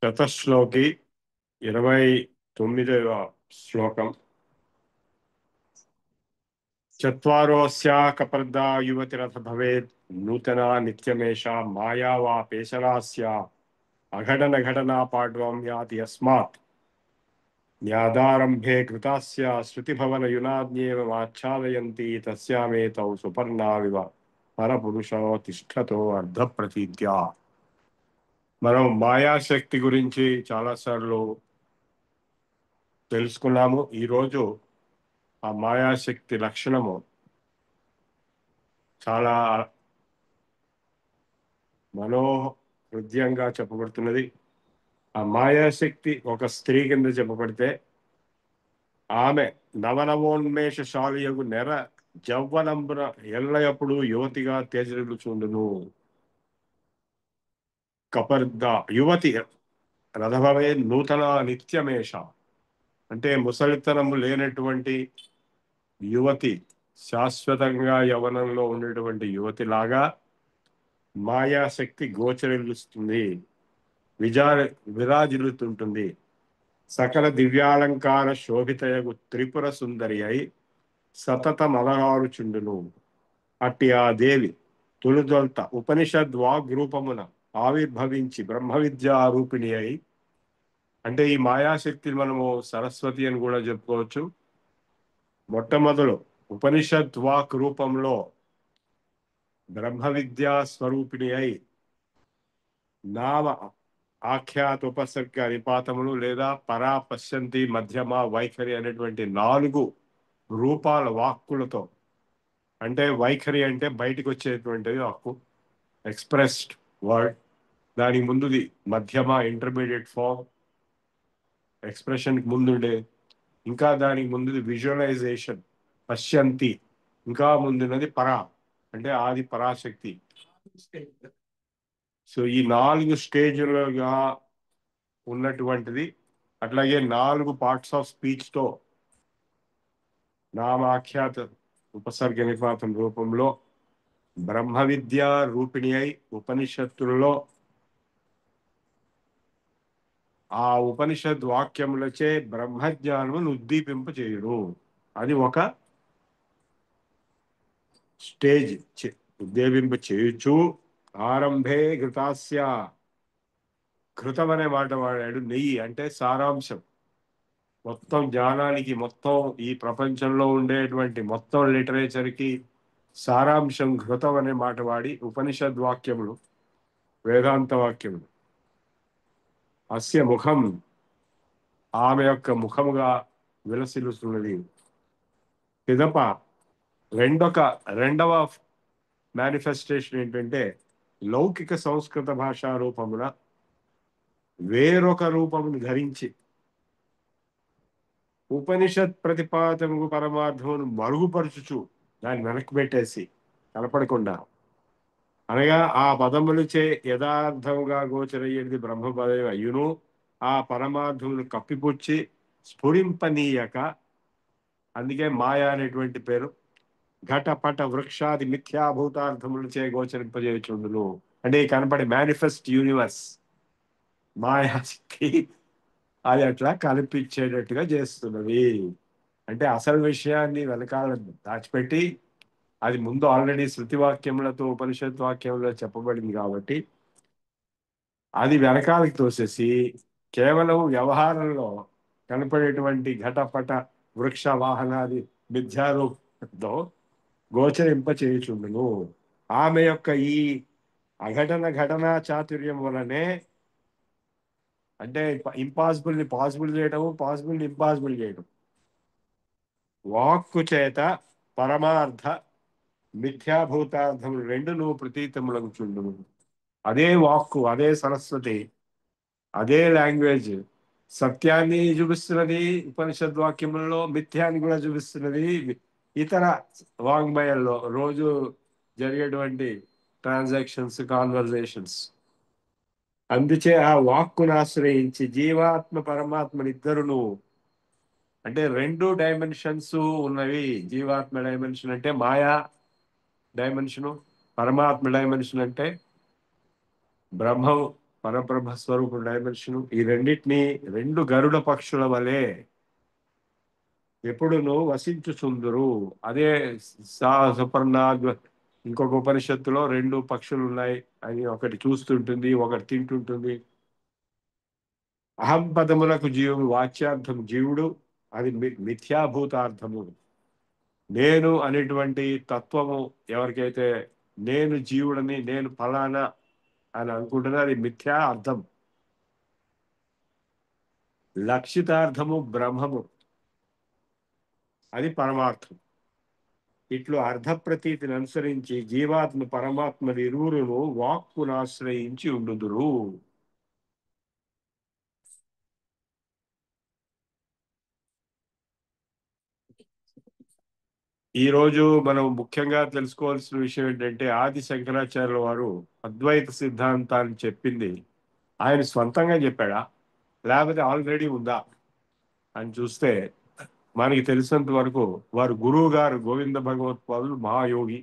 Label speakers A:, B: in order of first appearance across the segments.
A: శతశ్లోకి 29వ శ్లోకం. చత్వారోస్యా కపర్దా యువతిరథ భవేత్ నూతనా నిత్యమేషా మాయా వా పేషరాస్యా అఘటన ఘటనా పాడ్వం యాతి యస్మాత్ న్యాదారంభే కృతాస్య శృతిభవన యునాజ్ఞేవమాచ్ఛాదయంతి తస్యామేతౌ సుపర్ణావివ పరపురుషో తిష్ఠతో అర్ధప్రతీత్యా. మనం మాయాశక్తి గురించి చాలాసార్లు తెలుసుకున్నాము. ఈరోజు ఆ మాయాశక్తి లక్షణము చాలా మనోహృదయంగా చెప్పబడుతున్నది. ఆ మాయాశక్తి ఒక స్త్రీ కింద చెప్పబడితే ఆమె నవనవోన్మేషశాలియగు నెర జవ్వనంబున ఎల్లయప్పుడు యువతిగా తేజరిల్లుచుండును. కపర్ద యువతి రథభవే నూతన నిత్యమేష అంటే ముసలితనము లేనటువంటి యువతి, శాశ్వతంగా యవనంలో ఉండేటువంటి యువతి లాగా మాయాశక్తి గోచరిల్లుస్తుంది, విరాజిల్లుతుంటుంది. సకల దివ్యాలంకార శోభితయగు త్రిపుర సుందరి అయి సతత మలహారుచుండును. అట్టి ఆ దేవి తొలుదొల్త ఉపనిషద్ వాగ్రూపమున ఆవిర్భవించి బ్రహ్మ విద్యా రూపిణి అయి, అంటే ఈ మాయాశక్తిని మనము సరస్వతి అని కూడా చెప్పుకోవచ్చు. మొట్టమొదలు ఉపనిషద్ వాక్ రూపంలో బ్రహ్మ విద్యా స్వరూపిణి అయి నామ ఆఖ్యాత ఉపసర్గ నిపాతములు లేదా పరా పశ్యంతి మధ్యమ వైఖరి అనేటువంటి 4 రూపాల వాక్కులతో, అంటే వైఖరి అంటే బయటికి వచ్చేటువంటిది వాక్కు, ఎక్స్ప్రెస్డ్ వర్డ్. దానికి ముందుది మధ్యమ ఇంటర్మీడియట్ ఫామ్, ఎక్స్ప్రెషన్ ముందుండే. ఇంకా దానికి ముందుది విజువలైజేషన్ పశ్యంతి. ఇంకా ముందున్నది పరా అంటే ఆది పరాశక్తి. సో ఈ 4 స్టేజ్లుగా ఉన్నటువంటిది. అట్లాగే 4 పార్ట్స్ ఆఫ్ స్పీచ్ తో నామాఖ్యాత ఉపసర్గ నిపాతం రూపంలో బ్రహ్మ విద్య రూపిణి అయి ఉపనిషత్తులలో ఆ ఉపనిషద్ వాక్యములచే బ్రహ్మజ్ఞానమును ఉద్దీపింప చేయును. అది ఒక స్టేజ్. ఉద్దీపింప చేయుచు ఆరంభే ఘృతాస్య, ఘృతం అనే మాట వాడాడు. నెయ్యి అంటే సారాంశం. మొత్తం జ్ఞానానికి, మొత్తం ఈ ప్రపంచంలో ఉండేటువంటి మొత్తం లిటరేచర్కి సారాంశం ఘృతం అనే మాట వాడి ఉపనిషద్ వాక్యములు, వేదాంత వాక్యములు. అస్య ముఖం, ఆమె యొక్క ముఖముగా విలసిల్లుతున్నది. పిదప రెండవ మేనిఫెస్టేషన్ ఏంటంటే లౌకిక సంస్కృత భాషా రూపమున వేరొక రూపమును ధరించి ఉపనిషత్ ప్రతిపాదనకు పరమార్థమును మరుగుపరుచుచు దాన్ని వెనక్కి పెట్టేసి కనపడకుండా, అనగా ఆ పదములచే యథార్థముగా గోచరయ్యేది బ్రహ్మపదం అయ్యును ఆ పరమార్థమును కప్పిపుచ్చి స్ఫురింపనీయక, అందుకే మాయా అనేటువంటి పేరు, ఘటపట వృక్షాది మిథ్యాభూతార్థములచే గోచరింపజేయుచుండును. అంటే కనపడే మేనిఫెస్ట్ యూనివర్స్ మాయాశక్తి అది అట్లా కనిపించేటట్టుగా చేస్తున్నది. అంటే అసలు విషయాన్ని వెనకాల దాచిపెట్టి, అది ముందు ఆల్రెడీ శృతి వాక్యములతో ఉపనిషత్ వాక్యంలో చెప్పబడింది కాబట్టి అది వెనకాలకి తోసేసి కేవలం వ్యవహారంలో కనపడేటువంటి ఘటపట వృక్ష వాహనాది మిథ్యారూపంతో గోచరింప చేయుచుండును. ఆమె యొక్క ఈ ఘటనా చాతుర్యం వలనే, అంటే ఇంపాసిబుల్ ని పాసిబుల్ చేయటము, పాసిబుల్ ని ఇంపాసిబుల్ చేయటం, వాక్కు చేత పరమార్థ మిథ్యాభూతార్థములు రెండును ప్రతీతములకు చుండును. అదే వాక్కు, అదే సరస్వతి, అదే లాంగ్వేజ్ సత్యాన్ని చూపిస్తున్నది ఉపనిషద్ వాక్యములలో, మిథ్యాన్ని కూడా చూపిస్తున్నది ఇతర వాంగ్మయంలో రోజు జరిగేటువంటి ట్రాన్సాక్షన్స్, కాన్వర్జేషన్స్. అందుచే ఆ వాక్కును ఆశ్రయించి జీవాత్మ పరమాత్మనిద్దరును, అంటే 2 డైమెన్షన్స్ ఉన్నవి. జీవాత్మ డైమెన్షన్ అంటే మాయా డైమెన్షను, పరమాత్మ డైమెన్షన్ అంటే బ్రహ్మం పరబ్రహ్మ స్వరూప డైమెన్షన్, ఈ రెండింటినీ రెండు గరుడ పక్షుల వలె ఎప్పుడును వసించుచుందురు. అదే సుపర్ణ, ఇంకొక ఉపనిషత్తులో రెండు పక్షులు ఉన్నాయి అని, ఒకటి చూస్తుంటుంది, ఒకటి తింటుంటుంది. అహం పదములకు జీవుడు వాచ్యార్థం జీవుడు, అది మిథ్యాభూతార్థము. నేను అనేటువంటి తత్వము ఎవరికైతే నేను జీవుడని, నేను ఫలానా అని అనుకుంటున్నా, అది మిథ్యా అర్థం. లక్షితార్థము బ్రహ్మము, అది పరమార్థం. ఇట్లు అర్ధ ప్రతీతిని అనుసరించి జీవాత్మ పరమాత్మ ఇరువురును వాక్కును ఆశ్రయించి ఉండుదురు. ఈ రోజు మనం ముఖ్యంగా తెలుసుకోవాల్సిన విషయం ఏంటంటే, ఆది శంకరాచార్యుల వారు అద్వైత సిద్ధాంతాన్ని చెప్పింది ఆయన స్వంతంగా చెప్పాడా, లేకపోతే ఆల్రెడీ ఉందా అని చూస్తే మనకి తెలిసినంత వరకు వారు గురువు గారు గోవింద భగవత్పాదులు మహాయోగి.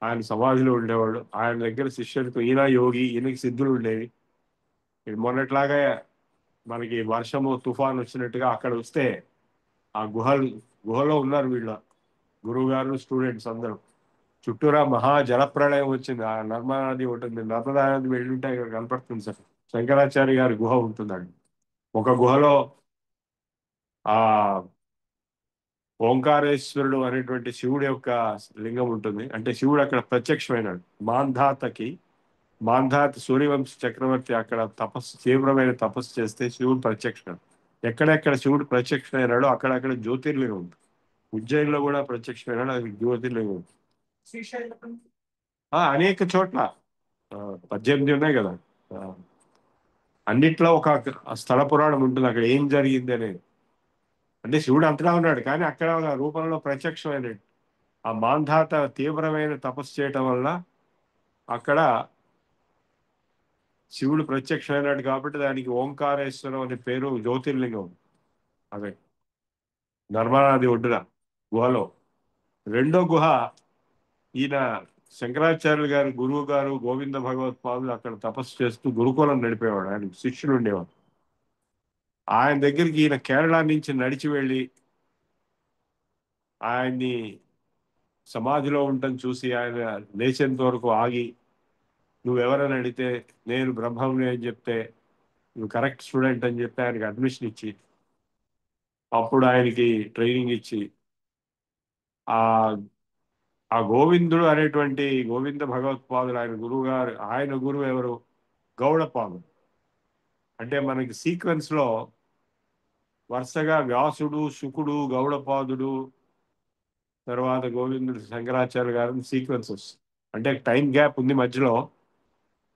A: ఆయన సమాధిలో ఉండేవాడు. ఆయన దగ్గర శిష్యుడితో ఈయన యోగి, ఈయనకి సిద్ధులు ఉండేవి. ఇది మొన్నట్లాగా మనకి వర్షము తుఫాన్ వచ్చినట్టుగా అక్కడ వస్తే ఆ గుహలో ఉన్నారు వీళ్ళ గురువు గారు, స్టూడెంట్స్ అందరూ. చుట్టూరా మహా జలప్రళయం వచ్చింది. ఆ నర్మదా నది ఉంటుంది, నర్మదా నది వెళ్ళుంటే ఇక్కడ కనపడుతుంది సార్. శంకరాచార్య గారి గుహ ఉంటుందండి. ఒక గుహలో ఆ ఓంకారేశ్వరుడు అనేటువంటి శివుడి యొక్క లింగం ఉంటుంది. అంటే శివుడు అక్కడ ప్రత్యక్షమైనాడు. మాంధాత సూర్యవంశ చక్రవర్తి అక్కడ తీవ్రమైన తపస్సు చేస్తే శివుడు ప్రత్యక్షం. ఎక్కడెక్కడ శివుడు ప్రత్యక్షమైనాడో అక్కడక్కడ జ్యోతిర్లింగం ఉంది. ఉజ్జయిన్లో కూడా ప్రత్యక్షమైనాడు, అది జ్యోతిర్లింగం ఉంది. అనేక చోట్ల ఆ, 18 ఉన్నాయి కదా. ఆ, అన్నిట్లో ఒక స్థల పురాణం ఉంటుంది, అక్కడ ఏం జరిగింది అనేది. అంటే శివుడు అంతటా ఉన్నాడు, కానీ అక్కడ ఒక రూపంలో ప్రత్యక్షమైన ఆ మాంధాత తీవ్రమైన తపస్సు చేయటం వల్ల అక్కడ శివుడు ప్రత్యక్షమైనాడు. కాబట్టి దానికి ఓంకారేశ్వరం అనే పేరు, జ్యోతిర్లింగం. అదే నర్మదా నది ఒడ్డున గుహలో. రెండో గుహ ఈయన శంకరాచార్యులు గారు గురువు గారు గోవింద భగవత్పాదులు అక్కడ తపస్సు చేస్తూ గురుకులం నడిపేవాడు. ఆయన శిష్యులు ఉండేవాడు. ఆయన దగ్గరికి ఈయన కేరళ నుంచి నడిచి వెళ్ళి ఆయన్ని సమాధిలో ఉండటం చూసి ఆయన లేచేంత వరకు ఆగి, నువ్వెవరని అడిగితే నేను బ్రహ్మంని అని చెప్తే, నువ్వు కరెక్ట్ స్టూడెంట్ అని చెప్పి ఆయనకి అడ్మిషన్ ఇచ్చి, అప్పుడు ఆయనకి ట్రైనింగ్ ఇచ్చి, ఆ ఆ గోవిందుడు అనేటువంటి గోవింద భగవత్పాదులు ఆయన గురువు గారు. ఆయన గురువు ఎవరు? గౌడపాదులు. అంటే మనకి సీక్వెన్స్ లో వరుసగా వ్యాసుడు, శుకుడు, గౌడపాదుడు, తర్వాత గోవిందుడు, శంకరాచార్య గారు సీక్వెన్సెస్. అంటే టైం గ్యాప్ ఉంది మధ్యలో,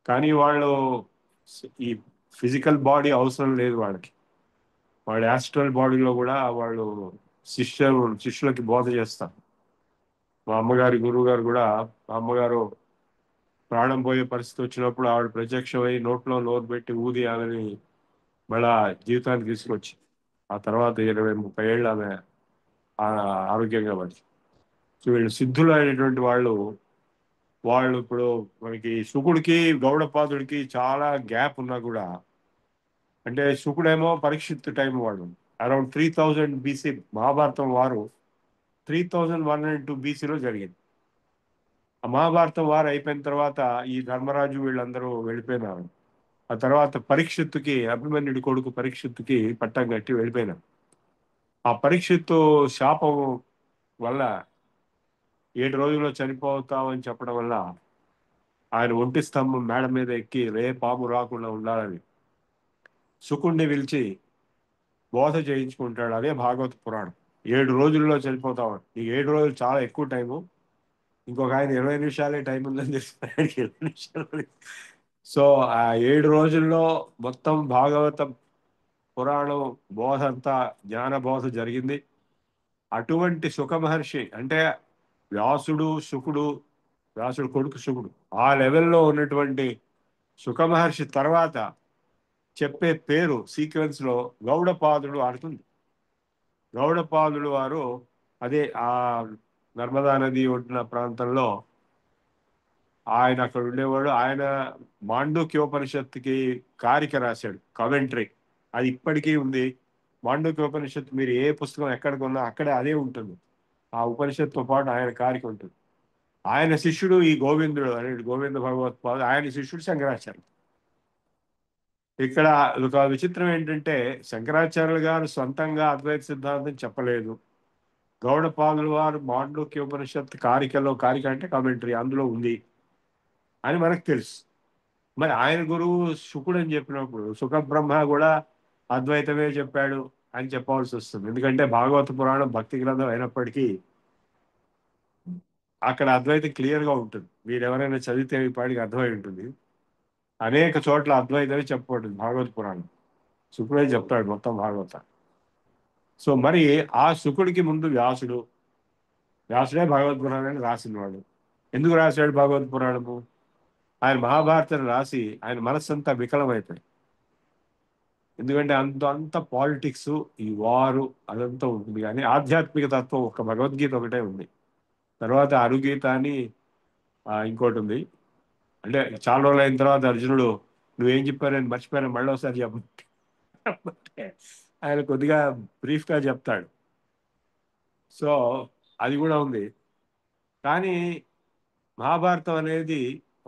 A: కానీ వాళ్ళు ఈ ఫిజికల్ బాడీ అవసరం లేదు వాళ్ళకి. వాళ్ళ యాస్ట్రల్ బాడీలో కూడా వాళ్ళు శిష్యులకి బోధ చేస్తారు. మా అమ్మగారి గురువు గారు కూడా, మా అమ్మగారు ప్రాణం పోయే పరిస్థితి వచ్చినప్పుడు ఆవిడ ప్రత్యక్షమై నోట్లో నోరు పెట్టి ఊది ఆమెని మళ్ళా జీవితానికి తీసుకొచ్చి, ఆ తర్వాత 20-30 ఏళ్ళు ఆమె ఆ ఆరోగ్యంగా బతికి. సో వీళ్ళు సిద్ధులు అయినటువంటి వాళ్ళు. వాళ్ళు ఇప్పుడు మనకి శుకుడికి గౌడపాదుడికి చాలా గ్యాప్ ఉన్నా కూడా, అంటే శుకుడేమో పరీక్షిత్ టైం వాడు అరౌండ్ 3000 బీసీ. మహాభారతం వారు 3102 బీసీలో జరిగింది. ఆ మహాభారతం వారు అయిపోయిన తర్వాత ఈ ధర్మరాజు వీళ్ళందరూ వెళ్ళిపోయినారు. ఆ తర్వాత పరీక్షిత్తుకి, అభిమన్యుడి కొడుకు పరీక్షిత్తుకి పట్టం కట్టి వెళ్ళిపోయినారు. ఆ పరీక్షిత్తు శాపం వల్ల 7 రోజుల్లో చనిపోతామని చెప్పడం వల్ల ఆయన ఒంటి స్తంభం మేడ మీద ఎక్కి రే పాము రాకుండా ఉండాలని శుకుణ్ణి పిలిచి బోధ చేయించుకుంటాడు. అదే భాగవత పురాణం. 7 రోజుల్లో చనిపోతామని. ఈ 7 రోజులు చాలా ఎక్కువ టైము. ఇంకొక ఆయన 20 నిమిషాలే టైం ఉందని తెలిసి 20 నిమిషాలు. సో ఆ 7 రోజుల్లో మొత్తం భాగవతం పురాణం బోధ అంతా, జ్ఞాన బోధ జరిగింది. అటువంటి సుఖ మహర్షి అంటే వ్యాసుడు, శుకుడు, వ్యాసుడు కొడుకు శుకుడు, ఆ లెవెల్లో ఉన్నటువంటి సుఖ మహర్షి తర్వాత చెప్పే పేరు సీక్వెన్స్ లో గౌడపాదుడు ఆడుతుంది. గౌడపాదుడు వారు, అదే ఆ నర్మదా నది ఒడ్డున ప్రాంతంలో ఆయన అక్కడ ఉండేవాడు. ఆయన మాండూక్యోపనిషత్తుకి కారిక రాశాడు, కమెంటరీ. అది ఇప్పటికీ ఉంది. మాండూక్యోపనిషత్తు మీరు ఏ పుస్తకం ఎక్కడ కొన్నా అక్కడే అదే ఉంటుంది. ఆ ఉపనిషత్తుతో పాటు ఆయన కారిక ఉంటుంది. ఆయన శిష్యుడు ఈ గోవిందుడు అనేది, గోవింద భగవత్పాదు, ఆయన శిష్యుడు శంకరాచార్య. ఇక్కడ ఒక విచిత్రం ఏంటంటే, శంకరాచార్యులు గారు సొంతంగా అద్వైత సిద్ధాంతం చెప్పలేదు. గౌడపాదుల వారు మాండూక్య ఉపనిషత్ కారికలో, కారిక అంటే కామెంటరీ, అందులో ఉంది అని మనకు తెలుసు. మరి ఆయన గురువు శుకుడు అని చెప్పినప్పుడు సుఖ బ్రహ్మ కూడా అద్వైతమే చెప్పాడు అని చెప్పవలసి వస్తుంది. ఎందుకంటే భాగవత పురాణం భక్తి గ్రంథం అయినప్పటికీ అక్కడ అద్వైతం క్లియర్ గా ఉంటుంది. మీరు ఎవరైనా చదివితే ఈ పాటికి అర్థమై ఉంటుంది. అనేక చోట్ల అద్వైతమే చెప్పబడింది భాగవత పురాణం. శుకుడే చెప్తాడు మొత్తం భాగవత. సో మరి ఆ శుకుడికి ముందు వ్యాసుడు, వ్యాసుడే భగవద్ పురాణాన్ని రాసినవాడు. ఎందుకు రాశాడు భగవద్ పురాణము? ఆయన మహాభారతం రాసి ఆయన మనస్సంతా వికలమైపోయింది. ఎందుకంటే అంత పాలిటిక్స్, ఈ వారు అదంతా ఉంటుంది, కానీ ఆధ్యాత్మిక తత్వం ఒక భగవద్గీత ఒకటే ఉంది. తర్వాత అరుగీత అని ఇంకోటి ఉంది. అంటే చాలా రోజులు అయిన తర్వాత అర్జునుడు నువ్వేం చెప్పారు నేను మర్చిపోయాను, మళ్ళీ ఒకసారి చెప్పమంటే ఆయన కొద్దిగా బ్రీఫ్ గా చెప్తాడు. సో అది కూడా ఉంది. కానీ మహాభారతం అనేది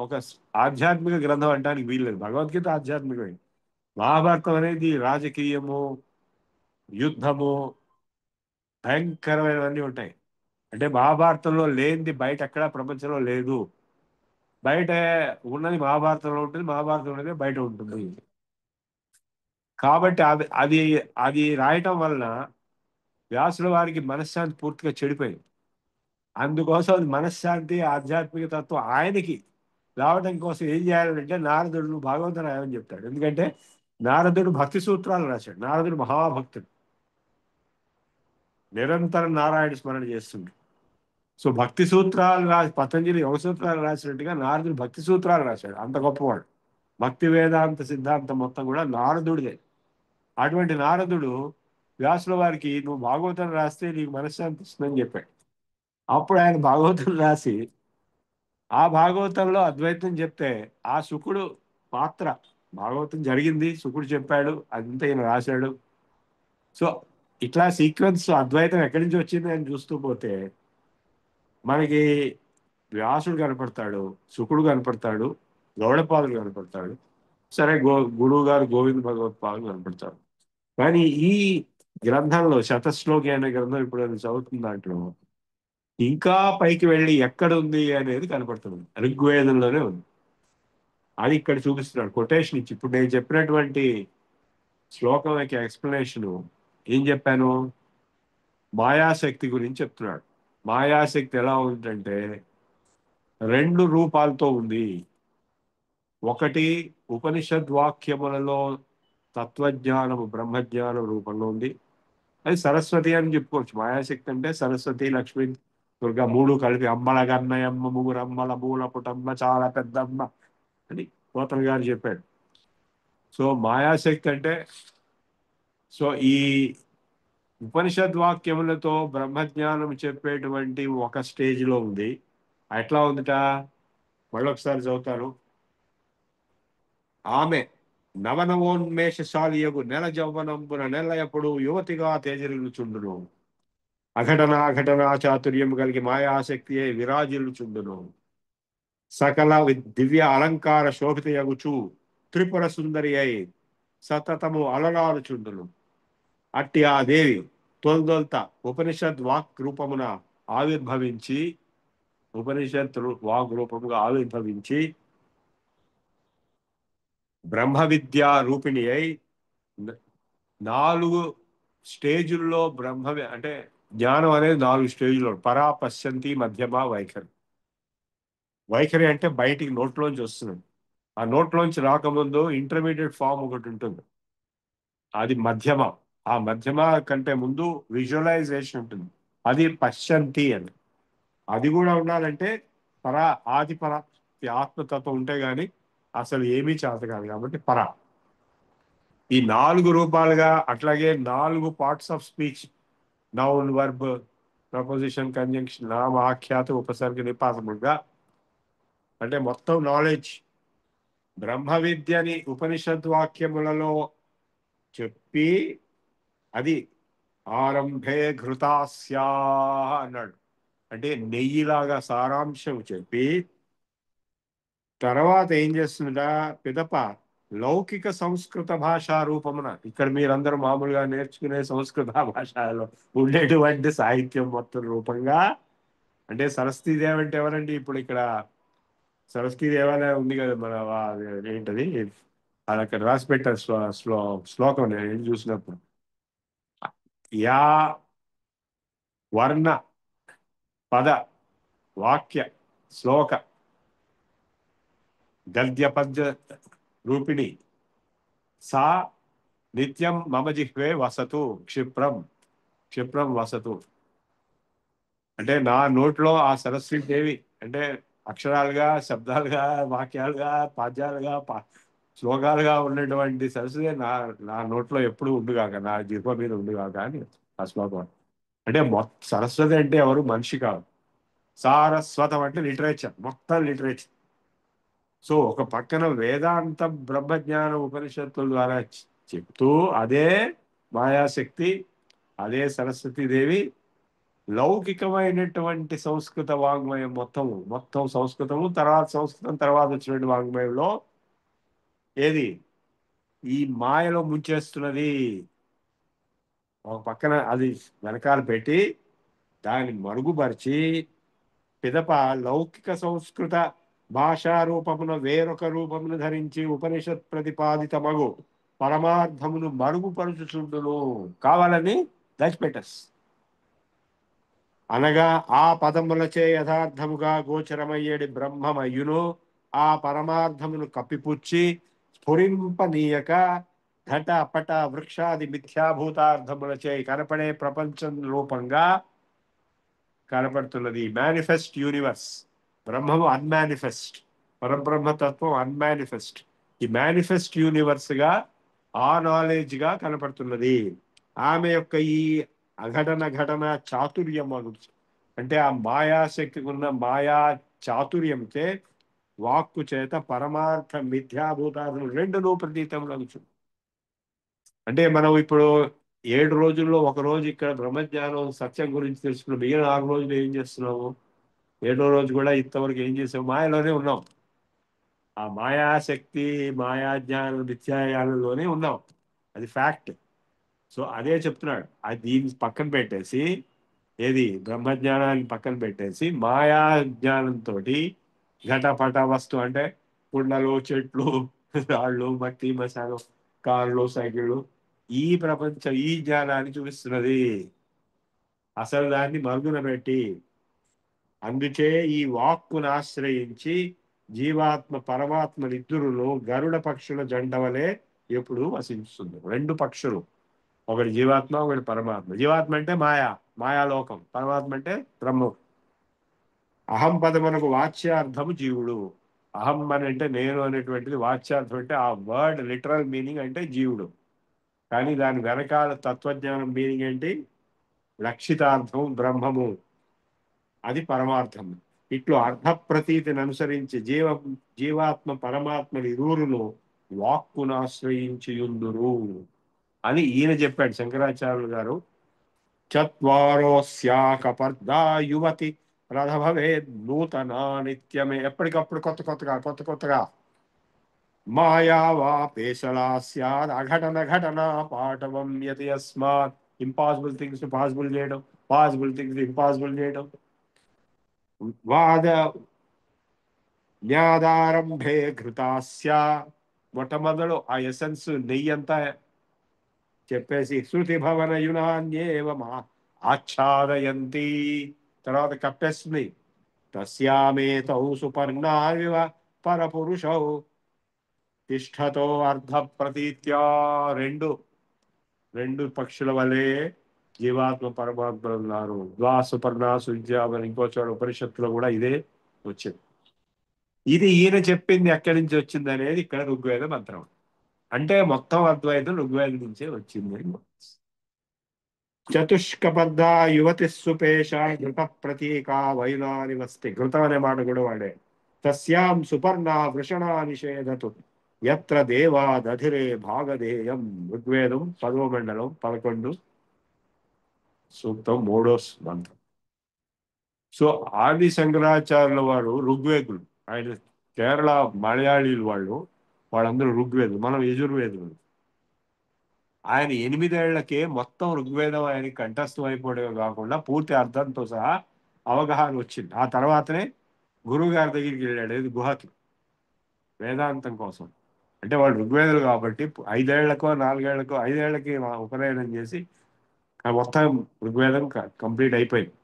A: ఒక ఆధ్యాత్మిక గ్రంథం అంటానికి వీల్లేదు. భగవద్గీత ఆధ్యాత్మికమే. మహాభారతం అనేది రాజకీయము, యుద్ధము, భయంకరమైనవన్నీ ఉంటాయి. అంటే మహాభారతంలో లేనిది బయట ఎక్కడా ప్రపంచంలో లేదు. బయట ఉన్నది మహాభారతంలో ఉంటుంది, మహాభారతం ఉన్నది బయట ఉంటుంది. కాబట్టి అది అది అది రాయటం వలన వ్యాసుల వారికి మనశ్శాంతి పూర్తిగా చెడిపోయింది. అందుకోసం అది మనశ్శాంతి, ఆధ్యాత్మిక తత్వం ఆయనకి రావడం కోసం ఏం చేయాలంటే నారదుడు నువ్వు భాగవతం రాయమని చెప్తాడు. ఎందుకంటే నారదుడు భక్తి సూత్రాలు రాశాడు. నారదుడు మహాభక్తుడు, నిరంతరం నారాయణ స్మరణ చేస్తుంది. సో భక్తి సూత్రాలు రాసి, పతంజలి యోగ సూత్రాలు రాసినట్టుగా నారదుడు భక్తి సూత్రాలు రాశాడు. అంత గొప్పవాడు. భక్తి వేదాంత సిద్ధాంతం మొత్తం కూడా నారదుడిదే. అటువంటి నారదుడు వ్యాసుల వారికి నువ్వు భాగవతం రాస్తే నీకు మనశ్శాంతి ఇస్తుందని చెప్పాడు. అప్పుడు ఆయన భాగవతం రాసి ఆ భాగవతంలో అద్వైతం చెప్తే ఆ శుకుడు పాత్ర, భాగవతం జరిగింది, శుకుడు చెప్పాడు, అదంతా ఈయన రాశాడు. సో ఇట్లా సీక్వెన్స్ అద్వైతం ఎక్కడి నుంచి వచ్చింది అని చూస్తూ పోతే మనకి వ్యాసుడు కనపడతాడు, శుకుడు కనపడతాడు, గౌడపాదుడు కనపడతాడు, సరే గురువు గారు గోవింద భగవత్పాదులు కనపడతాడు. కానీ ఈ గ్రంథంలో శతశ్లోకి అనే గ్రంథం ఇప్పుడు నేను చదువుతున్న దాంట్లో ఇంకా పైకి వెళ్ళి ఎక్కడ ఉంది అనేది కనపడుతుంది. ఋగ్వేదంలోనే ఉంది. అది ఇక్కడ చూపిస్తున్నాడు కొటేషన్ ఇచ్చి. ఇప్పుడు నేను చెప్పినటువంటి శ్లోకం యొక్క ఎక్స్ప్లెనేషన్ ఏం చెప్పాను? మాయాశక్తి గురించి చెప్తున్నాడు. మాయాశక్తి ఎలా ఉందంటే రెండు రూపాలతో ఉంది. ఒకటి ఉపనిషద్వాక్యములలో తత్వజ్ఞానము, బ్రహ్మజ్ఞానం రూపంలో ఉంది. అది సరస్వతి అని చెప్పుకోవచ్చు. మాయాశక్తి అంటే సరస్వతి, లక్ష్మి, దుర్గా మూడు కలిపి అమ్మల గన్నయమ్మ, ముగ్గురమ్మల మూల పుటమ్మ, చాలా పెద్దమ్మ అని పోతన గారు చెప్పాడు. సో మాయాశక్తి అంటే, సో ఈ ఉపనిషద్వాక్యములతో బ్రహ్మజ్ఞానం చెప్పేటువంటి ఒక స్టేజ్లో ఉంది. ఎట్లా ఉందిట? మళ్ళొకసారి చదువుతాను. ఆమె నవనవోన్మేషశాలియగు నెల జౌవనంబున నెలయప్పుడు యువతిగా తేజరిల్లుచుండును. అఘటనా చాతుర్యం కలిగి మాయాశక్తియే విరాజిల్లుచుండును. సకల దివ్య అలంకార శోభితయగుచు త్రిపుర సుందరి అయి సతతము అలరాలుచుండును. అట్టి ఆ దేవి తొల్దొల్త ఉపనిషద్ వాక్ రూపమున ఆవిర్భవించి, ఉపనిషత్ వాక్ రూపముగా ఆవిర్భవించి బ్రహ్మ విద్యా రూపిణి అయి 4 స్టేజుల్లో అంటే జ్ఞానం అనేది 4 స్టేజ్లో. పరా, పశ్చంతి, మధ్యమ, వైఖరి. వైఖరి అంటే బయటికి నోట్లోంచి వస్తుంది. ఆ నోట్లోంచి రాకముందు ఇంటర్మీడియట్ ఫామ్ ఒకటి ఉంటుంది, అది మధ్యమ. ఆ మధ్యమ కంటే ముందు విజువలైజేషన్ ఉంటుంది, అది పశ్చంతి అని. అది కూడా ఉండాలంటే ఆది పర ఆత్మతత్వం ఉంటే గాని అసలు ఏమీ చేత కాదు. కాబట్టి ఈ 4 రూపాలుగా, అట్లాగే 4 parts of speech, noun, verb, preposition, conjunction, నామ, ఆఖ్యాత, ఉపసర్గ, నిపాతముగా అంటే మొత్తం నాలెడ్జ్. బ్రహ్మ విద్యని ఉపనిషద్ వాక్యములలో చెప్పి అది ఆరంభే ఘృతాస్యా అన్నాడు. అంటే నెయ్యిలాగా సారాంశం చెప్పి తర్వాత ఏం చేస్తుందా పిదప లౌకిక సంస్కృత భాషా రూపమున, ఇక్కడ మీరందరూ మామూలుగా నేర్చుకునే సంస్కృత భాషలో ఉండేటువంటి సాహిత్యం మొత్తం రూపంగా, అంటే సరస్వతీ దేవి అంటే ఎవరండి? ఇప్పుడు ఇక్కడ సరస్వతీ దేవాలయం ఉంది కదా మన ఏంటది అది అక్కడ రాసి పెట్టారు శ్లోకం నేను ఏం చూసినప్పుడు, యా వర్ణ పద వాక్య శ్లోక గద్య పద్య రూపిణి సా నిత్యం మమ జిహ్వే వసతు క్షిప్రం క్షిప్రం వసతు. అంటే నా నోట్లో ఆ సరస్వతి దేవి అంటే అక్షరాలుగా శబ్దాలుగా వాక్యాలుగా పాద్యాలుగా శ్లోకాలుగా ఉన్నటువంటి సరస్వతి నా నా నోట్లో ఎప్పుడు ఉండుగాక, నా జిహ్వ మీద ఉండుగాక అని ఆ శ్లోకం. అంటే సరస్వతి అంటే ఎవరు? మనిషి కాదు. సారస్వతం అంటే లిటరేచర్, మొత్తం లిటరేచర్. సో ఒక పక్కన వేదాంత బ్రహ్మజ్ఞాన ఉపనిషత్తుల ద్వారా చెప్తూ అదే మాయాశక్తి, అదే సరస్వతీదేవి లౌకికమైనటువంటి సంస్కృత వాంగ్మయం మొత్తం సంస్కృతము, తర్వాత సంస్కృతం తర్వాత వచ్చినటువంటి వాంగ్మయంలో ఏది ఈ మాయలో ముంచేస్తున్నది. ఒక పక్కన అది వెనకాల పెట్టి దాన్ని మరుగుపరిచి పిదప లౌకిక సంస్కృత భాషా రూపమున వేరొక రూపమును ధరించి ఉపనిషత్ ప్రతిపాదితమగు పరమార్థమును మరుగుపరుచుచుండును. కావాలని దాచిపెట్టస్ అనగా ఆ పదములచే యథార్థముగా గోచరమయ్యేది బ్రహ్మమయ్యును ఆ పరమార్థమును కప్పిపుచ్చి స్ఫురింపనీయక ఘట పట వృక్షాది మిథ్యాభూతార్థములచే కనపడే ప్రపంచం రూపంగా కనపడుతున్నది. Manifest universe. బ్రహ్మము అన్మానిఫెస్ట్, పరబ్రహ్మతత్వం అన్మానిఫెస్ట్. ఈ మేనిఫెస్ట్ యూనివర్స్ గా ఆ నాలెడ్జ్ గా కనపడుతున్నది. ఆమె యొక్క ఈ అఘటన ఘటన చాతుర్యం అంటే ఆ మాయాశక్తికి ఉన్న మాయా చాతుర్యంచే వాక్కు చేత పరమార్థ మిథ్యాభూతార్థం రెండును ప్రతీతములగుచు. అంటే మనం ఇప్పుడు 7 రోజుల్లో ఒక రోజు ఇక్కడ బ్రహ్మజ్ఞానం సత్యం గురించి తెలుసుకున్నాం. మిగిలిన 6 రోజులు ఏం చేస్తున్నాము? 7వ రోజు కూడా ఇంతవరకు ఏం చేసాం? మాయలోనే ఉన్నాం. ఆ మాయాశక్తి మాయాజ్ఞానం నిత్యాయానంలోనే ఉన్నాం. అది ఫ్యాక్ట్. సో అదే చెప్తున్నాడు. అది దీన్ని పక్కన పెట్టేసి ఏది బ్రహ్మజ్ఞానాన్ని పక్కన పెట్టేసి మాయా జ్ఞానంతో ఘటపట వస్తు అంటే కుండలు చెట్లు రాళ్ళు మట్టి మసాలు కార్లు సైకిళ్ళు ఈ ప్రపంచం ఈ జ్ఞానాన్ని చూపిస్తున్నది. అసలు దాన్ని మరుగున పెట్టి అందుచే ఈ వాక్కును ఆశ్రయించి జీవాత్మ పరమాత్మలిద్దరును గరుడ పక్షుల జంట వలె ఎప్పుడు వసించుతుంది. రెండు పక్షులు, ఒకటి జీవాత్మ ఒకటి పరమాత్మ. జీవాత్మ అంటే మాయాలోకం, పరమాత్మ అంటే బ్రహ్మం. అహం పదమునకు వాచ్యార్థము జీవుడు. అహం అని అంటే నేను అనేటువంటిది, వాచ్యార్థం అంటే ఆ వర్డ్ లిటరల్ మీనింగ్ అంటే జీవుడు. కానీ దాని వెనకాల తత్వజ్ఞానం మీనింగ్ ఏంటి? లక్షితార్థం బ్రహ్మము, అది పరమార్థం. ఇట్లు అర్థ ప్రతీతిని అనుసరించి జీవాత్మ పరమాత్మని ఇరువురును వాక్కును ఆశ్రయించియుందురు అని ఈయన చెప్పాడు శంకరాచార్యులు గారు. చత్వారోస్యాకపర్దా యువతి రథ భవేద్ నూతన నిత్యమే. ఎప్పటికప్పుడు కొత్త కొత్తగా మాయావాపేశలా స్యాద్ అఘటన ఘటన పాఠవం యతి అస్మాత్. ఇంపాసిబుల్ థింగ్స్ పాసిబుల్ చేయడం, పాసిబుల్ థింగ్స్ ఇంపాసిబుల్ చేయడం. వాద జ్ఞాదారంభే ఘృతాస్య. మొట్టమొదలు ఆ ఎసెన్స్ నెయ్యి అంతా చెప్పేసి శృతి భవన యునాన్యేవ ఆచ్ఛాదయంతి, తర్వాత కప్పేస్తుంది. తస్యామేతౌ సుపర్ణావివ పరపురుషౌ తిష్టతో అర్ధ ప్రతీత్యా. రెండు రెండు పక్షుల వలె జీవాత్మ పరమాత్మ ఉన్నారు. ద్వా సుపర్ణ సుజ్యామని ఇంకో చోట ఉపనిషత్తులో కూడా ఇదే వచ్చింది. ఇది ఈయన చెప్పింది ఎక్కడి నుంచి వచ్చింది అనేది ఇక్కడ ఋగ్వేద మంత్రం. అంటే మొత్తం అద్వైతం ఋగ్వేదం నుంచే వచ్చింది. చతుష్కబద్ధ యువతి సుపేష ఘృత ప్రతీక వైనాని వస్తే. ఘృతం అనే మాట కూడా వాడే. తస్యాం సుపర్ణ వృషణా నిషేధతు ఎత్ర దేవా దధిరే భాగధేయం. ఋగ్వేదం 10వ మండలం 11 సూక్తం 3వ మంత్రం. సో ఆది శంకరాచార్యుల వారు ఋగ్వేదులు. ఆయన కేరళ మలయాళీలు వాళ్ళు, వాళ్ళందరూ ఋగ్వేదులు, మనం యజుర్వేదులు. ఆయన 8 ఏళ్లకే మొత్తం ఋగ్వేదం ఆయనకి కంఠస్థం అయిపోవడమే కాకుండా పూర్తి అర్థంతో సహా అవగాహన వచ్చింది. ఆ తర్వాతనే గురువు గారి దగ్గరికి వెళ్ళాడు, ఏది గుహకి, వేదాంతం కోసం. అంటే వాళ్ళు ఋగ్వేదులు కాబట్టి 5 ఏళ్లకో 4 ఏళ్లకో, 5 ఏళ్లకి ఉపనయనం చేసి మొత్తం ఋగ్వేదం కంప్లీట్ అయిపోయింది.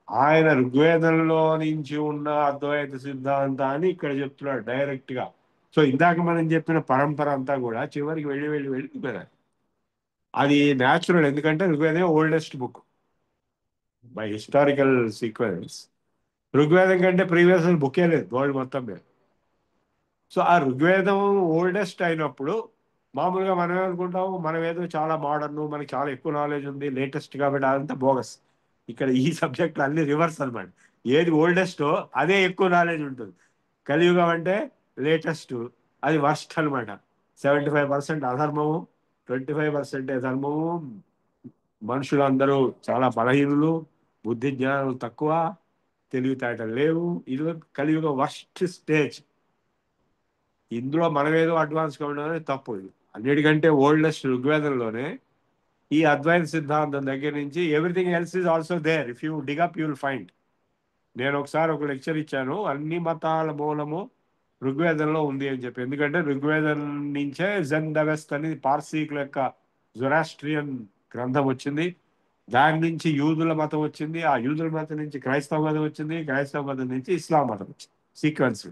A: ఆయన ఋగ్వేదంలో నుంచి ఉన్న అద్వైత సిద్ధాంతాన్ని ఇక్కడ చెప్తున్నాడు డైరెక్ట్ గా. సో ఇందాక మనం చెప్పిన పరంపర అంతా కూడా చివరికి వెళ్ళి వెళ్ళి వెళ్ళి ఋగ్వేదం. అది న్యాచురల్, ఎందుకంటే Rigveda oldest book by historical sequence. Rigveda కంటే ప్రీవియస్ బుకే లేదు వరల్డ్ మొత్తం మీద. సో ఆ ఋగ్వేదం ఓల్డెస్ట్ అయినప్పుడు మామూలుగా మనం ఏమనుకుంటాము, మనం ఏదో చాలా మోడర్న్, మనకి చాలా ఎక్కువ నాలెడ్జ్ ఉంది, లేటెస్ట్ కాబట్టి అదంతా బోగస్. ఇక్కడ ఈ సబ్జెక్ట్లో అన్ని రివర్స్ అనమాట. ఏది ఓల్డెస్టో అదే ఎక్కువ నాలెడ్జ్ ఉంటుంది. కలియుగం అంటే లేటెస్ట్, అది వర్స్ట్ అనమాట. 75% అధర్మము, 25% ధర్మము. మనుషులందరూ చాలా బలహీనులు, బుద్ధి జ్ఞానం తక్కువ, తెలివితేటలు లేవు. ఇది కలియుగం వర్స్ట్ స్టేజ్. ఇందులో మనం ఏదో అడ్వాన్స్గా ఉండడం తప్పు. ఇది అన్నిటికంటే ఓల్డెస్ట్ ఋగ్వేదంలోనే ఈ అద్వైత సిద్ధాంతం దగ్గర నుంచి everything else is also there. If you dig up you will find. నేను ఒకసారి ఒక లెక్చర్ ఇచ్చాను, అన్ని మతాల మూలము ఋగ్వేదంలో ఉంది అని చెప్పి. ఎందుకంటే ఋగ్వేదం నుంచే జెన్ దవెస్ట్ అనేది పార్సీకుల యొక్క జొరాస్ట్రియన్ గ్రంథం వచ్చింది. దాని నుంచి యూదుల మతం వచ్చింది, ఆ యూదుల మతం నుంచి క్రైస్తవ మతం వచ్చింది, క్రైస్తవ మతం నుంచి ఇస్లాం మతం వచ్చింది. Sequence,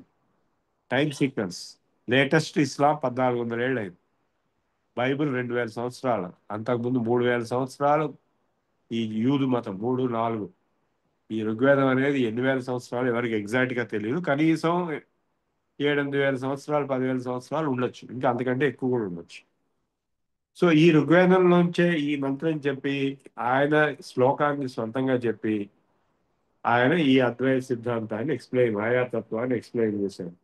A: time sequence. లేటెస్ట్ ఇస్లాం 1400 ఏళ్ళు అయింది. బైబిల్ 2000 సంవత్సరాలు. అంతకుముందు 3000 సంవత్సరాలు ఈ యూదు మతం, 3 4. ఈ ఋగ్వేదం అనేది 8,000 సంవత్సరాలు ఎవరికి ఎగ్జాక్ట్ గా తెలియదు. కనీసం 7 8 వేల సంవత్సరాలు, 10,000 సంవత్సరాలు ఉండొచ్చు, ఇంకా అంతకంటే ఎక్కువ కూడా ఉండొచ్చు. సో ఈ ఋగ్వేదంలోంచే ఈ మంత్రం చెప్పి, ఆయన శ్లోకాన్ని సొంతంగా చెప్పి, ఆయన ఈ అద్వైత సిద్ధాంతాన్ని ఎక్స్ప్లెయిన్, మాయాతత్వాన్ని ఎక్స్ప్లెయిన్ చేశారు.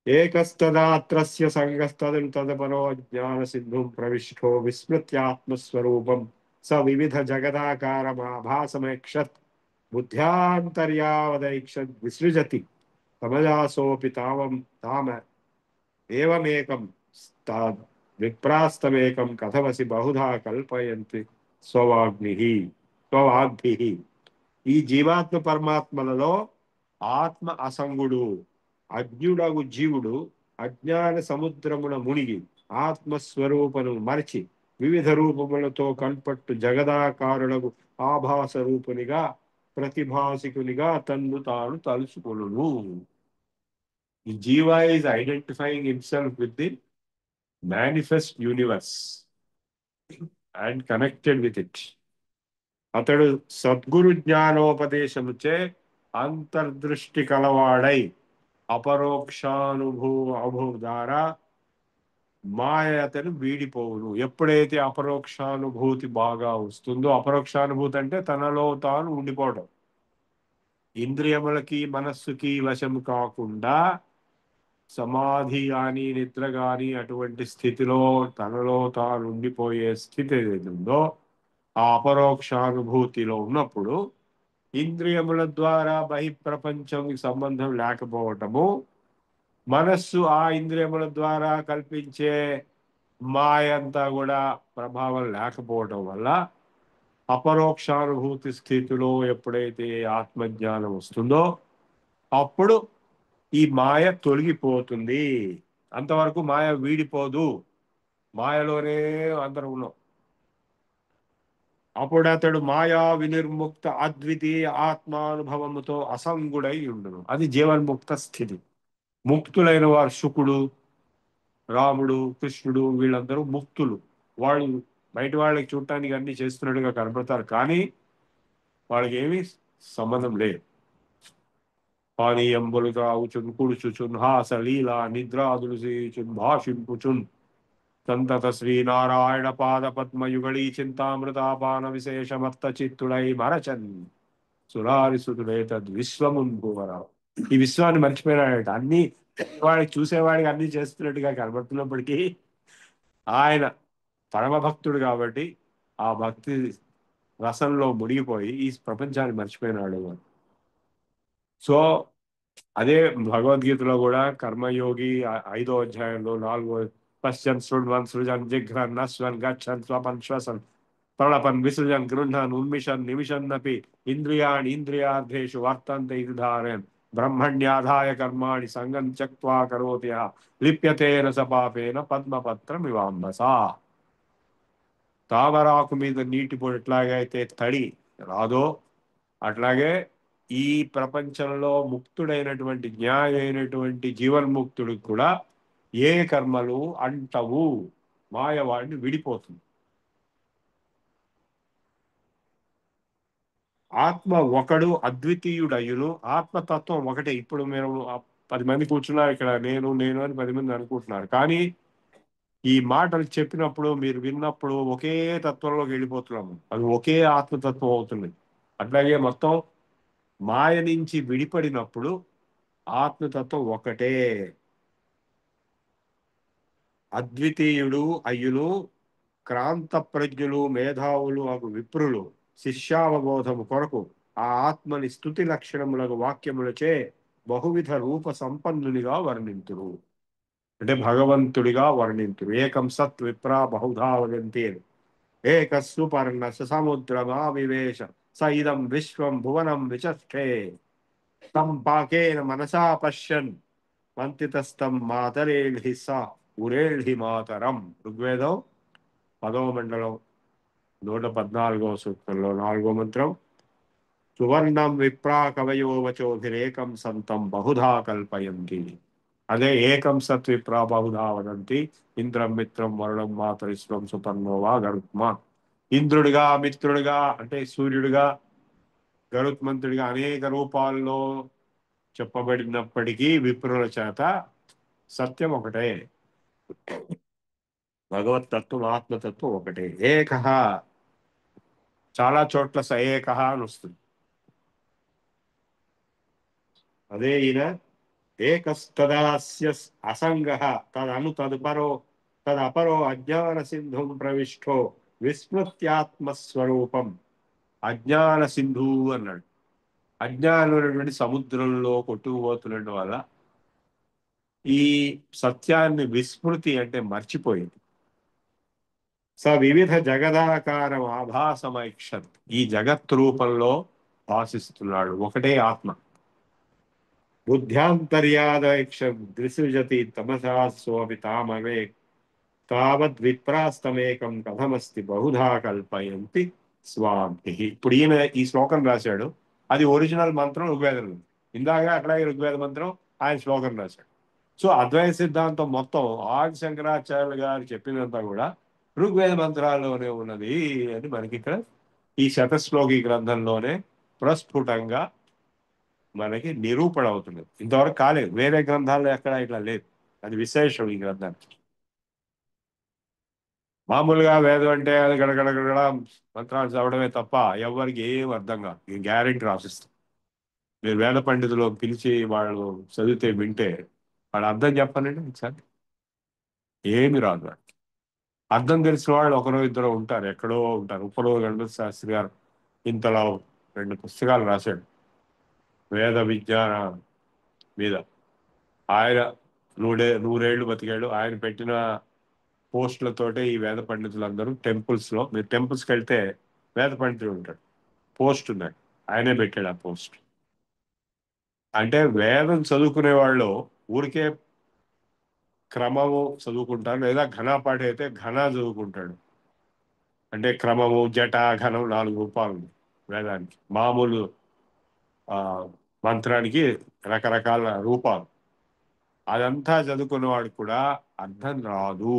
A: ఏకస్తదాత్రస్య సంగస్తదను తదపరో జ్ఞాన సింధుం ప్రవిష్టో విస్మృత్యాత్మస్వరూపం స వివిధ జగదాకారమాభాసమేక్షత్ బుద్ధ్యాంతర్యావదైక్షత్ విసృజతి తమజాసోపి తావం తామ ఏవమేకం విప్రాస్తమేకం కథమసి బహుధా కల్పయంతి స్వవాగ్భిః. ఈ జీవాత్మ పరమాత్మలలో ఆత్మ అసంగుడు, అజ్ఞుడగు జీవుడు అజ్ఞాన సముద్రమున మునిగి ఆత్మస్వరూపను మరచి వివిధ రూపములతో కన్పట్టు జగదాకారుడగు ఆభాస రూపునిగా, ప్రతిభాసికునిగా తన్ను తాను తలుచుకొనును. The Jiva is identifying himself with the manifest universe and connected with it. అతడు సద్గురు జ్ఞానోపదేశముచే అంతర్దృష్టి కలవాడై అపరోక్షానుభూ ద్వారా మాయ అతను వీడిపోవును. ఎప్పుడైతే అపరోక్షానుభూతి బాగా వస్తుందో, అపరోక్షానుభూతి అంటే తనలో తాను ఉండిపోవడం, ఇంద్రియములకి మనస్సుకి వశము కాకుండా సమాధి కానీ నిద్ర కానీ అటువంటి స్థితిలో తనలో తాను ఉండిపోయే స్థితి ఏదైతే ఉందో, ఆ అపరోక్షానుభూతిలో ఉన్నప్పుడు ఇంద్రియముల ద్వారా బహిప్రపంచంకి సంబంధం లేకపోవటము, మనస్సు ఆ ఇంద్రియముల ద్వారా కల్పించే మాయ అంతా కూడా ప్రభావం లేకపోవటం వల్ల అపరోక్షానుభూతి స్థితిలో ఎప్పుడైతే ఆత్మజ్ఞానం వస్తుందో అప్పుడు ఈ మాయ తొలగిపోతుంది. అంతవరకు మాయ వీడిపోదు, మాయలోనే అందరూ ఉన్నాం. అప్పుడు అతడు మాయా వినిర్ముక్త అద్వితీయ ఆత్మానుభవముతో అసంగుడై ఉండును. అది జీవన్ముక్త స్థితి. ముక్తులైన వారు శుకుడు, రాముడు, కృష్ణుడు, వీళ్ళందరూ ముక్తులు. వాళ్ళు బయట వాళ్ళకి చూడటానికి అన్ని చేస్తున్నట్టుగా కనపడతారు, కానీ వాళ్ళకి ఏమీ సంబంధం లేదు. పానీయంబులు త్రాగుచున్, కుడుచుచున్, హాస లీల నిద్రాదులు చేయుచున్, భాషింపుచున్ సంతత శ్రీనారాయణ పాద పద్మయుగళీ చింతామృతాపాన విశేషమత్త చిత్తుడై మరచన్ సురారిసుతుడే తద్ విశ్వమున్ భువర. ఈ విశ్వాన్ని మర్చిపోయినాడట. అన్ని వాడికి చూసేవాడికి అన్ని చేస్తున్నట్టుగా కనబడుతున్నప్పటికీ ఆయన పరమ భక్తుడు కాబట్టి ఆ భక్తి రసంలో మునిగిపోయి ఈ ప్రపంచాన్ని మర్చిపోయినాడు. సో అదే భగవద్గీతలో కూడా కర్మయోగి 5వ అధ్యాయంలో 4 పశ్చన్ శృణ్వన్ సృజన్ జిఘ్రన్ నశ్వన్ గచ్చన్ స్వపన్ శ్వసన్ ప్రళపన్ విసృజన్ గృహ్ణన్ ఉన్మిషన్ నిమిషన్నపి ఇంద్రియాణి ఇంద్రియార్థేషు వర్తంతే ఇది ధారయన్ బ్రహ్మణ్యాధాయ కర్మాణి సంగం త్యక్త్వా కరోతి యః లిప్యతేన స పాపేన పద్మపత్రమివాంబసా. తామరాకు మీద నీటి పొడి ఎట్లాగైతే తడి రాదో అట్లాగే ఈ ప్రపంచంలో ముక్తుడైనటువంటి జ్ఞాని అయినటువంటి జీవన్ముక్తుడికి కూడా ఏ కర్మలు అంటవు, మాయవాడిని విడిపోతుంది. ఆత్మ ఒకడు అద్వితీయుడయ్యును. ఆత్మతత్వం ఒకటే. ఇప్పుడు మేము 10 మంది కూర్చున్నారు ఇక్కడ, నేను నేను అని 10 మంది అనుకుంటున్నారు. కానీ ఈ మాటలు చెప్పినప్పుడు మీరు విన్నప్పుడు ఒకే తత్వంలోకి వెళ్ళిపోతున్నాము. అది ఒకే ఆత్మతత్వం అవుతుంది. అట్లాగే మొత్తం మాయ నుంచి విడిపడినప్పుడు ఆత్మతత్వం ఒకటే. అద్వితీయుడు అయ్యును క్రాంత ప్రజ్ఞులు మేధావులు అగు విప్రులు శిష్యావబోధము కొరకు ఆ ఆత్మని స్థుతి లక్షణములకు వాక్యములచే బహువిధ రూప సంపన్నునిగా వర్ణింతురు. అంటే భగవంతుడిగా వర్ణింతురు. ఏకం సత్ విప్రా బహుధా వదంతి. ఏకస్సు పర్ణ సముద్రమా వివేశ స ఇదం విశ్వం భువనం విచష్టే తం పాకేన మనసా పశ్యన్ మంతితస్థం మాతరేల్హి స ఉరేల్హి మాతరం. ఋగ్వేదం 10వ మండలం 114వ సూక్తంలో 4వ మంత్రం. సువర్ణం విప్రా కవయో వచోభిరేకం సంతం బహుధా కల్పయంతి. అదే ఏకం సత్ విప్రా బహుధా వదంతి ఇంద్రం మిత్రం వరుణం మాతరిశ్వం సుపర్ణోవా గరుత్మా. ఇంద్రుడిగా మిత్రుడిగా అంటే సూర్యుడిగా గరుత్మంతుడిగా అనేక రూపాల్లో చెప్పబడినప్పటికీ విప్రుల చేత సత్యం ఒకటే. భగవతత్వం ఆత్మతత్వం ఒకటే. ఏకః చాలా చోట్ల స ఏకః అని వస్తుంది. అదే ఈయన ఏకస్తదాస్య అసంగః తదను తదుపరో తదపరో అజ్ఞాన సింధుం ప్రవిష్టో విస్మృత్యాత్మస్వరూపం. అజ్ఞాన సింధు అన్నాడు. అజ్ఞానమైనటువంటి సముద్రంలో కొట్టుకుపోతున్న వల్ల ఈ సత్యాన్ని విస్మృతి అంటే మర్చిపోయింది. స వివిధ జగదాకారం ఆభాసమైక్షత్. ఈ జగత్ రూపంలో భాషిస్తున్నాడు. ఒకటే ఆత్మ. బుద్ధ్యాంతర్యాదైక్ష ద్విసృజతి తమసా సోపి తామవే తావద్ విప్రాస్తమేకం కథమస్తి బహుధా కల్పయంతి స్వామి. ఇప్పుడు ఈయన ఈ శ్లోకం రాశాడు. అది ఒరిజినల్ మంత్రం ఋగ్వేదం. ఇందాక అట్లాగే ఋగ్వేద మంత్రం ఆయన శ్లోకం రాశాడు. సో అద్వైత సిద్ధాంతం మొత్తం ఆది శంకరాచార్యులు గారు చెప్పినంతా కూడా ఋగ్వేద మంత్రాల్లోనే ఉన్నది అని మనకి ఇక్కడ ఈ శతశ్లోకి గ్రంథంలోనే ప్రస్ఫుటంగా మనకి నిరూపణ అవుతుంది. ఇంతవరకు కాలేదు, వేరే గ్రంథాల్లో ఎక్కడ ఇట్లా లేదు. అది విశేషం ఈ గ్రంథానికి. మామూలుగా వేదం అంటే అది గడగడగడ మంత్రాలు చదవడమే తప్ప ఎవరికి ఏం అర్థం కాదు. నేను గ్యారెంటీ రాసిస్తాను. మీరు వేద పండితులు పిలిచి వాళ్ళు చదివితే వింటే వాళ్ళు అర్థం చెప్పానండి ఒకసారి ఏమి రాదు. వాడికి అర్థం తెలిసిన వాళ్ళు ఒకరో ఇద్దరు ఉంటారు, ఎక్కడో ఉంటారు. ఉప్పలో గణపతి శాస్త్రి గారు ఇంతలో 2 పుస్తకాలు రాశాడు వేద విజ్ఞాన మీద. ఆయన నూరేళ్లు బతికాడు. ఆయన పెట్టిన పోస్టులతోటే ఈ వేద పండితులందరూ టెంపుల్స్ లో, మీరు టెంపుల్స్కి వెళ్తే వేద పండితుడు ఉంటాడు, పోస్ట్ ఉన్నాడు, ఆయనే పెట్టాడు ఆ పోస్ట్. అంటే వేదం చదువుకునే వాళ్ళు ఊరికే క్రమము చదువుకుంటారు, లేదా ఘనాపాఠి అయితే ఘన చదువుకుంటాడు. అంటే క్రమము జట ఘనం 4 రూపాలు ఉంది వేదానికి. మామూలు ఆ మంత్రానికి రకరకాల రూపాలు. అదంతా చదువుకున్న వాడికి కూడా అర్థం రాదు.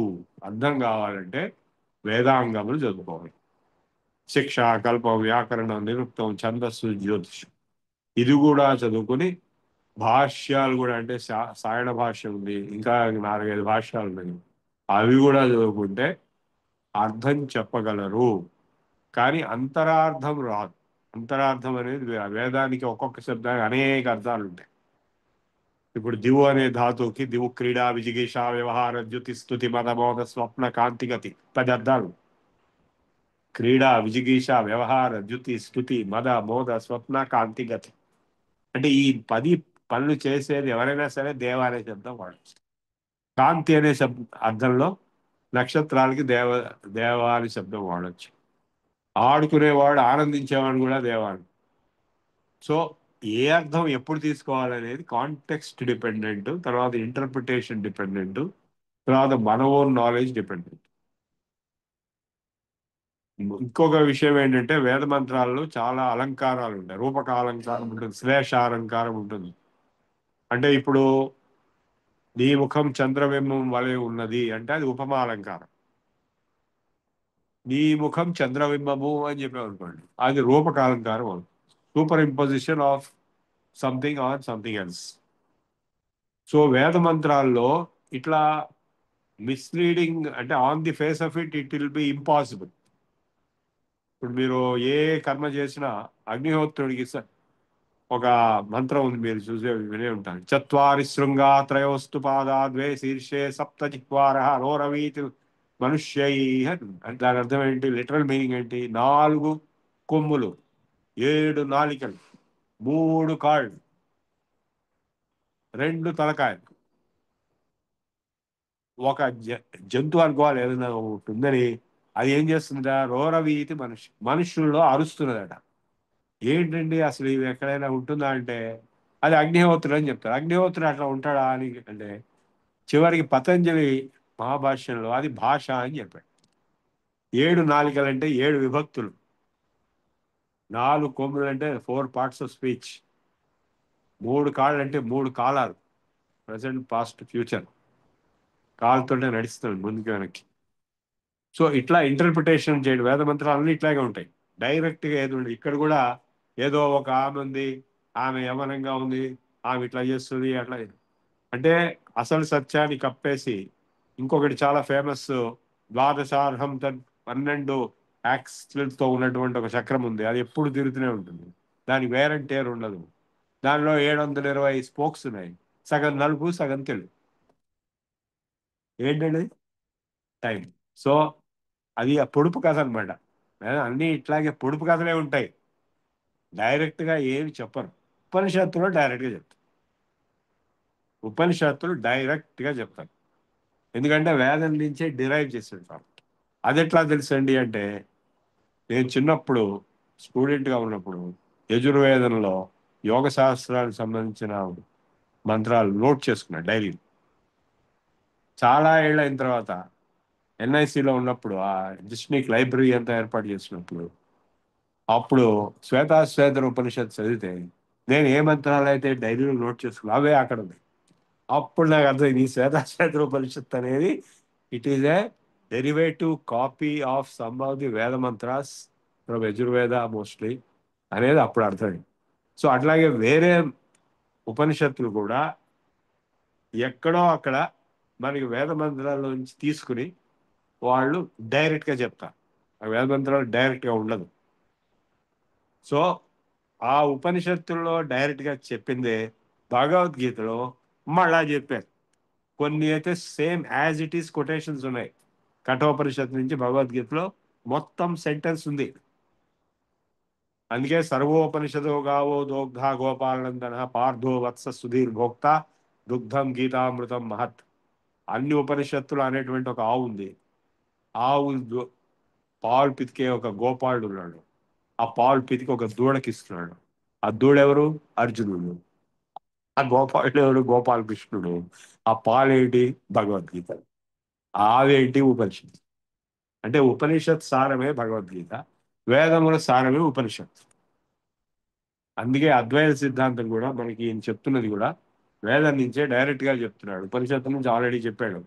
A: అర్థం కావాలంటే వేదాంగములు చదువుకోవాలి. శిక్ష, కల్పం, వ్యాకరణం, నిరుక్తం, ఛందస్సు, జ్యోతిషం ఇది కూడా చదువుకుని భాష్యాలు కూడా, అంటే సాయణ భాష్యం ఉంది, ఇంకా 4-5 భాష్యాలు ఉన్నాయి, అవి కూడా చదువుకుంటే అర్థం చెప్పగలరు. కానీ అంతరార్థం రాదు. అంతరార్థం అనేది వేదానికి ఒక్కొక్క శబ్దానికి అనేక అర్థాలు ఉంటాయి. ఇప్పుడు దివు అనే ధాతువుకి దివు క్రీడా విజిగీష వ్యవహార ద్యుతి స్థుతి మద మోద స్వప్న కాంతిగతి 10 అర్థాలు. క్రీడా విజిగీష వ్యవహార ద్యుతి స్థుతి మద మోద స్వప్న కాంతిగతి అంటే ఈ 10 పనులు చేసేది ఎవరైనా సరే దేవ అనే శబ్దం వాడచ్చు. కాంతి అనే అర్థంలో నక్షత్రాలకి దేవ అనే శబ్దం వాడచ్చు. ఆడుకునేవాడు ఆనందించేవాడు కూడా దేవాడు. సో ఏ అర్థం ఎప్పుడు తీసుకోవాలనేది కాంటెక్స్ట్ డిపెండెంట్, తర్వాత ఇంటర్ప్రిటేషన్ డిపెండెంట్, తర్వాత మన ఓన్ నాలెడ్జ్ డిపెండెంట్. ఇంకొక విషయం ఏంటంటే వేద మంత్రాల్లో చాలా అలంకారాలు ఉంటాయి. రూపక అలంకారం ఉంటుంది, శ్లేష అలంకారం ఉంటుంది. అంటే ఇప్పుడు నీ ముఖం చంద్రబింబం వలె ఉన్నది అంటే అది ఉపమా అలంకారం. నీ ముఖం చంద్రబింబము అని చెప్పావు అనుకోండి, అది రూపక అలంకారం అవుతుంది. Super imposition of something on something else. So వేద మంత్రాల్లో ఇట్లా మిస్లీడింగ్ అంటే on the face of it it will be impossible. ఇప్పుడు మీరు ఏ కర్మ చేసినా అగ్నిహోత్రుడికి ఒక మంత్రం ఉంది, మీరు చూసే వినే ఉంటారు. చత్వారి శృంగా త్రయోస్తు పాదా ద్వే శీర్షే సప్త జిహ్వార రోరవీతి మనుష్యై అంటే దాని అర్థం ఏంటి? లిటరల్ మీనింగ్ ఏంటి? 4 కొమ్ములు, 7 నాలికలు, 3 కాళ్ళు, 2 తలకాయలు. ఒక జంతువు అనుకోవాలి ఏదైనా ఒకటి ఉందని, అది ఏం చేస్తుందట? రోరవీతి మనుష్యుల్లో అరుస్తున్నదట. ఏంటండి అసలు ఇవి ఎక్కడైనా ఉంటుందా అంటే అది అగ్నిహోత్రుడు అని చెప్తారు. అగ్నిహోత్రుడు అట్లా ఉంటాడా అని అంటే చివరికి పతంజలి మహాభాష్యంలో అది భాష అని చెప్పాడు. 7 నాలికలు అంటే 7 విభక్తులు, 4 కొమ్ములు అంటే 4 పార్ట్స్ ఆఫ్ స్పీచ్, 3 కాళ్ళు అంటే 3 కాలాలు, ప్రజెంట్ పాస్ట్ ఫ్యూచర్. కాళ్ళతోనే నడుస్తున్నాడు ముందుకు వెనక్కి. సో ఇట్లా ఇంటర్ప్రిటేషన్ చేయడం వేద మంత్రాలు అన్ని ఇట్లాగే ఉంటాయి. డైరెక్ట్ గా ఏది ఉండదు. ఇక్కడ కూడా ఏదో ఒక ఆమె ఉంది, ఆమె యవనంగా ఉంది, ఆమె ఇట్లా చేస్తుంది అట్లా అంటే అసలు సత్యాన్ని కప్పేసి ఇంకొకటి చాలా ఫేమస్ ద్వాదశార్హం 12 యాక్సిలతో ఉన్నటువంటి ఒక చక్రం ఉంది. అది ఎప్పుడు తిరుగుతూనే ఉంటుంది, దానికి వేర్ అండ్ టేర్ ఉండదు. దానిలో 720 స్పోక్స్ ఉన్నాయి, సగం నలుపు సగం తెలుగు. ఏంటండి? టైం. సో అది ఆ పొడుపు కథ అనమాట. అన్ని ఇట్లాగే పొడుపు కథలే ఉంటాయి, డైరెక్ట్ గా ఏమి చెప్పరు. ఉపనిషత్తులో డైరెక్ట్ గా చెప్తారు. ఉపనిషత్తులు డైరెక్ట్ గా చెప్తారు, ఎందుకంటే వేదం నుంచే డిరైవ్ చేసాడు కాబట్టి. అది ఎట్లా తెలుసండి అంటే నేను చిన్నప్పుడు స్టూడెంట్గా ఉన్నప్పుడు యజుర్వేదంలో యోగ శాస్త్రానికి సంబంధించిన మంత్రాలు నోట్ చేసుకున్నా డైలీ. చాలా ఏళ్ళు అయిన తర్వాత ఎన్ఐసిలో ఉన్నప్పుడు ఆ డిస్ట్రిక్ట్ లైబ్రరీ అంతా ఏర్పాటు చేసినప్పుడు అప్పుడు శ్వేతాశ్వేతర ఉపనిషత్తు చదివితే నేను ఏ మంత్రాలు అయితే డైరీలో నోట్ చేసుకున్నా అవే అక్కడ ఉన్నాయి. అప్పుడు నాకు అర్థమైంది ఈ శ్వేతాశ్వేతర ఉపనిషత్తు అనేది it is a derivative copy of some of the వేద మంత్రాస్ ఫ్రమ్ యజుర్వేద మోస్ట్లీ అనేది అప్పుడు అర్థమైంది. సో అట్లాగే వేరే ఉపనిషత్తులు కూడా ఎక్కడో అక్కడ మనకి వేద మంత్రాల నుంచి తీసుకుని వాళ్ళు డైరెక్ట్గా చెప్తారు. ఆ వేద మంత్రాలు డైరెక్ట్గా ఉండదు. సో ఆ ఉపనిషత్తుల్లో డైరెక్ట్గా చెప్పిందే భగవద్గీతలో మళ్ళా చెప్పారు. కొన్ని అయితే same as it is quotations ఉన్నాయి. కఠోపనిషత్తు నుంచి భగవద్గీతలో మొత్తం సెంటెన్స్ ఉంది. అందుకే సర్వోపనిషదో గావో దోగ్ధ గోపాలనందన పార్థో వత్స సుధీర్ భోక్త దుగ్ధం గీతామృతం మహత్. అన్ని ఉపనిషత్తులు అనేటువంటి ఒక ఆవు ఉంది. ఆవు పాలు పితికే ఒక గోపాలుడు ఉన్నాడు. ఆ పాలు పితికి ఒక దూడకి ఇస్తున్నాడు. ఆ దూడెవరు? అర్జునుడు. ఆ గోపాలుడు ఎవరు? గోపాలకృష్ణుడు. ఆ పాలేంటి? భగవద్గీత. ఆవేంటి? ఉపనిషత్తు. అంటే ఉపనిషత్ సారమే భగవద్గీత, వేదముల సారమే ఉపనిషత్తు. అందుకే అద్వైత సిద్ధాంతం కూడా మనకి ఈయన చెప్తున్నది కూడా వేదం నుంచే డైరెక్ట్ గా చెప్తున్నాడు, ఉపనిషత్తు నుంచి ఆల్రెడీ చెప్పాడు.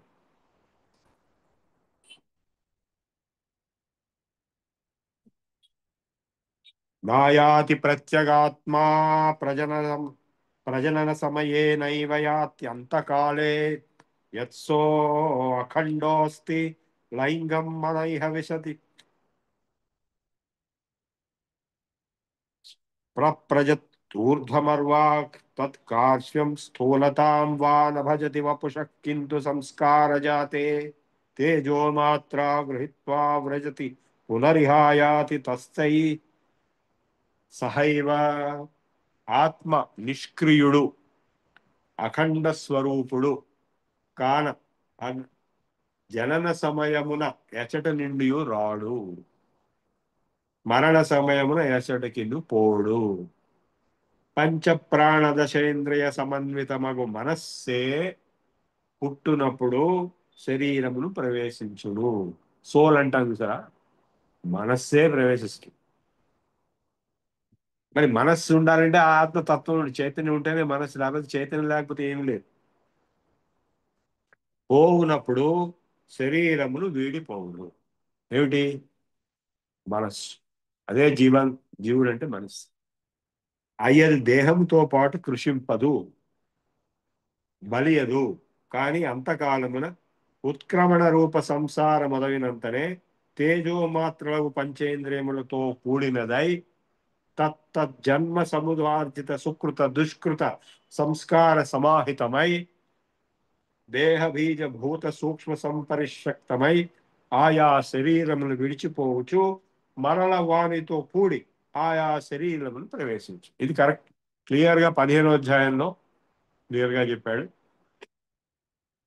A: నాయాతి ప్రత్యగాత్మా ప్రజననం ప్రజనన సమయే నైవ యాతి అంతకాలే యత్సో అఖండోస్తి లైంగం మనైహ విశతి ప్రజత్ ఊర్ధ్వమర్వాక్ తత్కార్ష్యం స్థూలతాం వా న భజతి వపుషః కింటు సంస్కారజాతే తేజో మాత్రా గృహీత్వా వ్రజతి పునరిహాయాతి తస్థై సహైవ. ఆత్మ నిష్క్రియుడు, అఖండ స్వరూపుడు కాన జనన సమయమున ఎచట నుండి రాడు, మరణ సమయమున ఎచటకిను పోడు. పంచ ప్రాణదశేంద్రియ సమన్వితమగు మనస్సే పుట్టునప్పుడు శరీరమును ప్రవేశించును. సోల్ అంటాం చూసారా, మనస్సే ప్రవేశిస్తుంది. మరి మనస్సు ఉండాలంటే ఆ ఆత్మతత్వం చైతన్యం ఉంటేనే మనస్సు, లేకపోతే చైతన్యం లేకపోతే ఏమి లేదు. పోవునప్పుడు శరీరమును వీడిపోవును. ఏమిటి? మనస్సు. అదే జీవుడు అంటే మనస్సు. అయ్యది దేహంతో పాటు కృషింపదు, బలియదు. కాని అంతకాలమున ఉత్క్రమణ రూప సంసార మొదలైనంతనే తేజో మాత్రలకు పంచేంద్రియములతో కూడినదై తత్తజ్జన్మ సముదార్జిత సుకృత దుష్కృత సంస్కార సమాహితమై దేహ బీజ భూత సూక్ష్మ సంపరిశక్తమై ఆయా శరీరమును విడిచిపోవచ్చు, మరల వానితో కూడి ఆయా శరీరమును ప్రవేశించు. ఇది కరెక్ట్. క్లియర్ గా 15వ అధ్యాయంలో క్లియర్ గా చెప్పాడు.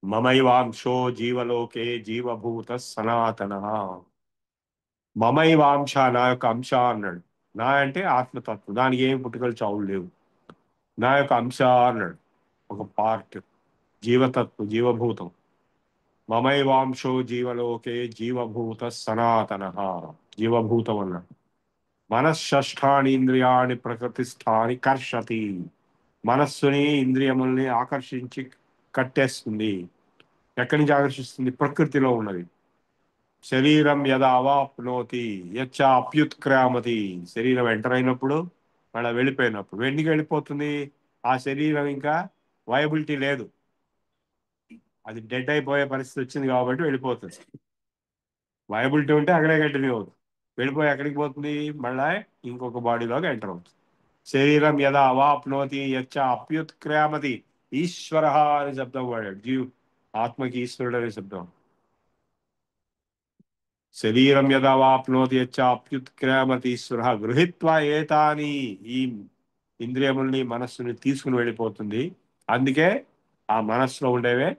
A: మమైవాంశో జీవలోకే జీవభూత సనాతన. మమైవాంశ, నా యొక్క అంశ అన్నాడు. నా అంటే ఆత్మతత్వం, దానికి ఏం పుట్టుకలు చావులు లేవు. నా యొక్క అంశ అన్నాడు, ఒక పార్ట్, జీవతత్వం, జీవభూతం. మమైవాంశో జీవలోకే జీవభూత సనాతన. జీవభూతం అన్నాడు. మనశ్షష్టాని ఇంద్రియాణి ప్రకృతిస్థాని కర్షతి. మనస్సుని ఇంద్రియముల్ని ఆకర్షించి కట్టేస్తుంది. ఎక్కడి నుంచి ఆకర్షిస్తుంది? ప్రకృతిలో ఉన్నది. శరీరం యదా అవాప్నోతి యచ్చ అప్యుత్క్రామతి. శరీరం ఎంటర్ అయినప్పుడు, మళ్ళీ వెళ్ళిపోయినప్పుడు. ఎందుకు వెళ్ళిపోతుంది? ఆ శరీరం ఇంకా వయబిలిటీ లేదు, అది డెడ్ అయిపోయే పరిస్థితి వచ్చింది కాబట్టి వెళ్ళిపోతుంది. వయబిలిటీ ఉంటే అక్కడే కంటిన్యూ అవుతుంది. వెళ్ళిపోయి ఎక్కడికి పోతుంది? మళ్ళా ఇంకొక బాడీలోకి ఎంటర్ అవుతుంది. శరీరం యదా అవాప్నోతి యచ్చ అప్యుత్క్రామతి. ఈశ్వర అనే శబ్దం వాడాడు. ఆత్మకి ఈశ్వరుడు అనే శబ్దం. శరీరం యదా వాప్నోతి యచ్చ అప్యుత్క్రామతి ఈశ్వర గృహీత్వా ఏతాని. ఈ ఇంద్రియముల్ని, మనస్సుని తీసుకుని వెళ్ళిపోతుంది. అందుకే ఆ మనస్సులో ఉండేవే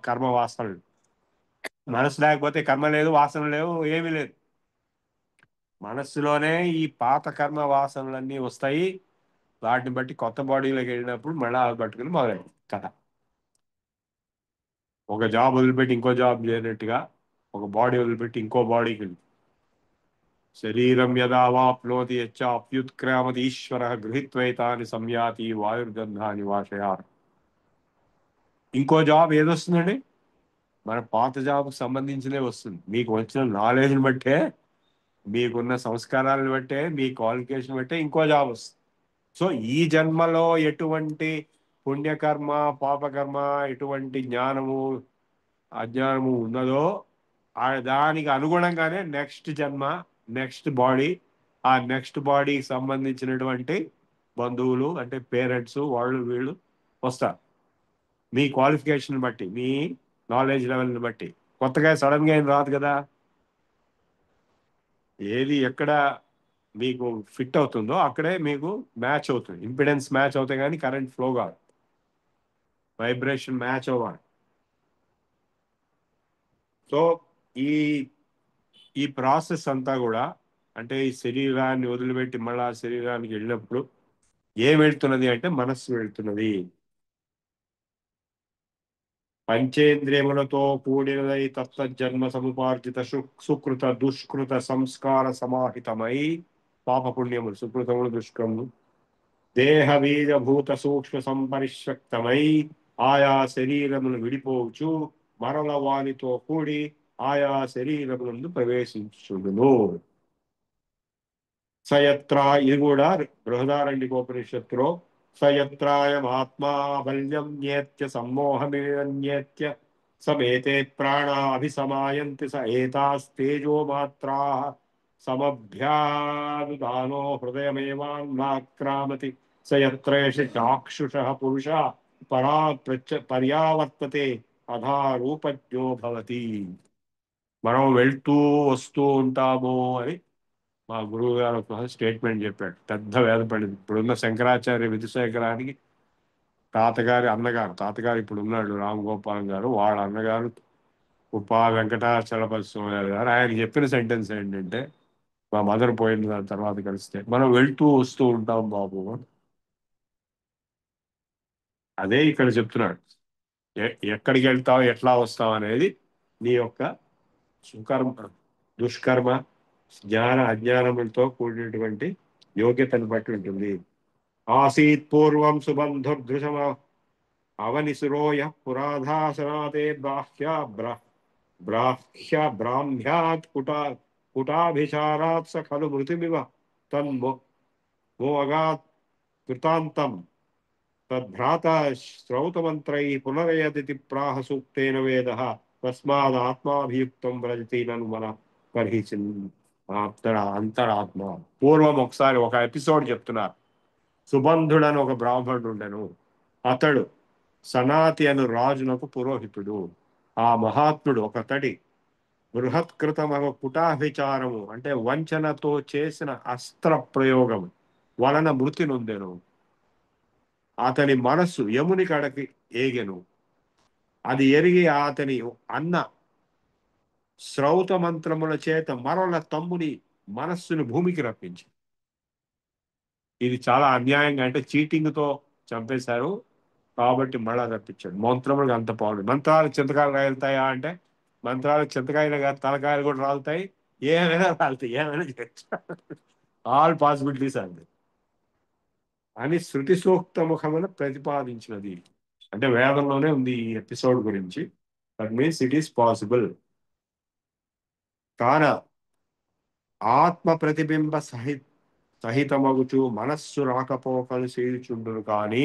A: కర్మ వాసనలు. మనస్సు లేకపోతే కర్మ లేదు, వాసన లేవు, ఏమీ లేదు. మనస్సులోనే ఈ పాత కర్మ వాసనలన్నీ వస్తాయి. వాటిని బట్టి కొత్త బాడీలోకి వెళ్ళినప్పుడు మళ్ళీ అవి పట్టుకుని మొదలైంది కథ. ఒక జాబ్ వదిలిపెట్టి ఇంకో జాబ్ చేయనట్టుగా ఒక బాడీ వదిలిపెట్టి ఇంకో బాడీకి వెళ్ళి. శరీరం యదా వాప్నోతి యచ్చ అప్యుత్క్రామతి ఈశ్వర గృహీత్వైతాని సంయాతి వాయుర్గంధాని వాషయార్. ఇంకో జాబ్ ఏదొస్తుందండి? మన పాత జాబ్కి సంబంధించినవి వస్తుంది. మీకు వచ్చిన నాలెడ్జ్ని బట్టే, మీకున్న సంస్కారాలను బట్టే, మీ క్వాలిఫికేషన్ బట్టే ఇంకో జాబ్ వస్తుంది. సో ఈ జన్మలో ఎటువంటి పుణ్యకర్మ, పాపకర్మ, ఎటువంటి జ్ఞానము, అజ్ఞానము ఉన్నదో దానికి అనుగుణంగానే నెక్స్ట్ జన్మ, నెక్స్ట్ బాడీ, ఆ నెక్స్ట్ బాడీకి సంబంధించినటువంటి బంధువులు అంటే పేరెంట్స్, వాళ్ళు వీళ్ళు వస్తారు. మీ క్వాలిఫికేషన్ బట్టి, మీ నాలెడ్జ్ లెవెల్ని బట్టి. కొత్తగా సడన్ గా ఏం రాదు కదా. ఏది ఎక్కడ మీకు ఫిట్ అవుతుందో అక్కడే మీకు మ్యాచ్ అవుతుంది. ఇంపిడెన్స్ మ్యాచ్ అవుతాయి కానీ కరెంట్ ఫ్లో కాదు, వైబ్రేషన్ మ్యాచ్ అవ్వాలి. సో ఈ ఈ ప్రాసెస్ అంతా కూడా, అంటే ఈ శరీరాన్ని వదిలిపెట్టి మళ్ళా శరీరానికి వెళ్ళినప్పుడు ఏం వెళ్తున్నది అంటే మనస్సు వెళ్తున్నది. పంచేంద్రియములతో కూడినదై తత్తజ్జన్మ సముపార్జిత సుకృత దుష్కృత సంస్కార సమాహితమై. పాపపుణ్యములు, సుకృతములు, దుష్కృతములు దేహ బీజభూత సూక్ష్మ సంపరిశక్తమై ఆయా శరీరములు విడిపోవచ్చు, మరల వానితో కూడి ఆయా శరీరములందు ప్రవేశించును. సయత్ర, ఇది కూడా బృహదారణ్యకోపనిషత్తులో, సయత్రాయమాత్మా బల్యం న్యేత్య సమ్మోహమిన్యేత్య సమేతే ప్రాణా అభిసమాయంతి స ఏతాస్తేజో మాత్రాః సమభ్యాదుదానో హృదయమేవాన్మాక్రామతి స యత్రేష చాక్షుష పురుష పరా పర్యావర్తతే అధా రూపజ్ఞో భవతి. మనం వెళ్తూ వస్తూ ఉంటాము అని మా గురువు గారు ఒక స్టేట్మెంట్ చెప్పాడు. పెద్ద వేద పండితుడు, ఇప్పుడున్న శంకరాచార్య విధుశేఖరానికి తాతగారు ఇప్పుడు ఉన్నాడు రామ్ గోపాల్ గారు, వాళ్ళ అన్నగారు ఉపా వెంకటాచలపతి స్వామి గారు. ఆయన చెప్పిన సెంటెన్స్ ఏంటంటే, మా మదర్ పోయిన దాని తర్వాత కలిస్తే, మనం వెళ్తూ వస్తూ ఉంటాం బాబు. అదే ఇక్కడ చెప్తున్నాడు. ఎక్కడికి వెళ్తావు, ఎట్లా వస్తావు అనేది నీ యొక్క సుకర్మ, దుష్కర్మ, జ్ఞాన అజ్ఞానములతో కూడినటువంటి యోగ్యతను బట్టి ఉంటుంది. ఆసీత్ పూర్వం సుబంధుర్దృశమ అవనిసురోయ పురాధాసనాతే బ్రాహ్మ్యాత్ కుటాభిచారాత్ స ఖలు మృతిమివ తన్మో మోగాత్ కృతాంతం తద్భ్రాత శ్రౌతమంత్రై పునరయదితి ప్రాహ సూక్తేన వేద తస్మాదాత్మాభియుక్తం వ్రజతి నన్ను మన పరిహించి అంతరాత్మ. పూర్వం ఒకసారి ఒక ఎపిసోడ్ చెప్తున్నారు. సుబంధుడని ఒక బ్రాహ్మణుడు ఉండెను. అతడు సనాతి అను రాజునకు పురోహితుడు. ఆ మహాత్ముడు ఒకతడి బృహత్కృతమగు కుటాభిచారము అంటే వంచనతో చేసిన అస్త్ర ప్రయోగం వలన మృతి నొందెను. అతని మనస్సు యముని కడకి ఏగెను. అది ఎరిగి అతని అన్న శ్రౌత మంత్రముల చేత మరల తమ్ముని మనస్సును భూమికి రప్పించి, ఇది చాలా అన్యాయంగా, అంటే చీటింగ్ తో చంపేశారు కాబట్టి మళ్ళా రప్పించాడు. మంత్రములకు అంత పవర్. మంత్రాలు చింతకాయలు రాలుతాయా అంటే, మంత్రాలు చింతకాయలు కాదు, తలకాయలు కూడా రాలుతాయి, ఏమైనా రాలుతాయి, ఏమైనా చేయొచ్చు. ఆల్ పాసిబిలిటీస్ అండి అని శృతి సూక్త ముఖమున ప్రతిపాదించినది. అంటే వేదంలోనే ఉంది ఈ ఎపిసోడ్ గురించి. That means it is possible. కాన ఆత్మ ప్రతిబింబ సహితమగుచు మనస్సు రాకపోకలు చేయుచుండును కానీ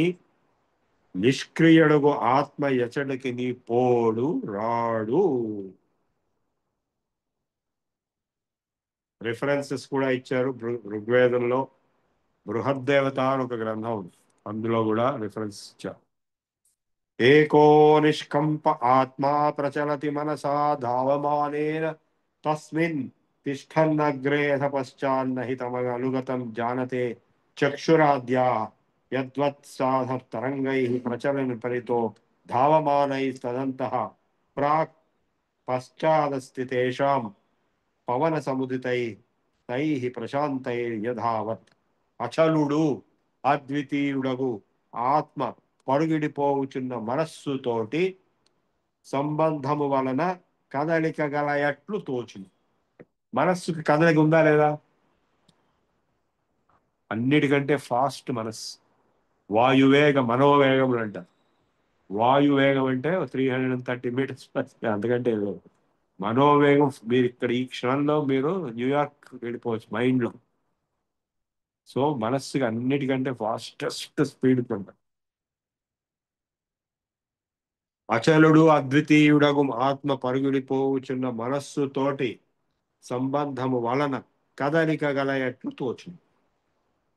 A: నిష్క్రియుడుగు ఆత్మ ఎచడికి నీ పోడు రాడు. రిఫరెన్సెస్ కూడా ఇచ్చారు. ఋగ్వేదంలో బృహద్దేవత అని ఒక గ్రంథం ఉంది, అందులో కూడా రిఫరెన్స్ ఇచ్చారు. ఏకో నిష్కంప ఆత్మా ప్రచలతి మనసా ధావమానేన తస్మిన్ తిష్టన్నగ్రేధ పశ్చాన్నహి తమనుగతం జానతే చక్షురాద్యా యద్వత్సాధ తరంగై ప్రచలన్ పరితో ధావమానై తదంతః ప్రాక్ పశ్చాదస్థితేషాం పవన సముదితై తై ప్రశాంతై యథావత్. అచలుడు అద్వితీయుడగు ఆత్మ పరుగిడిపోవుచున్న మనస్సుతోటి సంబంధము వలన కదలిక గలయట్లు తోచును. మనస్సుకి కదలిక ఉందా లేదా? అన్నిటికంటే ఫాస్ట్ మనస్సు. వాయువేగ మనోవేగములు అంటారు. వాయువేగం అంటే 330 మీటర్స్ అంతకంటే లేదు. మనోవేగం, మీరు ఇక్కడ ఈ క్షణంలో మీరు న్యూయార్క్ వెళ్ళిపోవచ్చు మైండ్లో. సో మనస్సుకి అన్నిటికంటే ఫాస్టెస్ట్ స్పీడ్ ఉంటుంది. అచలుడు అద్వితీయుడగు ఆత్మ పరుగుడిపోవుచున్న మనస్సుతోటి సంబంధము వలన కదలిక గలయట్లు తోచును.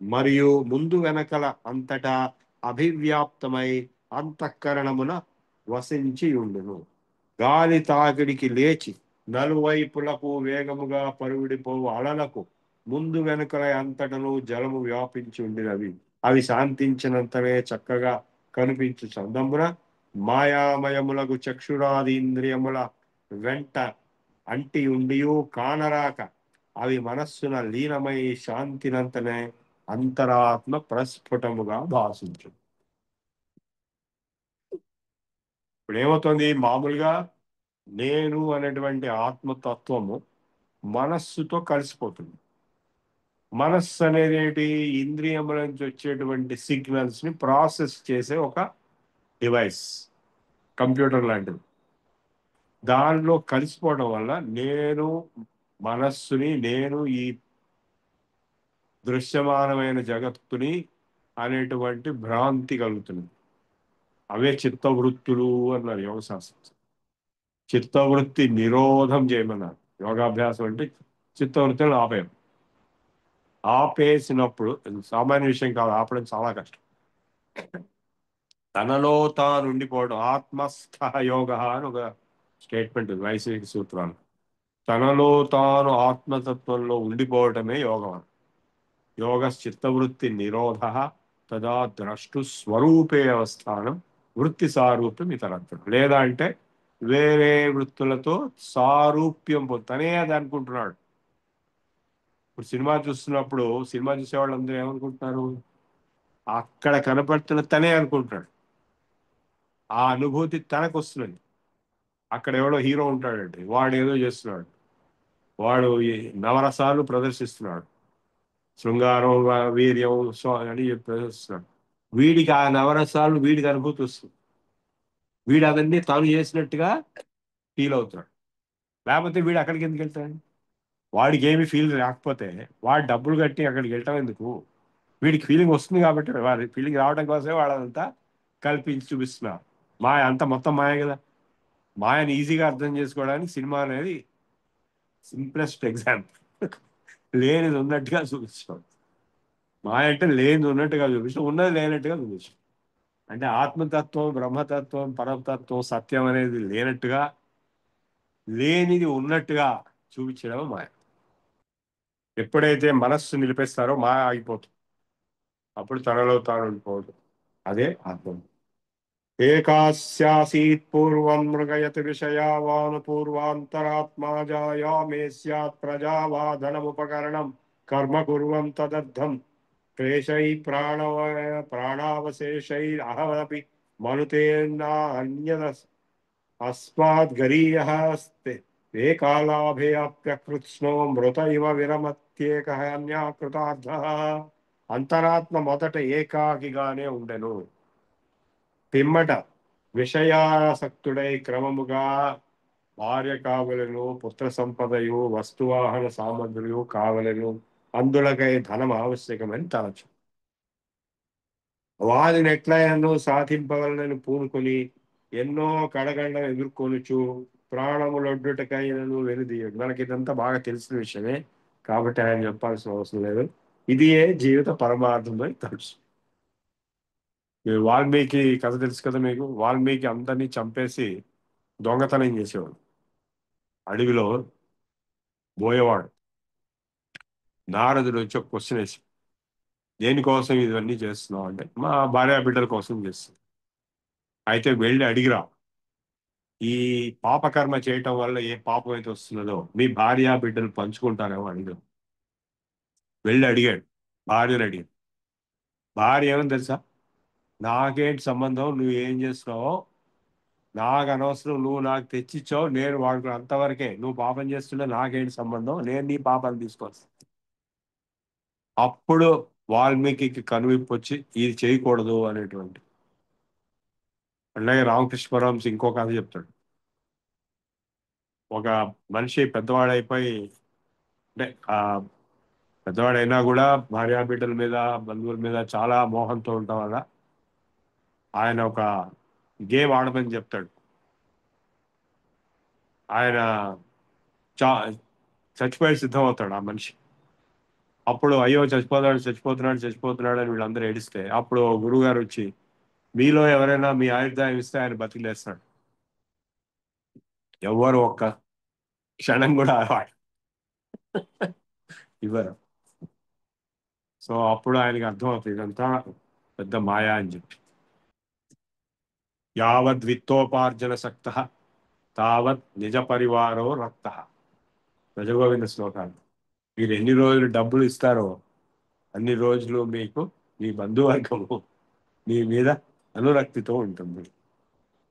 A: మరియు ముందు వెనకల అంతటా అభివ్యాప్తమై అంతఃకరణమున వసించి ఉండును. గాలి తాకిడికి లేచి నలువైపులకు వేగముగా పరుగుడిపోవు అలలకు ముందు వెనుకల అంతటను జలము వ్యాపించి ఉండినవి. అవి శాంతించినంతనే చక్కగా కనిపించు చందమున మాయామయములకు చక్షురాదీంద్రియముల వెంట అంటి ఉండియు కానరాక అవి మనస్సున లీనమై శాంతినంతనే అంతరాత్మ ప్రస్ఫుటముగా భాషించు. ఇప్పుడు ఏమవుతుంది, మామూలుగా నేను అనేటువంటి ఆత్మతత్వము మనస్సుతో కలిసిపోతుంది. మనస్సు అనేది ఏంటి? ఇంద్రియముల నుంచి వచ్చేటువంటి సిగ్నల్స్ ని ప్రాసెస్ చేసే ఒక డివైస్, కంప్యూటర్ లాంటిది. దానిలో కలిసిపోవడం వల్ల నేను ఈ దృశ్యమానమైన జగత్తుని అనేటువంటి భ్రాంతి కలుగుతుంది. అవే చిత్తవృత్తులు అన్నారు యోగశాస్త్రం. చిత్తవృత్తి నిరోధం చేయమన్నారు యోగాభ్యాసం అంటే. చిత్తవృత్తులను ఆపేయం. ఆపేసినప్పుడు, ఇది సామాన్య విషయం కాదు, ఆపడం చాలా కష్టం. తనలో తాను ఉండిపోవడం, ఆత్మస్థ యోగ అని ఒక స్టేట్మెంట్ ఉంది వైశేషిక సూత్రాలు. తనలో తాను ఆత్మతత్వంలో ఉండిపోవటమే యోగం. యోగ చిత్తవృత్తి నిరోధ తదా ద్రష్టు స్వరూపే అవస్థానం వృత్తి సారూప్యం ఇతరత్వం. లేదా అంటే వేరే వృత్తులతో సారూప్యం తనే అది అనుకుంటున్నాడు. ఇప్పుడు సినిమా చూస్తున్నప్పుడు సినిమా చూసేవాళ్ళు అందరూ ఏమనుకుంటున్నారు? అక్కడ కనపడుతున్న తనే అనుకుంటున్నాడు. ఆ అనుభూతి తనకు వస్తున్నది. అక్కడ ఎవడో హీరో ఉంటాడండి, వాడు ఏదో చేస్తున్నాడు, వాడు ఈ నవరసాలు ప్రదర్శిస్తున్నాడు, శృంగారం వీర్యం అని ప్రదర్శిస్తున్నాడు. వీడికి ఆ నవరసాలు వీడికి అనుభూతి వస్తుంది. వీడు అవన్నీ తాను చేసినట్టుగా ఫీల్ అవుతున్నాడు. లేకపోతే వీడు అక్కడికి ఎందుకు వెళ్తాడు? వాడికి ఏమి ఫీల్ రాకపోతే వాడు డబ్బులు కట్టి అక్కడికి వెళ్ళటం ఎందుకు? వీడికి ఫీలింగ్ వస్తుంది కాబట్టి, వాడి ఫీలింగ్ రావడం కోసమే వాడంతా కల్పించి చూపిస్తున్నారు. మాయ అంత మొత్తం మాయ కదా. మాయని ఈజీగా అర్థం చేసుకోవడానికి సినిమా అనేది సింప్లెస్ట్ ఎగ్జాంపుల్. లేనిది ఉన్నట్టుగా చూపించడం. మాయ అంటే లేనిది ఉన్నట్టుగా చూపించడం, ఉన్నది లేనట్టుగా చూపించడం. అంటే ఆత్మతత్వం, బ్రహ్మతత్వం, పరమతత్వం, సత్యం అనేది లేనట్టుగా, లేనిది ఉన్నట్టుగా చూపించడం మాయ. ఎప్పుడైతే మనస్సు నిలిపేస్తారో మాయ ఆగిపోతుంది. అప్పుడు తనలో తాను ఉండిపోవడం, అదే ఆత్మ. ఏకాస్యాసీత్ పూర్వం మృగయతి విషయావాన్ పూర్వాంతరాత్మా జాయామే స్యాత్ ప్రజా వా ధనముపకరణం కర్మ కుర్వం తదర్థం క్లేశై ప్రాణావశేషై అహమపి మనుతేన్నాన్యద అస్మాద్ గరీయః ఏ కాలాభే అప్యకృత్స్నో మృత ఇవ విరమత్యేక అన్యాకృతార్థః. అంతరాత్మ మొదట ఏకాకిగానే ఉండెను, పిమ్మట విషయాసక్తుడై క్రమముగా భార్య కావలను, పుత్ర సంపదయు, వస్తువాహన సామగ్రియు కావలను, అందులకై ధనం ఆవశ్యకమని తలచు. వారిని ఎట్లయినను సాధింపవలనని పూనుకొని ఎన్నో కడగండ్ల ఎదుర్కొనుచు ప్రాణములొడ్డుటకైనను వెనుదీయడు. మనకి ఇదంతా బాగా తెలిసిన విషయమే కాబట్టి ఆయన చెప్పాల్సిన అవసరం లేదు. ఇది ఏ జీవిత పరమార్థం అని తెలుసు. వాల్మీకి కథ తెలుసు కదా మీకు. వాల్మీకి అందరినీ చంపేసి దొంగతనం చేసేవాడు, అడవిలో పోయేవాడు. నారదుడు వచ్చి ఒక క్వశ్చన్ వేసి, దేనికోసం ఇవన్నీ చేస్తున్నావు అంటే, మా భార్యా బిడ్డల కోసం చేస్తుంది. అయితే వెళ్ళి అడిగిరా, ఈ పాపకర్మ చేయటం వల్ల ఏ పాపం అయితే వస్తున్నదో మీ భార్య బిడ్డలు పంచుకుంటారేమో అడిగాడు. వెళ్ళి అడిగాడు, భార్యను అడిగాడు. భార్య ఏమని తెలుసా? నాకేంటి సంబంధం, నువ్వు ఏం చేస్తున్నావో నాకు అనవసరం, నువ్వు నాకు తెచ్చిచ్చావు, నేను వాడుకున్నా అంతవరకే, నువ్వు పాపం చేస్తుంటే నాకేంటి సంబంధం, నేను నీ పాపాన్ని తీసుకొస్తాను. అప్పుడు వాల్మీకి కనువిప్పు వచ్చి ఇది చేయకూడదు అనేటువంటి. అలాగే రామకృష్ణ పరమహంస ఇంకో కథ చెప్తాడు. ఒక మనిషి పెద్దవాడైపోయి, అంటే పెద్దవాడైనా కూడా భార్యా బిడ్డల మీద, బంధువుల మీద చాలా మోహంతో ఉండటం వల్ల ఆయన ఒక గేమ్ ఆడమని చెప్తాడు. ఆయన చా చచ్చిపోయి సిద్ధం అవుతాడు ఆ మనిషి. అప్పుడు అయ్యో చచ్చిపోతాడు చచ్చిపోతున్నాడు చచ్చిపోతున్నాడు అని వీళ్ళందరూ ఏడిస్తే, అప్పుడు గురువు గారు వచ్చి, మీలో ఎవరైనా మీ ఆయుర్దాయం ఇస్తే ఆయన బతికిలేస్తాడు. ఎవ్వరు ఒక్క క్షణం కూడా ఇవ్వరు. సో అప్పుడు ఆయనకి అర్థమవుతుంది ఇదంతా పెద్ద మాయా అని చెప్పి. యావద్ విత్తోపార్జన శక్త తావత్ నిజ పరివారో రక్త. రజగోవింద శ్లోకాలు. మీరు ఎన్ని రోజులు డబ్బులు ఇస్తారో అన్ని రోజులు మీకు మీ బంధువర్గము మీ మీద అనురక్తితో ఉంటుంది.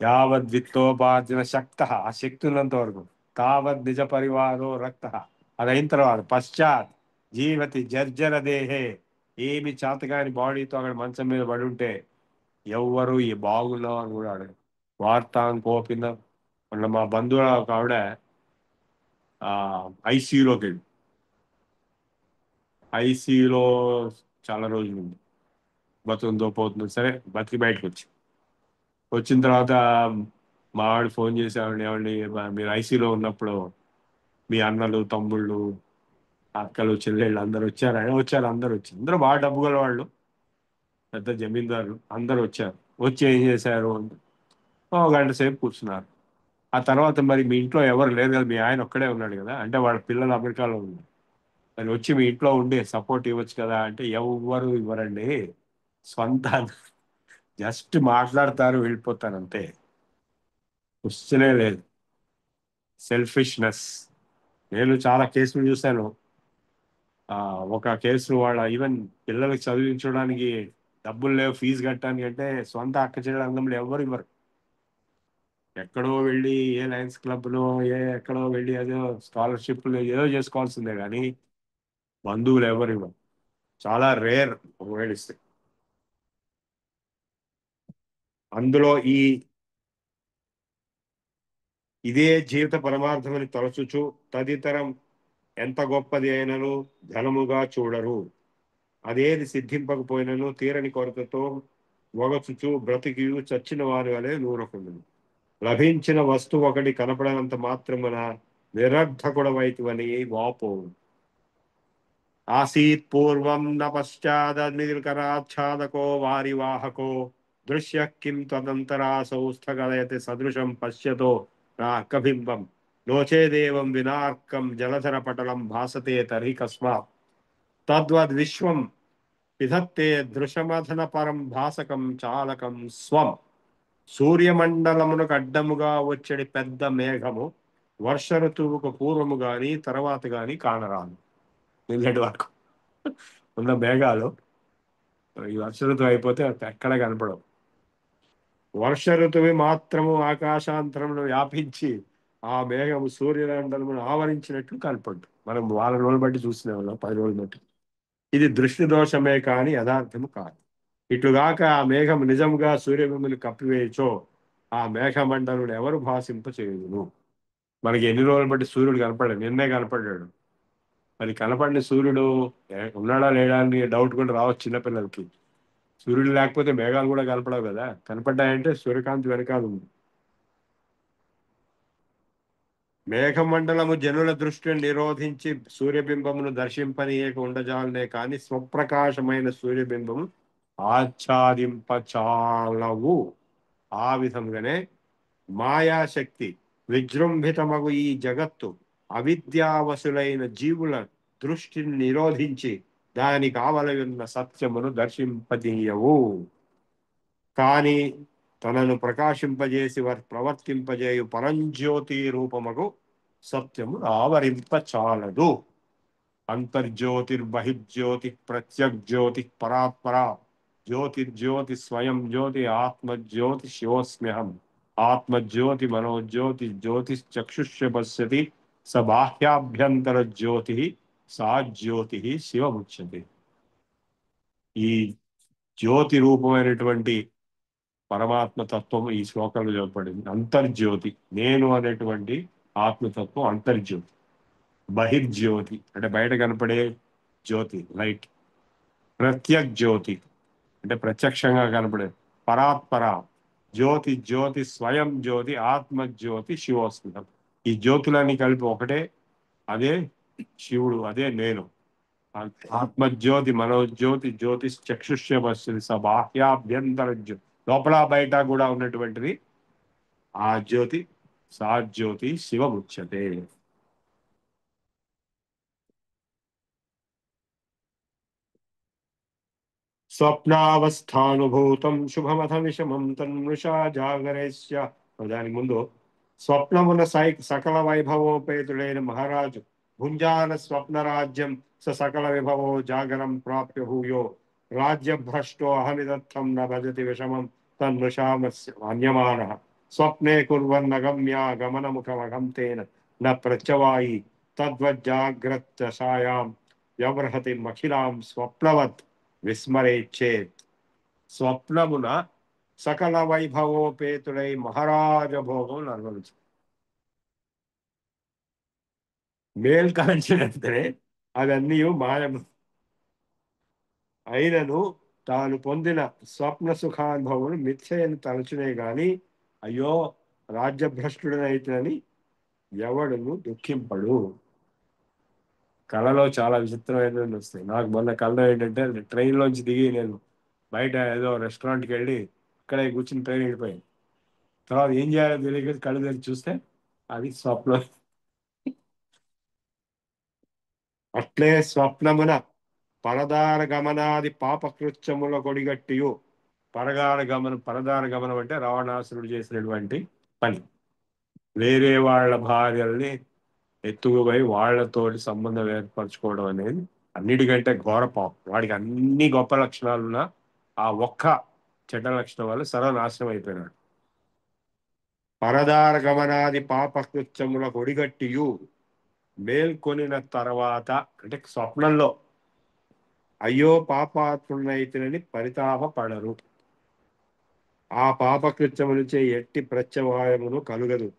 A: యావద్ విత్తోపార్జన శక్త, ఆ శక్తి ఉన్నంత వరకు, తావత్ నిజ పరివారో రక్త, అది అయిన తర్వాత పశ్చాత్ జీవతి జర్జర దేహే, ఏమి చేతగాని బాడీతో అక్కడ మంచం మీద పడి ఉంటే ఎవ్వరు ఈ బాగున్నావు అని కూడా అడగరు. వార్తాం కోపిన. మొన్న మా బంధువుల ఒక ఆవిడ ఐసీయూలోకి వెళ్ళి, ఐసీయూలో చాలా రోజులు ఉంది, బతుకుందో పోతుందో సరే బతికి బయటకు వచ్చి, వచ్చిన తర్వాత మా ఆవిడ ఫోన్ చేసి, ఆవిడ ఏమండి మీరు ఐసీయూలో ఉన్నప్పుడు మీ అన్నలు తమ్ముళ్ళు అక్కలు చెల్లెళ్ళు అందరు వచ్చారు, ఆయన వచ్చారు, అందరు వచ్చారు, అందరూ బాగా డబ్బు గల వాళ్ళు, పెద్ద జమీందారులు అందరూ వచ్చారు. వచ్చి ఏం చేశారు అంటే ఓ గంట సేపు కూర్చున్నారు. ఆ తర్వాత మరి మీ ఇంట్లో ఎవరు లేరు కదా, మీ ఆయన ఒక్కడే ఉన్నాడు కదా, అంటే వాళ్ళ పిల్లలు అమెరికాలో ఉన్నారు, మరి వచ్చి మీ ఇంట్లో ఉండి సపోర్ట్ ఇవ్వచ్చు కదా అంటే ఎవరు ఇవ్వరండి, సొంత జస్ట్ మాట్లాడతారు వెళ్ళిపోతారు అంతే, క్వశ్చనే లేదు. సెల్ఫిష్నెస్. నేను చాలా కేసులు చూశాను. ఆ ఒక కేసు వాళ్ళ ఈవెన్ పిల్లలకి చదివించడానికి డబ్బులు లేవు ఫీజు కట్టడానికి అంటే సొంత అక్క చెల్లెలు ఎవరు ఇవ్వరు. ఎక్కడో వెళ్ళి ఏ లయన్స్ క్లబ్లో ఎక్కడో వెళ్ళి ఏదో స్కాలర్షిప్లు ఏదో చేసుకోవాల్సిందే కానీ బంధువులు ఎవరు ఇవ్వరు. చాలా రేర్ ఒకవేళ ఇస్తే. అందులో ఇదే జీవిత పరమార్థమని తలచుచు తదితరం ఎంత గొప్పది అయినను ధనముగా చూడరు. అదేది సిద్ధింపకపోయినను తీరని కొరతతో వగచుచు బ్రతికియు చచ్చిన వారి వలె నూరకుండును. లభించిన వస్తువు ఒకటి కనపడనంత మాత్రమున నిరర్ధకుడవైతువని వాపోవు. ఆసీత్ పూర్వం న పశ్చాదనిర్కరాచ్ఛాదకో వారివాహకో దృశ్య కిం తదంతరాసౌ స్థగలయతి సదృశం పశ్యతో నాకబింబం నోచేదేవం వినార్కం జలధర పటలం భాసతే తర్హి కస్మాత్ తద్వద్విశ్వం పిధత్తే దృశమధన పరం భాసకం చాలకం స్వం. సూర్యమండలమునకు అడ్డముగా వచ్చడి పెద్ద మేఘము వర్ష ఋతువుకు పూర్వము గాని తర్వాత గాని కానరాదు. నిన్నటి వరకు ఉన్న మేఘాలు ఈ వర్ష ఋతువు అయిపోతే ఎక్కడ కనపడవు. వర్ష ఋతువు మాత్రము ఆకాశాంతరమును వ్యాపించి ఆ మేఘము సూర్యమండలమును ఆవరించినట్లు కనపడ్డు. మనం వారం రోజులు బట్టి చూసిన వాళ్ళం, 10 రోజులు బట్టి. ఇది దృష్టి దోషమే కాని యథార్థము కాదు. ఇట్లుగాక ఆ మేఘం నిజముగా సూర్యబింబుని కప్పివేయచో ఆ మేఘమండలుడు ఎవరు భాషింప చేయుదును. మనకి ఎన్ని రోజులు బట్టి సూర్యుడు కనపడాడు, నిన్నే కనపడ్డాడు. మరి కనపడిన సూర్యుడు ఉన్నాడా లేడా అని డౌట్ కూడా రావచ్చు చిన్నపిల్లలకి. సూర్యుడు లేకపోతే మేఘాలు కూడా కనపడవు కదా, కనపడ్డాయంటే సూర్యకాంతి వెనకాల ఉంది. మేఘమండలము జనుల దృష్టిని నిరోధించి సూర్యబింబమును దర్శింపనీయక ఉండజాలనే కాని స్వప్రకాశమైన సూర్యబింబము ఆచ్ఛాదింపచాలవు. ఆ విధంగానే మాయాశక్తి విజృంభితమగు ఈ జగత్తు అవిద్యావసులైన జీవుల దృష్టిని నిరోధించి దానికి ఆవలి ఉన్న సత్యమును దర్శింపజేయవు. కాని తనను ప్రకాశింపజేసి ప్రవర్తింపజేయు పరంజ్యోతి రూపముకు సత్యము ఆవరింపచాలదు. అంతర్జ్యోతిర్బహిర్జ్యోతి ప్రత్యగ్జ్యోతి పరాత్పర జ్యోతిర్జ్యోతి స్వయం జ్యోతి ఆత్మజ్యోతి శివోస్మ్యహం ఆత్మజ్యోతి మనోజ్యోతి జ్యోతిశ్చక్షుష్య పశ్యతి స బాహ్యాభ్యంతర జ్యోతి సా జ్యోతి శివముచ్యతే. ఈ జ్యోతి రూపమైనటువంటి పరమాత్మ తత్వం ఈ శ్లోకంలో చెప్పబడింది. అంతర్జ్యోతి నేను అనేటువంటి ఆత్మతత్వం అంతర్జ్యోతి. బహిర్జ్యోతి అంటే బయట కనపడే జ్యోతి, లైట్. ప్రత్యక్ జ్యోతి అంటే ప్రత్యక్షంగా కనపడే పరాత్పర జ్యోతి, జ్యోతి స్వయం జ్యోతి ఆత్మజ్యోతి శివోస్మితం. ఈ జ్యోతులన్నీ కలిపి ఒకటే, అదే శివుడు, అదే నేను. ఆత్మజ్యోతి మనోజ్యోతి జ్యోతిష్ చక్షుష్య పశ్యతి స బాహ్యాభ్యంతర జ్యోతి, లోపల బయట కూడా ఉన్నటువంటిది ఆ జ్యోతి, సా జ్యోతి శివముచ్యతే. స్వప్నావస్థానుభూతం శుభమథ విషమం తన్మృషా జాగరేశ్య. దానికి ముందు స్వప్నమున సకల వైభవోపేతుడైన మహారాజు భుంజాన స్వప్న రాజ్యం స సకల విభవో జాగరం ప్రాప్య భూయో రాజ్యభ్రష్టో అహమిదర్థం న భజతి విషమం తన్మృషామస్య మన్యమాన స్వప్నే కుర్వన్నగమ్యా గమనముఖమఘం తేన న ప్రత్యవాయి తద్వజ్జాగ్రత్తసాయాం వ్యవహతి మఖిలాం స్వప్నవత్ విస్మరేచ్చేత్. స్వప్నమున సకల వైభవోపేతుడై మహారాజ భోగం అనుభవించు. మేల్ కాంచినంతనే అవన్నీ మాయము అయినను తాను పొందిన స్వప్న సుఖానుభవం మిథ్యని తలచునే గాని అయ్యో రాజ్యభ్రష్టుడనైతేనని ఎవడును దుఃఖింపడు. కళలో చాలా విచిత్రమైనవి వస్తాయి. నాకు మొన్న కళలో ఏంటంటే ట్రైన్లోంచి దిగి నేను బయట ఏదో రెస్టారెంట్కి వెళ్ళి ఇక్కడే కూర్చుని ట్రైన్ వెళ్ళిపోయాను. తర్వాత ఏం చేయాలో తెలియక కళ్ళు తెరిచి చూస్తే అది స్వప్నం. అట్లే స్వప్నమున పరదార గమనాది పాపకృత్యముల కొడిగట్టియు. పరదార గమనం అంటే రావణాసురుడు చేసినటువంటి పని. వేరే వాళ్ళ భార్యల్ని ఎత్తుకుపోయి వాళ్ళతోటి సంబంధం ఏర్పరచుకోవడం అనేది అన్నిటికంటే ఘోర పాపం. వాడికి అన్ని గొప్ప లక్షణాలున్నా ఆ ఒక్క చెడ్డ లక్షణం వల్ల సర్వనాశనం అయిపోయినాడు. పరదార గమనాది పాపకృత్యముల కొడిగట్టియు మేల్కొనిన తర్వాత అంటే స్వప్నంలో అయ్యో పాపాత్మునైతినని పరితాపపడరు. ఆ పాపకృత్యములచే ఎట్టి ప్రత్యవాయమును కలుగదు.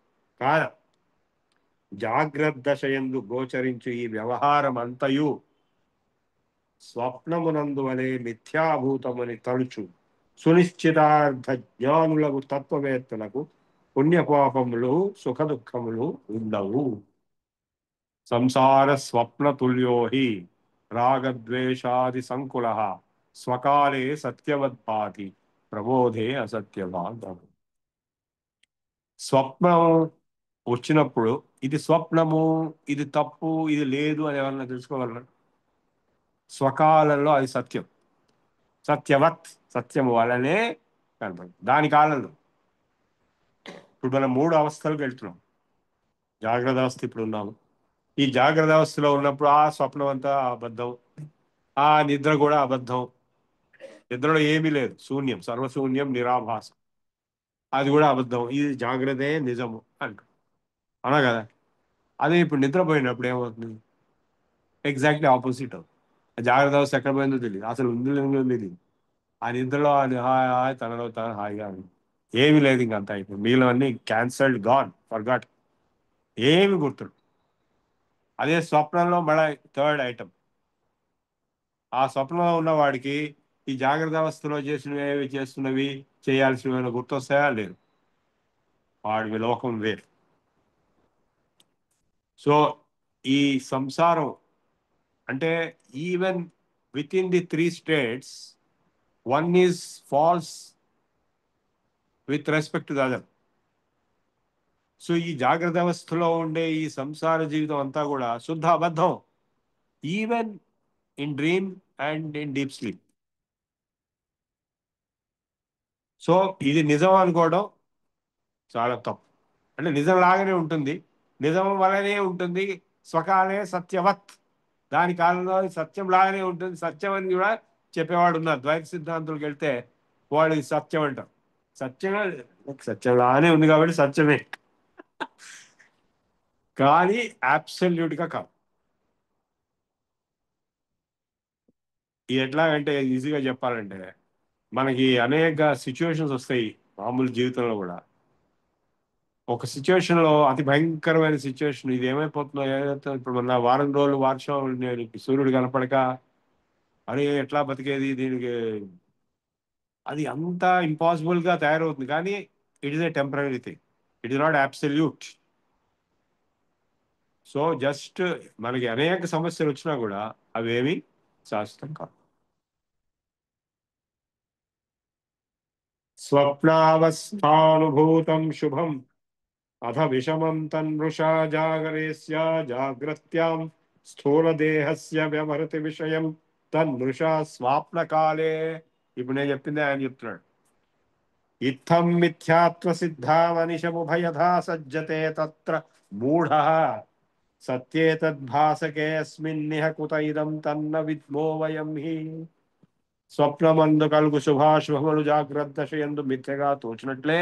A: కాన జాగ్రత్త దశయందు గోచరించు ఈ వ్యవహారమంతయు స్వప్నమునందు వలె మిథ్యాభూతముని తలుచు సునిశ్చితార్థ జ్ఞానులకు తత్వవేత్తలకు పుణ్యపాపములు సుఖ దుఃఖములు ఉండవు. సంసార స్వప్న తుల్యో హి రాగద్వేషాది సంకుల స్వకాలే సత్యవద్భాతి ప్రబోధే అసత్యవాన్. స్వప్నం వచ్చినప్పుడు ఇది స్వప్నము, ఇది తప్పు, ఇది లేదు అని ఎవరన్నా తెలుసుకోగలరా? స్వకాలంలో అది సత్యం, సత్యవత్ సత్యము వలనే కనపడు. దాని కాలంలో ఇప్పుడు మనం మూడు అవస్థలకు వెళ్తున్నాం. జాగ్రత్త అవస్థ ఇప్పుడు ఉన్నాము. ఈ జాగ్రత్త అవస్థలో ఉన్నప్పుడు ఆ స్వప్నం అంతా అబద్ధం, ఆ నిద్ర కూడా అబద్ధం. నిద్రలో ఏమీ లేదు, శూన్యం, సర్వశూన్యం, నిరాభాసం. అది కూడా అబద్ధం. ఇది జాగ్రత్తే నిజము అంట, అవునా కదా? అదే ఇప్పుడు నిద్రపోయినప్పుడు ఏమవుతుంది? ఎగ్జాక్ట్లీ ఆపోజిట్ అవుతుంది. ఆ జాగ్రత్త అవస్థ ఎక్కడ పోయిందో తెలియదు, అసలు ఉంది లేదో తెలియదు. ఆ నిద్రలో అది హాయ్ హాయ్ తనలో తన హాయిగా ఉంది. ఏమీ లేదు, ఇంకంతా అయిపోయింది. మిగిలినవన్నీ క్యాన్సల్డ్, గాన్, ఫర్గాట్, ఏమి గుర్తుడు. అదే స్వప్నంలో మళ్ళీ థర్డ్ ఐటమ్. ఆ స్వప్నంలో ఉన్న వాడికి ఈ జాగ్రత్త అవస్థలో చేసినవి చేస్తున్నవి చేయాల్సినవి గుర్తొస్తాయా? లేదు. వాడి లోకం వేరు. సో ఈ సంసారం అంటే even with in the three states one is false with respect to the other. So ఈ జాగ్రత్త అవస్థలో ఉండే ఈ సంసార జీవితం అంతా కూడా శుద్ధ అబద్ధం, even in dream and in deep sleep. So ఇది నిజం అనుకోవడం చాలా తప్పు. అంటే నిజం లాగానే ఉంటుంది, నిజం వలనే ఉంటుంది, స్వకాలే సత్యవత్, దాని కాలంలో సత్యం లాగానే ఉంటుంది. సత్యం అని కూడా చెప్పేవాడు ఉన్నారు. ద్వైత సిద్ధాంతులకు వెళ్తే వాడు ఇది సత్యం అంటారు. సత్యమే, సత్యం లాగానే ఉంది కాబట్టి సత్యమే, కానీ అబ్సల్యూట్ గా కాదు. ఇది ఎట్లాగంటే ఈజీగా చెప్పాలంటే మనకి అనేక సిచ్యువేషన్స్ వస్తాయి మామూలు జీవితంలో కూడా. ఒక సిచ్యువేషన్ లో అతి భయంకరమైన సిచ్యువేషన్, ఇది ఏమైపోతుందో ఏదైతే ఇప్పుడు మొన్న వారం రోజులు వర్షం, సూర్యుడు కనపడక అరే ఎట్లా బతికేది దీనికి, అది అంత ఇంపాసిబుల్ గా తయారవుతుంది. కానీ it is a temporary thing, it is not absolute. So just మనకి అనేక సమస్యలు వచ్చినా కూడా అవేమి శాశ్వతం కాదు. స్వప్నావస్థానుభూతం శుభం అథ విషమం తన్మృషా జాగరేస్య జాగ్రత్యాం స్థూలదేహస్య వ్యవహృతి విషయం తన్మృషా స్వాప్నకాలే. ఇప్పుడు నేను చెప్పింది ఆయన చెప్తున్నాడు. ఇత్థం మిథ్యాత్వ సిద్ధామనిశముభయథా సజ్జతే తత్ర మూఢ సత్యేతద్భాసకేऽస్మిన్నిహ కుత ఇదం తన్న విద్మో వయం హి. స్వప్నమందు కలుగు శుభాశుభములు జాగ్రత్త దశయందు మిథ్యగా తోచినట్లే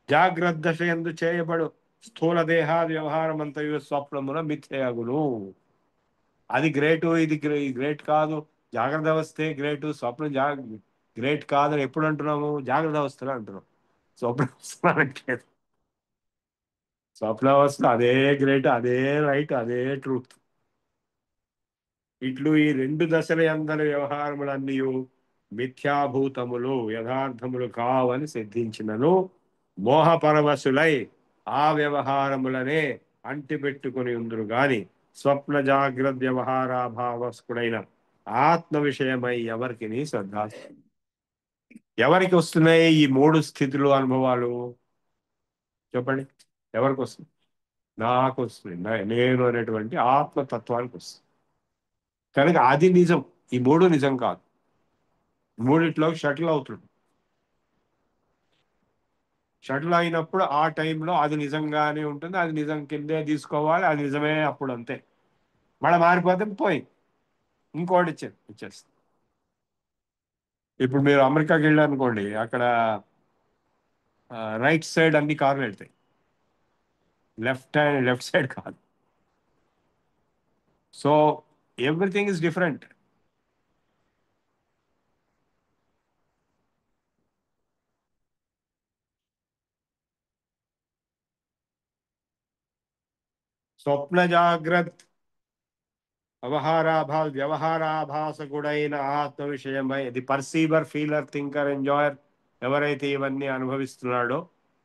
A: జాగ్రత్త దశయందు చేయబడు స్థూల దేహాది వ్యవహారం అంతయు స్వప్నమున మిథ్యగును. అది గ్రేటు, ఇది గ్రేట్ కాదు, జాగ్రత్త అవస్థే గ్రేటు, స్వప్నం గ్రేట్ కాదని ఎప్పుడు అంటున్నాము? జాగ్రత్త అవస్థలో అంటున్నాం. స్వప్న అవస్థ అంటే స్వప్న అవస్థ అదే గ్రేట్, అదే రైట్, అదే ట్రూత్. ఇట్లు ఈ రెండు దశల అందరి వ్యవహారములన్నీ మిథ్యాభూతములు యథార్థములు కావని సిద్ధించినను మోహపరవశులై ఆ వ్యవహారములనే అంటిపెట్టుకుని ఉందరు గాని స్వప్న జాగ్రత్త వ్యవహారాభావస్కుడైన ఆత్మ విషయమై ఎవరికి శ్రద్ధ. ఎవరికి వస్తున్నాయి ఈ మూడు స్థితులు అనుభవాలు? చెప్పండి, ఎవరికి వస్తుంది? నాకు వస్తుంది, నేను అనేటువంటి ఆత్మతత్వానికి వస్తుంది. కనుక అది నిజం, ఈ మూడు నిజం కాదు. మూడిట్లో షటిల్ అవుతుంది. షటిల్ అయినప్పుడు ఆ టైంలో అది నిజంగానే ఉంటుంది, అది నిజం కిందే తీసుకోవాలి, అది నిజమే అప్పుడు అంతే. మళ్ళీ మారిపోతే పోయింది, ఇంకోటి ఇచ్చేస్తుంది. ఇప్పుడు మీరు అమెరికాకి వెళ్ళారనుకోండి, అక్కడ రైట్ సైడ్ అన్ని కార్లు వెళ్తాయి, లెఫ్ట్ సైడ్ కాదు. So everything is different. స్వప్న జాగ్రత్త వ్యవహారాభాసకుడైన ఆత్మ విషయమై the perceiver, feeler, thinker, enjoyer ఎవరైతే ఇవన్నీ అనుభవిస్తున్నాడో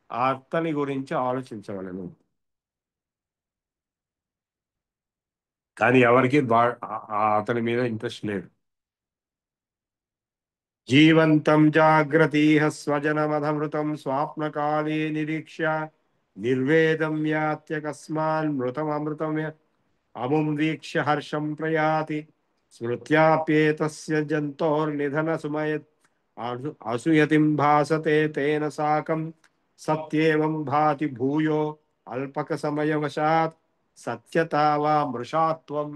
A: ఆ అతని గురించి ఆలోచించవలను. కానీ ఎవరికి అతని మీద ఇంట్రెస్ట్ లేదు. జీవంతం జాగ్రతీహ స్వజనమధమృతం స్వాప్నకాలే నిరీక్ష్య నిర్వేదం యాత్యకస్మాన్ మృతమృతం అముం వీక్ష్య హర్షం ప్రయాతి స్మృత్యాప్యేతస్య జంతోర్నిధన సుమయత్ అసూయతిం భాసతే తేన సాకం సత్యేవం భాతి భూయో అల్పక సమయవశాత్ సత్యతా వా మృషాత్వం.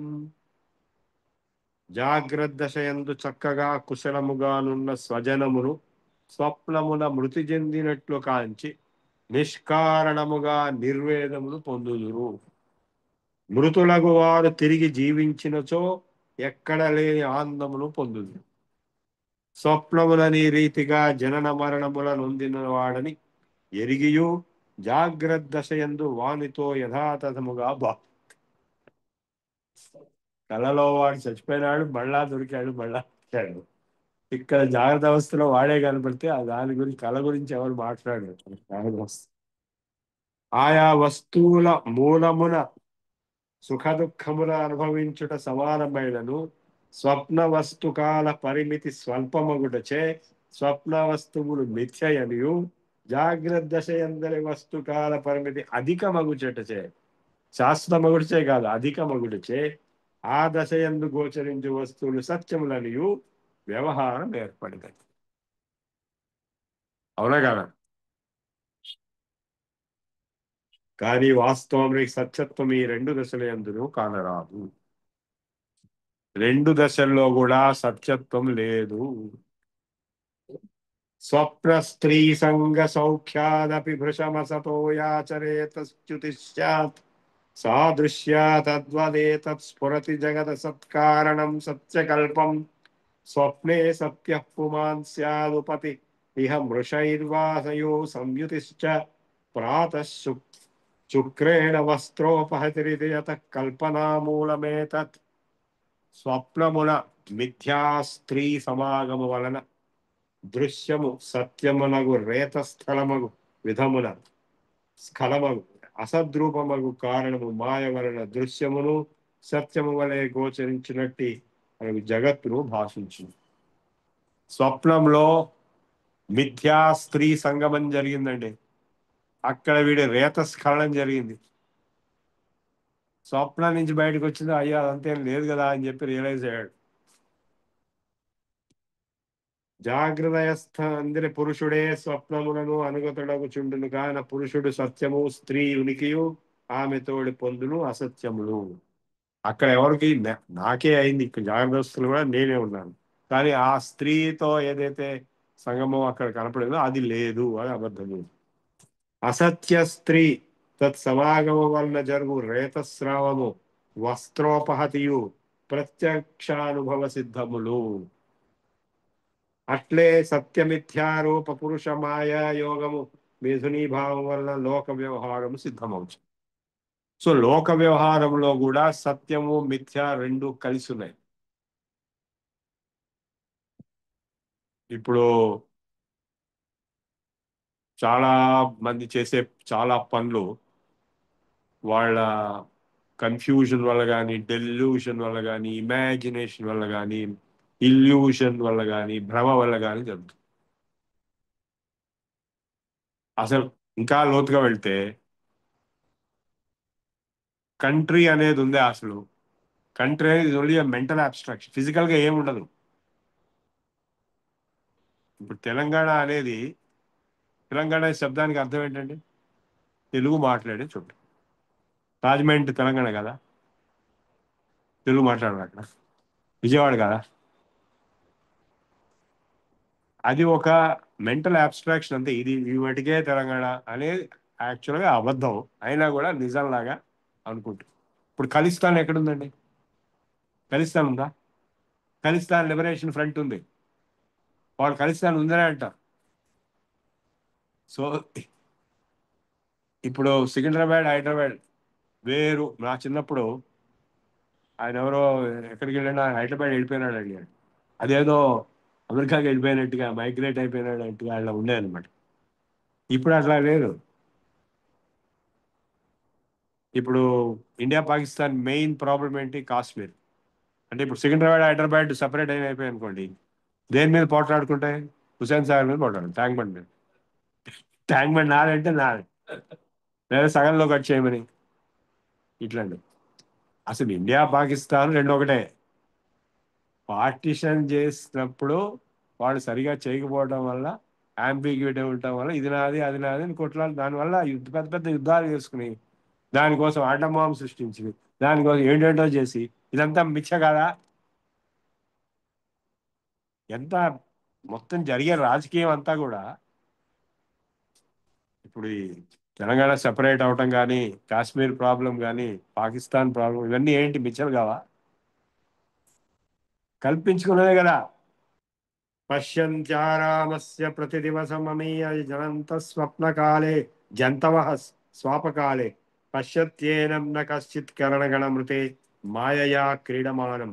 A: జాగ్రత్త దశయందు చక్కగా కుశలముగానున్న స్వజనమును స్వప్నమున మృతి చెందినట్లు కాంచి నిష్కారణముగా నిర్వేదమును పొందుదురు. మృతులకు వారు తిరిగి జీవించినచో ఎక్కడ లేని ఆనందమును పొందుదురు. స్వప్నములని రీతిగా జనన మరణముల నొందిన వాడని ఎరిగియు జాగ్రత్త దశయందు వానితో యథాతథముగా కలలో వాడు చచ్చిపోయినాడు, మళ్ళా దొరికాడు, మళ్ళా వచ్చాడు. ఇక్కడ జాగ్రత్త అవస్థలో వాడే కనపడితే ఆ దాని గురించి, కళ గురించి ఎవరు మాట్లాడారు? జాగ్రత్త అవస్థ ఆయా వస్తువుల మూలమున సుఖ దుఃఖముల అనుభవించుట సమానమైనను స్వప్న వస్తుకాల పరిమితి స్వల్పమగుటచే స్వప్న వస్తువులు మిథ్యయనియు జాగ్రత్త దశయందరి వస్తుకాల పరిమితి అధికమగుచటచే, శాశ్వతమగుడిచే కాదు అధికమగుడిచే ఆ దశయందు గోచరించు వస్తువులు సత్యములనియు వ్యవహారం ఏర్పడింది. అవునా కదా? కానీ వాస్తవానికి సత్యత్వం ఈ రెండు దశల యందును కానరాదు. రెండు దశల్లో కూడా సత్యత్వం లేదు. స్వప్న స్త్రీ సంగ సౌఖ్యాదపి భృశమసతో యాచరేత చ్యుతి స్యాత్ సాదృశ్యా తద్వదేతత్ స్ఫురతి జగత సత్కారణం సత్యకల్పం స్వప్నే సత్య పుమాన్ స్యాదుపతి ఇహ మృషైర్వాసయో సంయుతిశ్చ ప్రాతః శుక్రేణ వస్త్రోపహతిరితి యతః కల్పనామూలమేతత్. స్వప్నమున మిథ్యా స్త్రీ సమాగము వలన దృశ్యము సత్యమునగు రేత స్థలమగు విధమున స్ఖలమగు అసద్రూపమగు కారణము మాయ వలన దృశ్యమును సత్యము వలె గోచరించినట్టి మనకు జగత్తును భాషించు. స్వప్నంలో మిథ్యా స్త్రీ సంగమం జరిగిందండి, అక్కడ వీడి రేత స్ఖలనం జరిగింది. స్వప్నం నుంచి బయటకు వచ్చింది, అయ్యా అదంతేం లేదు కదా అని చెప్పి రియలైజ్ అయ్యాడు. జాగ్రత్తయస్థ అందరి పురుషుడే స్వప్నములను అనుగతుడకు చుండును కాన పురుషుడు సత్యము స్త్రీ ఉనికియు ఆమె తోడి పొందును అసత్యములు. అక్కడ ఎవరికి నాకే అయింది, ఇక్కడ జాగ్రత్తలు కూడా నేనే ఉన్నాను, కానీ ఆ స్త్రీతో ఏదైతే సంగమం అక్కడ కనపడిందో అది లేదు, అది అబద్ధము. అసత్య స్త్రీ తత్సమాగమ వలన జరుగు రేతస్రావము వస్త్రోపహతియు ప్రత్యక్షానుభవ సిద్ధములు. అట్లే సత్యమిథ్యారూప పురుష మాయా యోగము మిథునీభావం వలన లోక వ్యవహారము సిద్ధమవుతుంది. సో లోక వ్యవహారంలో కూడా సత్యము మిథ్య రెండు కలిసి ఉన్నాయి. ఇప్పుడు చాలా మంది చేసే చాలా పనులు వాళ్ళ కన్ఫ్యూజన్ వల్ల కానీ, డెల్యూషన్ వల్ల కానీ, ఇమాజినేషన్ వల్ల కానీ, ఇల్యూషన్ వల్ల కానీ, భ్రమ వల్ల కానీ జరుగుతుంది. అసలు ఇంకా లోతుగా వెళ్తే కంట్రీ అనేది ఉందే అసలు. కంట్రీ అనేది ఓన్లీ మెంటల్ అబ్స్ట్రాక్షన్, ఫిజికల్ గా ఏమి ఉండదు. ఇప్పుడు తెలంగాణ అనేది, తెలంగాణ శబ్దానికి అర్థం ఏంటండి? తెలుగు మాట్లాడే చోటు. రాజమండ్రి తెలంగాణ కదా, తెలుగు మాట్లాడారు అక్కడ. విజయవాడ కదా. అది ఒక మెంటల్ అబ్స్ట్రాక్షన్ అంతే. ఇది మటుకే తెలంగాణ అనేది యాక్చువల్గా అబద్ధం అయినా కూడా నిజంలాగా అనుకుంటారు. ఇప్పుడు ఖలిస్తాన్ ఎక్కడుందండి? ఖలిస్తాన్ ఉందా? ఖలిస్తాన్ లిబరేషన్ ఫ్రంట్ ఉంది. వాళ్ళు ఖలిస్తాన్ ఉందనే అంటారు. సో ఇప్పుడు సికింద్రాబాద్, హైదరాబాద్ వేరు. నా చిన్నప్పుడు ఆయన ఎవరో ఎక్కడికి వెళ్ళినా హైదరాబాద్ వెళ్ళిపోయినాడు అడిగాడు. అదేదో అమెరికాకి వెళ్ళిపోయినట్టుగా, మైగ్రేట్ అయిపోయినట్టుగా అలా ఉండేదన్నమాట. ఇప్పుడు అట్లా లేదు. ఇప్పుడు ఇండియా పాకిస్తాన్ మెయిన్ ప్రాబ్లం ఏంటి? కాశ్మీర్. అంటే ఇప్పుడు సికింద్రాబాద్, హైదరాబాద్ సపరేట్ అయిపోయాయి అనుకోండి, దేని మీద పోట్లాడుకుంటాయి? హుసేన్ సాగర్ మీద పోట్లాడు, ట్యాంక్ బండ్ మీద. ట్యాంక్ బండ్ నాదంటే నాది, లేదా సగంలో కట్ చేయమని. ఇట్లాండి. అసలు ఇండియా పాకిస్తాన్ రెండు ఒకటే. పార్టిషన్ చేసినప్పుడు వాడు సరిగా చేయకపోవడం వల్ల, అంబిగ్యూటీ ఉండటం వల్ల ఇది నాది అది నాది అని కొట్లాడు. దానివల్ల పెద్ద పెద్ద యుద్ధాలు చేసుకుని, దానికోసం ఆటంబాంబు సృష్టించి, దానికోసం ఏంటేంటో చేసి, ఇదంతా మిచ్చ కదా. ఎంత మొత్తం జరిగే రాజకీయం అంతా కూడా ఇప్పుడు ఈ తెలంగాణ సెపరేట్ అవటం కానీ, కాశ్మీర్ ప్రాబ్లం కానీ, పాకిస్తాన్ ప్రాబ్లం, ఇవన్నీ ఏంటి మిచ్చలు కావా? కల్పించుకున్నదే కదా. పశ్యంత్యారామస్య ప్రతిదివసమమీయ జనంత స్వప్నకాలే జంతవః స్వాపకాలే పశ్యత్యేనం న కశ్చిత్ కరణగణమృతే మాయయా క్రీడమానం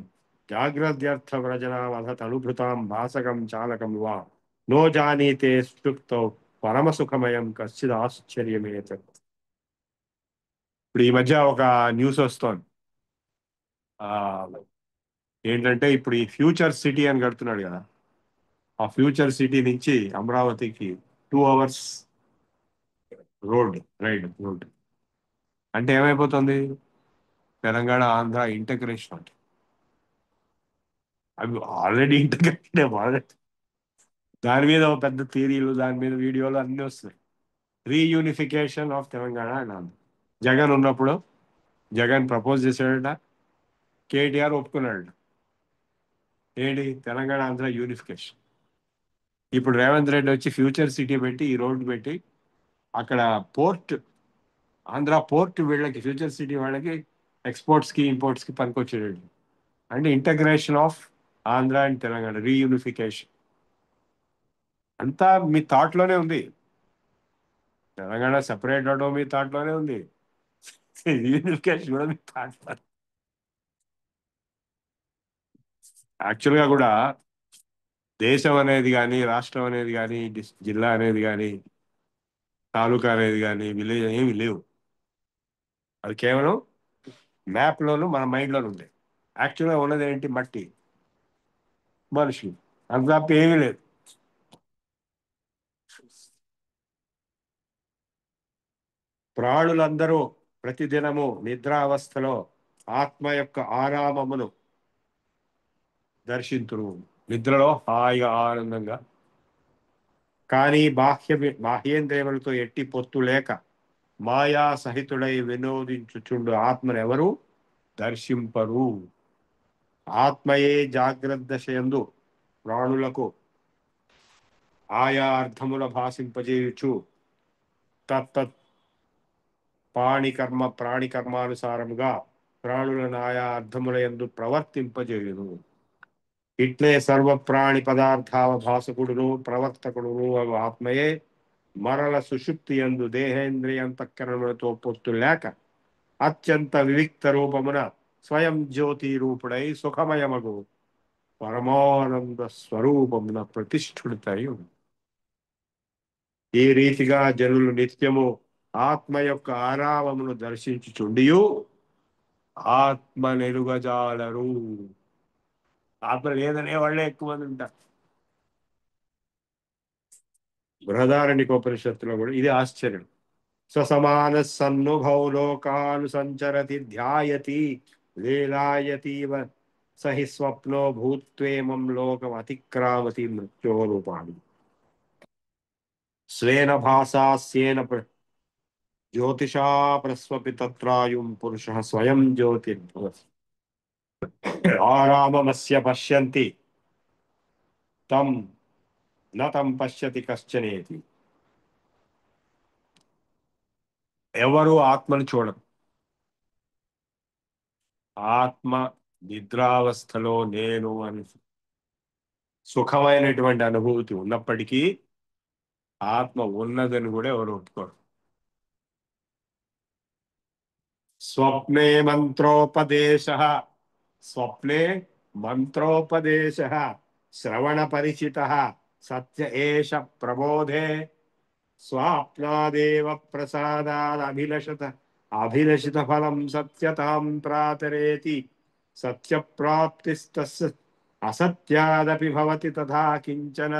A: జాగ్రత్యర్థ వ్రజనావధ తనుభృతాం భాసకం చాలకం వా నో జానీతే సుప్తో పరమసుఖమయం కశ్చిద్ ఆశ్చర్యమేత. ఇప్పుడు ఈ మధ్య ఒక న్యూస్ వస్తోంది. ఆ ఏంటంటే ఇప్పుడు ఈ ఫ్యూచర్ సిటీ అని కడుతున్నాడు కదా, ఆ ఫ్యూచర్ సిటీ నుంచి అమరావతికి 2 hours రోడ్. అంటే ఏమైపోతుంది? తెలంగాణ ఆంధ్ర ఇంటగ్రేషన్ అంటే అవి ఆల్రెడీ ఇంటగ్రేటెడ్ ఆల్రెడీ. దాని మీద ఒక పెద్ద థియరీలు, దాని మీద వీడియోలు అన్నీ వస్తున్నాయి. రీయూనిఫికేషన్ ఆఫ్ తెలంగాణ అని ఆంధ్ర. జగన్ ఉన్నప్పుడు జగన్ ప్రపోజ్ చేశాడట, కేటీఆర్ ఒప్పుకున్నాడట. ఏంటి? తెలంగాణ ఆంధ్ర యూనిఫికేషన్. ఇప్పుడు రేవంత్ రెడ్డి వచ్చి ఫ్యూచర్ సిటీ పెట్టి, ఈ రోడ్డు పెట్టి, అక్కడ పోర్ట్, ఆంధ్ర పోర్ట్ వీళ్ళకి, ఫ్యూచర్ సిటీ వాళ్ళకి ఎక్స్పోర్ట్స్ కి ఇంపోర్ట్స్ కి పనికొచ్చేటట్టు. అంటే integration of Andhra and Telangana, reunification అంతా మీ థాట్ లోనే ఉంది. తెలంగాణ సెపరేట్ అవడం మీ థాట్ లోనే ఉంది, రీయూనిఫికేషన్ కూడా మీ థాట్ లో. యాక్చువల్ గా కూడా దేశం అనేది కానీ, రాష్ట్రం అనేది కానీ, జిల్లా అనేది కానీ, తాలూకా అనేది కానీ, విలేజ్ ఏమి లేవు. అది కేవలం మ్యాప్ లోను మన మైండ్ లోను ఉంది. యాక్చువల్గా ఉన్నది ఏంటి? మట్టి, మనుషులు, అంత తప్ప ఏమీ లేదు. ప్రాణులందరూ ప్రతిదినము నిద్రావస్థలో ఆత్మ యొక్క ఆరామమును దర్శింతురు. నిద్రలో హాయిగా ఆనందంగా. కానీ బాహ్యేంద్రియములతో ఎట్టి పొత్తు లేక మాయా సహితుడై వినోదించుచుండు ఆత్మను ఎవరు దర్శింపరు. ఆత్మయే జాగ్రత్త దశయందు ప్రాణులకు ఆయా అర్థముల భాషింపజేయుచు తత్తత్ ప్రాణికర్మానుసారముగా ప్రాణులను ఆయా అర్థముల యందు ప్రవర్తింపజేయును. ఇట్లే సర్వ ప్రాణి పదార్థావభాసకుడును ప్రవర్తకుడును అగు ఆత్మయే మరల సుషుప్తి యందు దేహేంద్రియంతఃకరణములతో పొత్తు లేక అత్యంత వివిక్త రూపమున స్వయం జ్యోతి రూపుడై సుఖమయమగు పరమానంద స్వరూపమున ప్రతిష్ఠుడితై ఉంది. ఈ రీతిగా జనులు నిత్యము ఆత్మ యొక్క ఆరామమును దర్శించుచుండియు ఆత్మ నెరుగజాలరు. ఆత్మ లేదనే వాళ్ళే ఎక్కువ మంది ఉంటారు. బృహదారణ్యకోపనిషత్తులో కూడా ఇది ఆశ్చర్యం. స్వసమాన సన్నుభౌ లోకాను సంచరతి ధ్యాయతి లీలాయతీవ సహి స్వప్నో భూత్వేమం లోకం అతిక్రామతి మృత్యోరూపాణి స్వేన భాషా స్యేన జ్యోతిషా ప్రస్వపి తత్రాయుం పురుష స్వయం జ్యోతిర్భవతి ఆరామమస్య పశ్యంతి తం నతం పశ్యతి కశ్చనేతి. ఎవరు ఆత్మను చూడరు. ఆత్మ నిద్రావస్థలో నేను అని సుఖమైనటువంటి అనుభూతి ఉన్నప్పటికీ ఆత్మ ఉన్నదని కూడా ఎవరు ఒప్పుకోరు. స్వప్నే మంత్రోపదేశ, స్వప్నే మంత్రోపదేశ శ్రవణ పరిచిత సత్య ఏష ప్రబోధే స్వాప్నాదేవ ప్రసాదాదభిలషత అభిలషిత ఫలం సత్యతాం ప్రాతరేతి సత్యప్రాప్తిస్తస్య అసత్యాదపి భవతి తథా కించన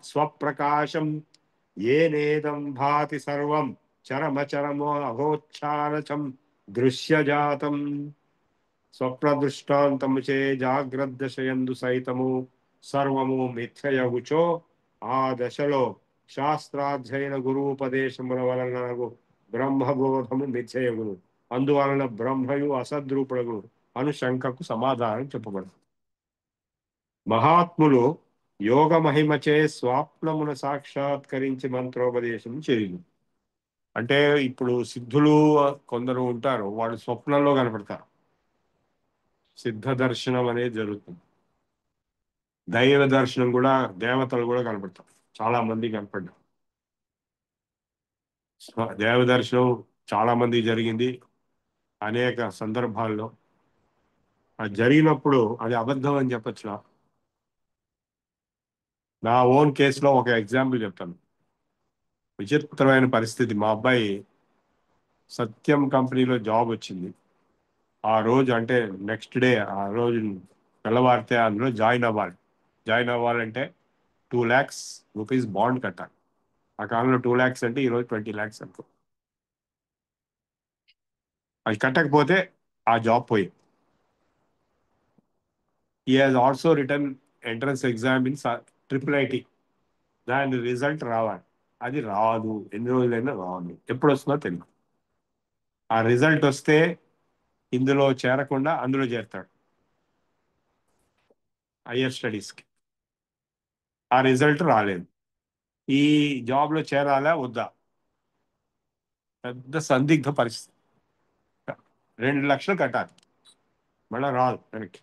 A: స్వప్రకాశం ఏనేదం భాతి సర్వం చరమచరమో అహోచ్ఛారచం దృశ్యజాతం. స్వప్న దృష్టాంతము చే జాగ్రద్దశయందు సైతము సర్వము మిథ్యయగుచో ఆ దశలో శాస్త్రాధ్యయన గురూపదేశముల వలన బ్రహ్మబోధము మిథ్యయగును. అందువలన బ్రహ్మయు అసద్రూపుడగును అను శంకకు సమాధానం చెప్పబడుతుంది. మహాత్ములు యోగ మహిమచే స్వాప్నమును సాక్షాత్కరించి మంత్రోపదేశం చేయు. అంటే ఇప్పుడు సిద్ధులు కొందరు ఉంటారు, వాళ్ళు స్వప్నంలో కనపడతారు. సిద్ధ దర్శనం అనేది జరుగుతుంది. దైవ దర్శనం కూడా, దేవతలు కూడా కనపడతారు. చాలా మంది కనపడ్డారు. దేవ దర్శనం చాలా మంది జరిగింది అనేక సందర్భాల్లో. అది జరిగినప్పుడు అది అబద్ధం అని చెప్పచ్చు. నా ఓన్ కేసులో ఒక ఎగ్జాంపుల్ చెప్తాను. విచిత్రమైన పరిస్థితి. మా అబ్బాయి సత్యం కంపెనీలో జాబ్ వచ్చింది. ఆ రోజు అంటే నెక్స్ట్ డే, ఆ రోజు తెల్లవారితే అందులో జాయిన్ అవ్వాలి. జాయిన్ అవ్వాలంటే 2 lakhs రూపీస్ బాండ్ కట్టాలి. ఆ కాలంలో 2 lakhs అంటే ఈరోజు 20 lakhs అనుకో. అది కట్టకపోతే ఆ జాబ్ పోయి. ఈ has also return entrance exam in IIIT. దాని రిజల్ట్ రావాలి. అది రాదు, ఎన్ని రోజులైనా రాదు, ఎప్పుడు వస్తుందో తెలియదు. ఆ రిజల్ట్ వస్తే ఇందులో చేరకుండా అందులో చేరతాడు హయ్యర్ స్టడీస్కి. ఆ రిజల్ట్ రాలేదు. ఈ జాబ్లో చేరాలా వద్దా, పెద్ద సందిగ్ధ పరిస్థితి. 2 లక్షలు కట్టాలి, మళ్ళీ రాదు వెనక్కి.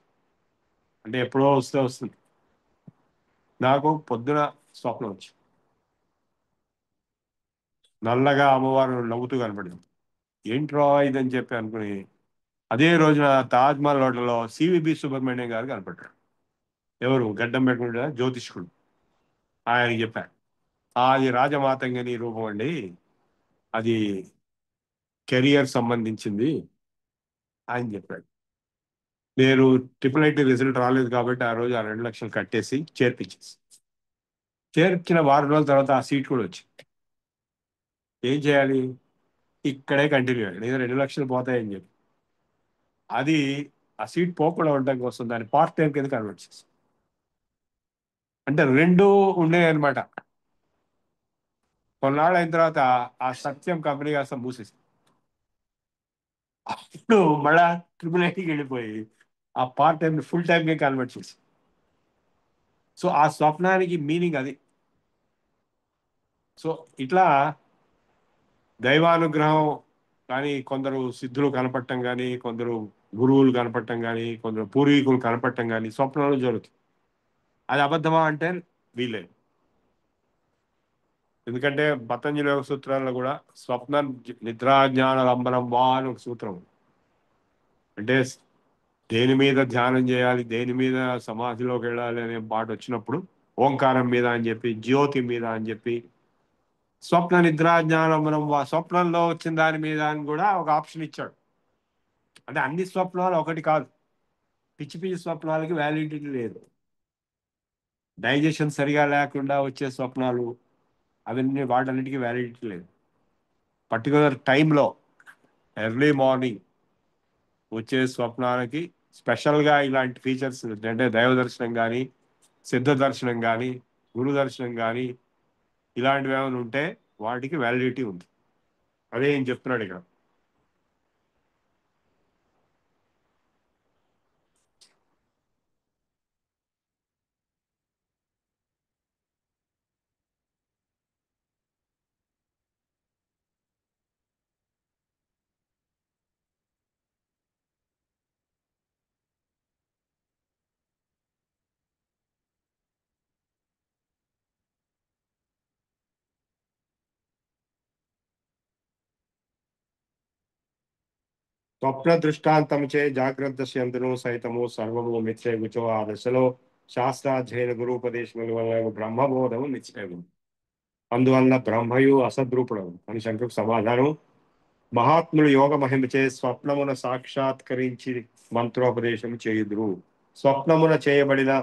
A: అంటే ఎప్పుడో వస్తే వస్తుంది. నాకు పొద్దున స్వప్నం వచ్చి నల్లగా అమ్మవారు నవ్వుతూ కనపడింది. ఏంట్రా ఇదని చెప్పి అనుకుని అదే రోజున తాజ్మహల్ హోటల్లో సివిబి సుబ్రహ్మణ్యం గారు కనపడ్డారు. ఎవరు? గడ్డం పెట్టుకుంటా జ్యోతిష్కుడు. ఆయనకి చెప్పారు, అది రాజమాతంగిని రూపం అండి, అది కెరియర్ సంబంధించింది అని చెప్పాడు. నేను IIIT రిజల్ట్ రాలేదు కాబట్టి ఆ రోజు ఆ 2 లక్షలు కట్టేసి చేర్పించేసి, చేర్చిన వారం రోజుల తర్వాత ఆ సీట్ కూడా వచ్చింది. ఏం చేయాలి? ఇక్కడే కంటిన్యూ అయ్యాలి, లేదా 2 లక్షలు పోతాయని చెప్పి. అది ఆ సీట్ పోకుండా ఉండడం కోసం దాన్ని పార్ట్ టైం కింద కన్వర్ట్ చేసి, అంటే రెండు ఉండేవి అనమాట. కొన్నాళ్ళు అయిన తర్వాత ఆ సత్యం కంపెనీ కాస్త మూసేసి అప్పుడు మళ్ళా IIITకి వెళ్ళిపోయి ఆ పార్ట్ టైం ఫుల్ టైంకి కన్వర్ట్ చేసి. సో ఆ స్వప్నానికి మీనింగ్ అది. సో ఇట్లా దైవానుగ్రహం కానీ, కొందరు సిద్ధులు కనపడటం కానీ, కొందరు గురువులు కనపడటం కానీ, కొందరు పూర్వీకులు కనపడటం కానీ స్వప్నంలో జరుగుతుంది. అది అబద్ధమా అంటే వీలేదు. ఎందుకంటే పతంజలి యోగ సూత్రాల్లో కూడా స్వప్న నిద్రాజ్ఞాన లంబనం వా అని ఒక సూత్రం ఉంది. అంటే దేని మీద ధ్యానం చేయాలి, దేని మీద సమాధిలోకి వెళ్ళాలి అనే పాట వచ్చినప్పుడు ఓంకారం మీద అని చెప్పి, జ్యోతి మీద అని చెప్పి, స్వప్న నిద్రాజ్ఞానం మనం స్వప్నంలో వచ్చిన దాని మీద అని కూడా ఒక ఆప్షన్ ఇచ్చాడు. అంటే అన్ని స్వప్నాలు ఒకటి కాదు. పిచ్చి పిచ్చి స్వప్నాలకి వ్యాలిడిటీ లేదు. డైజెషన్ సరిగా లేకుండా వచ్చే స్వప్నాలు అవన్నీ వాటన్నిటికీ వ్యాలిడిటీ లేదు. పర్టికులర్ టైంలో ఎర్లీ మార్నింగ్ వచ్చే స్వప్నాలకి స్పెషల్గా ఇలాంటి ఫీచర్స్ అంటే దైవ దర్శనం కానీ, సిద్ధ దర్శనం కానీ, గురు దర్శనం కానీ ఇలాంటివి ఏమైనా ఉంటే వాటికి వ్యాలిడిటీ ఉంది. అదే ఏం చెప్తున్నాడు ఇక్కడ. స్వప్న దృష్టాంతముచే జాగ్రత్త సైతము సర్వము మిథ్యగుచో ఆ దశలో శాస్త్రాధ్యయన గురూపదేశముల వల్ల బ్రహ్మబోధము నిశ్చయము. అందువల్ల బ్రహ్మయు అసద్రూపుడము అని శంకరుకు సమాధానం. మహాత్ములు యోగ మహిమచే స్వప్నమున సాక్షాత్కరించి మంత్రోపదేశం చేయుదురు. స్వప్నమున చేయబడిన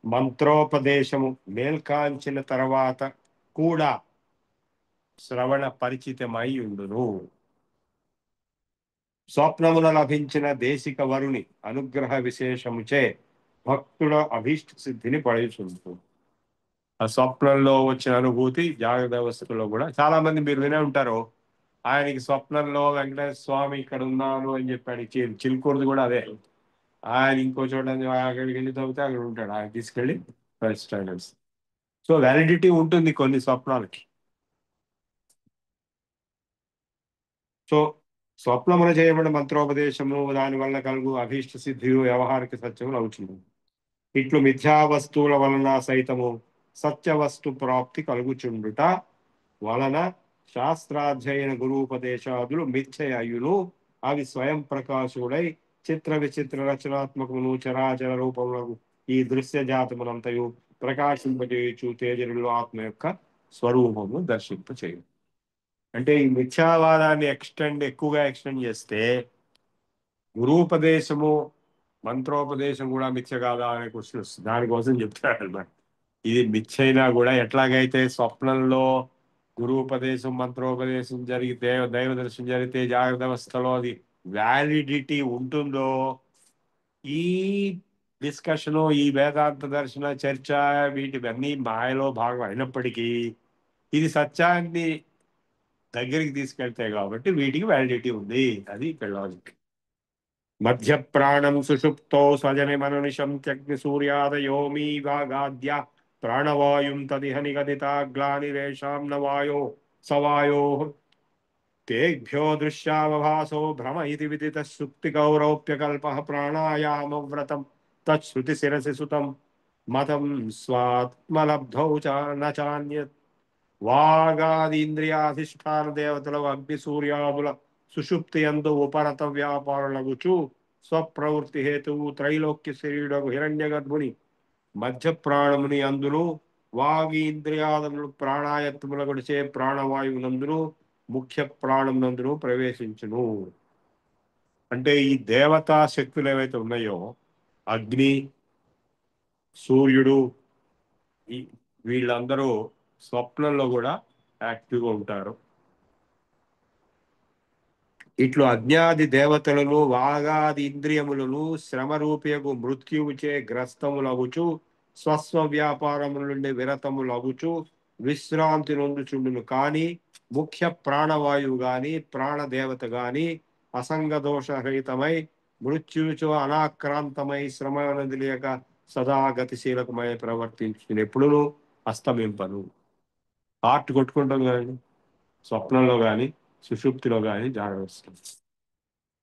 A: మంత్రోపదేశము మేల్కాంచిన తర్వాత కూడా శ్రవణ పరిచితమై ఉండును. స్వప్నమున లభించిన దేశిక వరుని అనుగ్రహ విశేషముచే భక్తుల అభీష్ట సిద్ధిని పడేచుంటు. ఆ స్వప్నంలో వచ్చిన అనుభూతి జాగ్రత్త అవస్థలో కూడా చాలా మంది మీరు వినే ఉంటారు. ఆయనకి స్వప్నంలో వెంకటేశ్వర స్వామి ఇక్కడ ఉన్నాను అని చెప్పాడు. చిలుకూరుది కూడా అదే. ఆయన ఇంకో చోట అక్కడికి వెళ్ళి తవ్వితే అక్కడ ఉంటాడు. ఆయన తీసుకెళ్ళి ఫస్ట్ స్టాండర్డ్స్. సో వ్యాలిడిటీ ఉంటుంది కొన్ని స్వప్నాలకి. సో స్వప్నమున చేయబడిన మంత్రోపదేశము దాని వల్ల కలుగు అభీష్ట సిద్ధియు వ్యవహారిక సత్యములు అవుతుంది. ఇట్లు మిథ్యా వస్తువుల వలన సైతము సత్య వస్తు ప్రాప్తి కలుగుచుండుట వలన శాస్త్రాధ్యయన గురూపదేశాదులు మిథ్యయులు. అవి స్వయం ప్రకాశుడై చిత్ర విచిత్ర రచనాత్మకమును చరాచర రూపములకు ఈ దృశ్య జాతమునంతయు ప్రకాశింపజేయచు తేజరులు ఆత్మ యొక్క స్వరూపము దర్శింపచేయు. అంటే ఈ మిథ్యావాదాన్ని ఎక్కువగా ఎక్స్టెండ్ చేస్తే గురూపదేశము మంత్రోపదేశం కూడా మిథ్య కాదా అనే క్వశ్చన్ వస్తుంది. దానికోసం చెప్తాడు అన్నమాట. ఇది మిథ్య అయినా కూడా ఎట్లాగైతే స్వప్నంలో గురూపదేశం మంత్రోపదేశం జరిగితే దైవ దర్శనం జరిగితే జాగ్రత్త అవస్థలో అది వ్యాలిడిటీ ఉంటుందో, ఈ డిస్కషను ఈ వేదాంత దర్శన చర్చ వీటివన్నీ మాయలో భాగం అయినప్పటికీ ఇది సత్యాన్ని దగ్గరికి తీసుకెళ్తాయి కాబట్టి వీటికి వ్యాలిడిటీ ఉంది. అది ఇక్కడ లాజిక్. మధ్య ప్రాణం సుషుప్తో స్వజనిమనునిశం త్యగ్ని సూర్యాదయోమీ వాగాద్య ప్రాణవాయుం తదిహ నిగదితాగ్లానిరేషాం నవాయో సవాయో తేభ్యో దృశ్యావభాసో భ్రమ ఇది విదిత సుక్తి గౌరౌప్యకల్ప ప్రాణాయామవ్రతం తచ్శ్రుతి శిరసి సుతం మతం స్వాత్మలబ్ధౌ చాన్యత్. వాగాదీంద్రియాధిష్టాన దేవతలకు అగ్ని సూర్యాదుల సుషుప్తి యందు ఉపరత వ్యాపారులగుచు స్వప్రవృత్తి హేతువు త్రైలోక్య శరీరుడు హిరణ్య గర్భుని మధ్య ప్రాణముని అందును వాగీంద్రియాదులు ప్రాణాయత్ముల గడిచే ప్రాణవాయువునందును ముఖ్య ప్రాణమునందును ప్రవేశించును. అంటే ఈ దేవతా శక్తులు ఏవైతే ఉన్నాయో అగ్ని, సూర్యుడు, ఈ వీళ్ళందరూ స్వప్నంలో కూడా యాక్టివ్గా ఉంటారు. ఇట్లు అజ్ఞాది దేవతలను వాగాది ఇంద్రియములను శ్రమరూపయగు మృత్యువుచే గ్రస్తములగుచు స్వస్వ వ్యాపారముల నుండి విరతములగుచు విశ్రాంతి నొందుచుండును. కానీ ముఖ్య ప్రాణవాయువు గాని ప్రాణదేవత గాని అసంగదోషరహితమై మృత్యుచో అనాక్రాంతమై శ్రమ లేక సదా గతిశీలకమై ప్రవర్తించినప్పుడు అస్తమింపను. హార్ట్ కొట్టుకుంటుంది కదండి స్వప్నంలో కానీ సుషుప్తిలో కానీ జాగ్రత్త.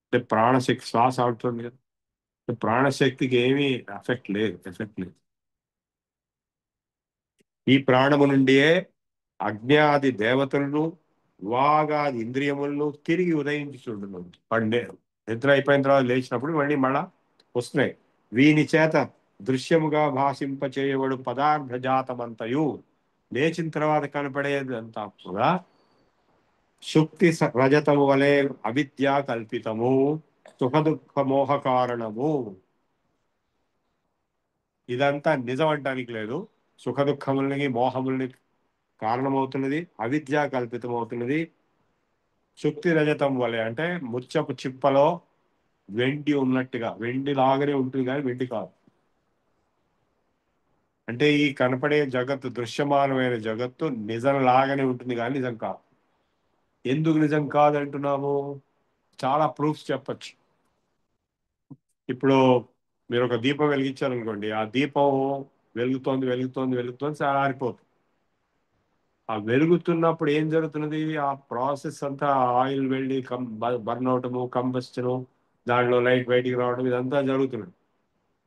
A: అంటే ప్రాణశక్తి శ్వాస ఆడుతుంది కదా, ప్రాణశక్తికి ఏమీ ఎఫెక్ట్ లేదు. ఈ ప్రాణము నుండియే అజ్ఞాది దేవతలను వాగాది ఇంద్రియములను తిరిగి ఉదయించుండును. పండే నిద్ర అయిపోయిన తర్వాత లేచినప్పుడు మళ్ళా వస్తున్నాయి. వీని చేత దృశ్యముగా భాషింప చేయబడు పదార్థ జాతమంతయు లేచిన తర్వాత కనపడేదంతా కూడా శుక్తి రజతము వలె అవిద్యా కల్పితము. సుఖ దుఃఖ మోహ కారణము. ఇదంతా నిజం అంటానికి లేదు. సుఖ దుఃఖములని మోహములని కారణమవుతున్నది అవిద్య కల్పితం అవుతున్నది. శుక్తి రజతం వలె అంటే ముత్యపు చిప్పలో వెండి ఉన్నట్టుగా, వెండి లాగానే ఉంటుంది కానీ వెండి కాదు. అంటే ఈ కనపడే జగత్తు, దృశ్యమానమైన జగత్తు నిజం లాగానే ఉంటుంది కానీ నిజం కాదు. ఎందుకు నిజం కాదంటున్నాము? చాలా ప్రూఫ్స్ చెప్పచ్చు. ఇప్పుడు మీరు ఒక దీపం వెలిగించారనుకోండి, ఆ దీపం వెలుగుతోంది వెలుగుతోంది వెలుగుతోంది ఆరిపోతుంది. ఆ వెలుగుతున్నప్పుడు ఏం జరుగుతున్నది? ఆ ప్రాసెస్ అంతా ఆయిల్ వెళ్ళి బర్న్ అవటము, కంబస్టను, దాంట్లో లైట్ బయటికి రావడం, ఇదంతా జరుగుతున్నది.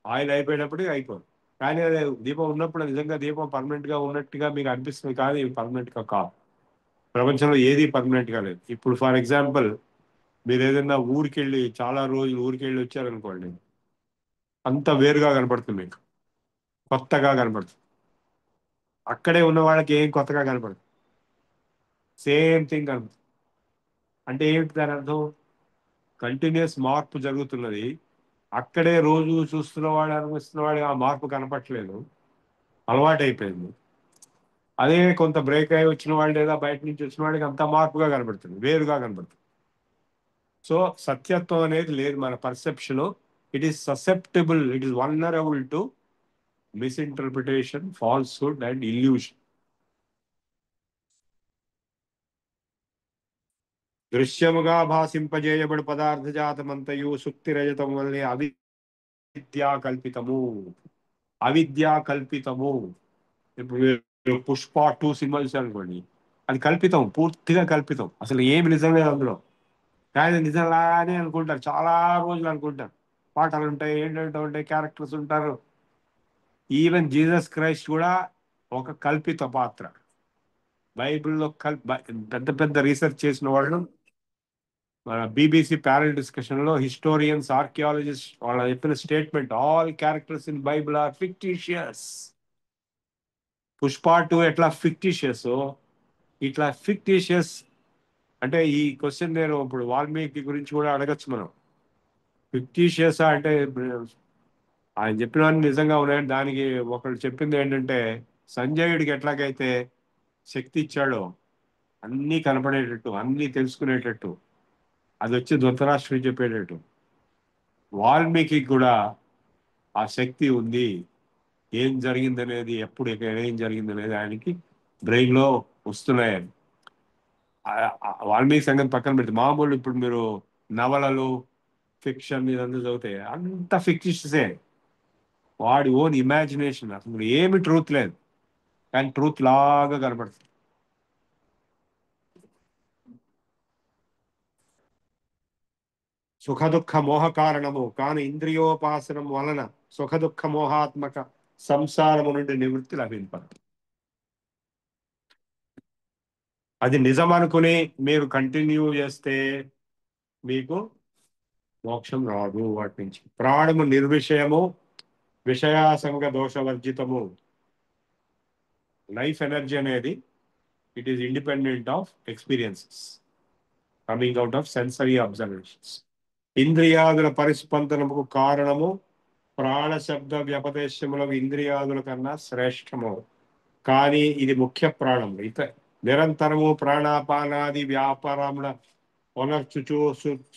A: ఆయిల్ అయిపోయినప్పుడు అయిపోదు. కానీ అదే దీపం ఉన్నప్పుడు నిజంగా దీపం పర్మనెంట్ గా ఉన్నట్టుగా మీకు అనిపిస్తుంది, కానీ పర్మనెంట్ గా కాదు. ప్రపంచంలో ఏది పర్మనెంట్ గా లేదు. ఇప్పుడు ఫర్ ఎగ్జాంపుల్ మీరు ఏదైనా ఊరికెళ్ళి చాలా రోజులు ఊరికెళ్ళి వచ్చారనుకోండి, అంత వేరుగా కనపడుతుంది, మీకు కొత్తగా కనపడుతుంది. అక్కడే ఉన్న వాళ్ళకి ఏం కొత్తగా కనపడుతుంది, సేమ్ థింగ్ కనపడుతుంది. అంటే ఏంటి దాని అర్థం? కంటిన్యూస్ మార్పు జరుగుతున్నది. అక్కడే రోజు చూస్తున్న వాడు అనిపిస్తున్న వాడు ఆ మార్పు కనపట్లేదు, అలవాటు అయిపోయింది. అదే కొంత బ్రేక్ అయి వచ్చిన వాళ్ళు లేదా బయట నుంచి వచ్చిన వాడికి అంత మార్పుగా కనబడుతుంది, వేరుగా కనబడుతుంది. సో సత్యత్వం అనేది లేదు మన perception. It is susceptible, it is vulnerable to misinterpretation, falsehood and illusion. దృశ్యముగా భాషింపజేయబడి పదార్థ జాతమంతయు సుక్తి రజతం వల్లే అవిద్యా కల్పితము. అవిద్యా కల్పితము. ఇప్పుడు మీరు పుష్ప 2 సినిమా చూసారనుకోండి, అది కల్పితం, పూర్తిగా కల్పితం, అసలు ఏమి నిజం లేదు అందులో. కానీ నిజంలానే అనుకుంటారు, చాలా రోజులు అనుకుంటారు. పాటలు ఉంటాయి, ఏంటంటే ఉంటాయి, క్యారెక్టర్స్ ఉంటారు. ఈవెన్ జీసస్ క్రైస్ట్ కూడా ఒక కల్పిత పాత్ర. బైబిల్లో పెద్ద పెద్ద రీసెర్చ్ చేసిన వాళ్ళు, మన బీబీసీ ప్యానల్ డిస్కషన్ లో హిస్టోరియన్స్, ఆర్కియాలజిస్ట్ వాళ్ళ చెప్పిన statement, all characters in Bible are fictitious. Pushpa 2 ఎట్లా ఫిక్టిషియస్, ఇట్లా ఫిక్టిషియస్. అంటే ఈ క్వశ్చన్ నేను ఇప్పుడు వాల్మీకి గురించి కూడా అడగచ్చు మనం. ఫిక్టిషియస్ అంటే ఆయన చెప్పినవన్నీ నిజంగా ఉన్నాయని, దానికి ఒకళ్ళు చెప్పింది ఏంటంటే, సంజయుడికి ఎట్లాగైతే శక్తి ఇచ్చాడో అన్నీ కనపడేటట్టు, అన్నీ తెలుసుకునేటట్టు, అది వచ్చి ధృతరాష్ట్రుడికి చెప్పేటట్టు, వాల్మీకి కూడా ఆ శక్తి ఉంది. ఏం జరిగిందనేది, ఎప్పుడు ఎక్కడ ఏం జరిగిందనేది ఆయనకి బ్రెయిన్ లో వస్తున్నాయని. వాల్మీకి సంగతి పక్కన పెడితే, మామూలు ఇప్పుడు మీరు నవలలు, ఫిక్షన్ ఇదంతా చదివితే అంత ఫిక్టిషియసే. వాడి ఓన్ ఇమాజినేషన్, అసలు ఏమి ట్రూత్ లేదు, కానీ ట్రూత్ లాగా కనపడుతుంది. సుఖ దుఃఖ మోహ కారణము కాని ఇంద్రియోపాసనం వలన సుఖ దుఃఖ మోహాత్మక సంసారము నుండి నివృత్తి లభింపదు. అది నిజం అనుకుని మీరు కంటిన్యూ చేస్తే మీకు మోక్షం రాదు. వాటి నుంచి ప్రాణము నిర్విషయము, విషయాసంగ దోషవర్జితము. లైఫ్ ఎనర్జీ అనేది it is independent of experiences coming out of sensory observations. ఇంద్రియాదుల పరిస్పందనకు కారణము ప్రాణశబ్ద వ్యపదేశములకు ఇంద్రియాదుల కన్నా శ్రేష్టము. కానీ ఇది ముఖ్య ప్రాణం. నిరంతరము ప్రాణాపానాది వ్యాపారముల వనర్చుచు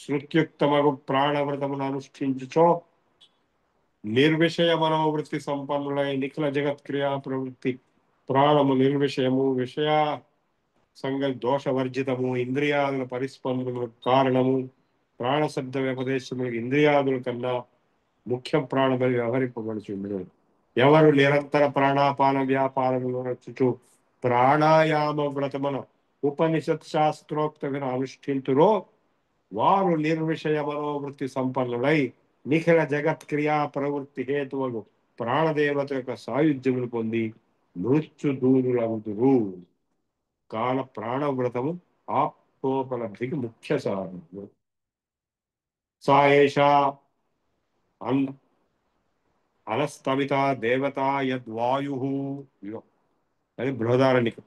A: శృత్యుక్తమగు ప్రాణవ్రతమును అనుష్ఠించుచో నిర్విషయ మనోవృత్తి సంపన్నులై నిఖిల జగత్క్రియా ప్రవృత్తి ప్రాణము నిర్విషయము, విషయ సంగ దోషవర్జితము, ఇంద్రియాదుల పరిస్పందనకు కారణము ప్రాణశబ్ద వ్యపదేశములకు ఇంద్రియాదుల కన్నా ముఖ్య ప్రాణమని వ్యవహరింపబడుచుండును. ఎవరు నిరంతర ప్రాణాపాన వ్యాపారములు నడుచుచు ప్రాణాయామ వ్రతమున ఉపనిషత్ శాస్త్రోక్తమైన అనుష్ఠింతురో వారు నిర్విషయ మనోవృత్తి సంపన్నులై నిఖిల జగత్ క్రియా ప్రవృత్తి హేతువులు ప్రాణదేవత యొక్క సాయుధ్యములు పొంది మృత్యు దూరులవుతురు. కాల ప్రాణవ్రతము ఆప్తోపలబ్ధికి ముఖ్య సాధనము. సాయేషా అనస్తమిత దేవత యద్వాయు. అది బృహదారణ్యకం.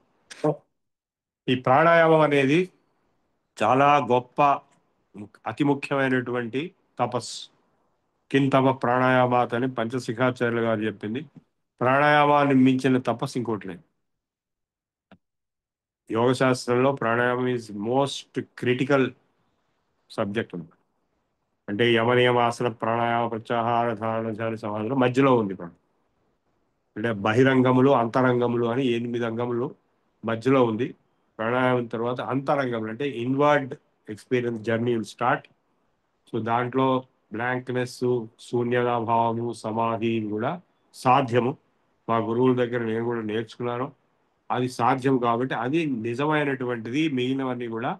A: ఈ ప్రాణాయామం అనేది చాలా గొప్ప, అతి ముఖ్యమైనటువంటి తపస్సు. కింతమ ప్రాణాయామాత్ అని పంచశిఖాచార్యులు గారు చెప్పింది. ప్రాణాయామాన్ని మించిన తపస్సు ఇంకోటి లేదు. యోగ శాస్త్రంలో ప్రాణాయామం ఈజ్ మోస్ట్ క్రిటికల్ సబ్జెక్ట్ ఉంది. అంటే యమనియమాసన ప్రాణాయామ ప్రత్యాహార ధారణ ధ్యాన సమాధిలో మధ్యలో ఉంది ఇప్పుడు. అంటే బహిరంగములు అంతరంగములు అని 8 అంగములు మధ్యలో ఉంది. ప్రాణాయామం తర్వాత అంతరంగములు అంటే inward experience journey will start. So దాంట్లో బ్లాంక్నెస్, శూన్యతాభావము, సమాధి కూడా సాధ్యము. మా గురువుల దగ్గర నేను కూడా నేర్చుకున్నాను. అది సాధ్యం కాబట్టి అది నిజమైనటువంటిది. మిగిలినవన్నీ కూడా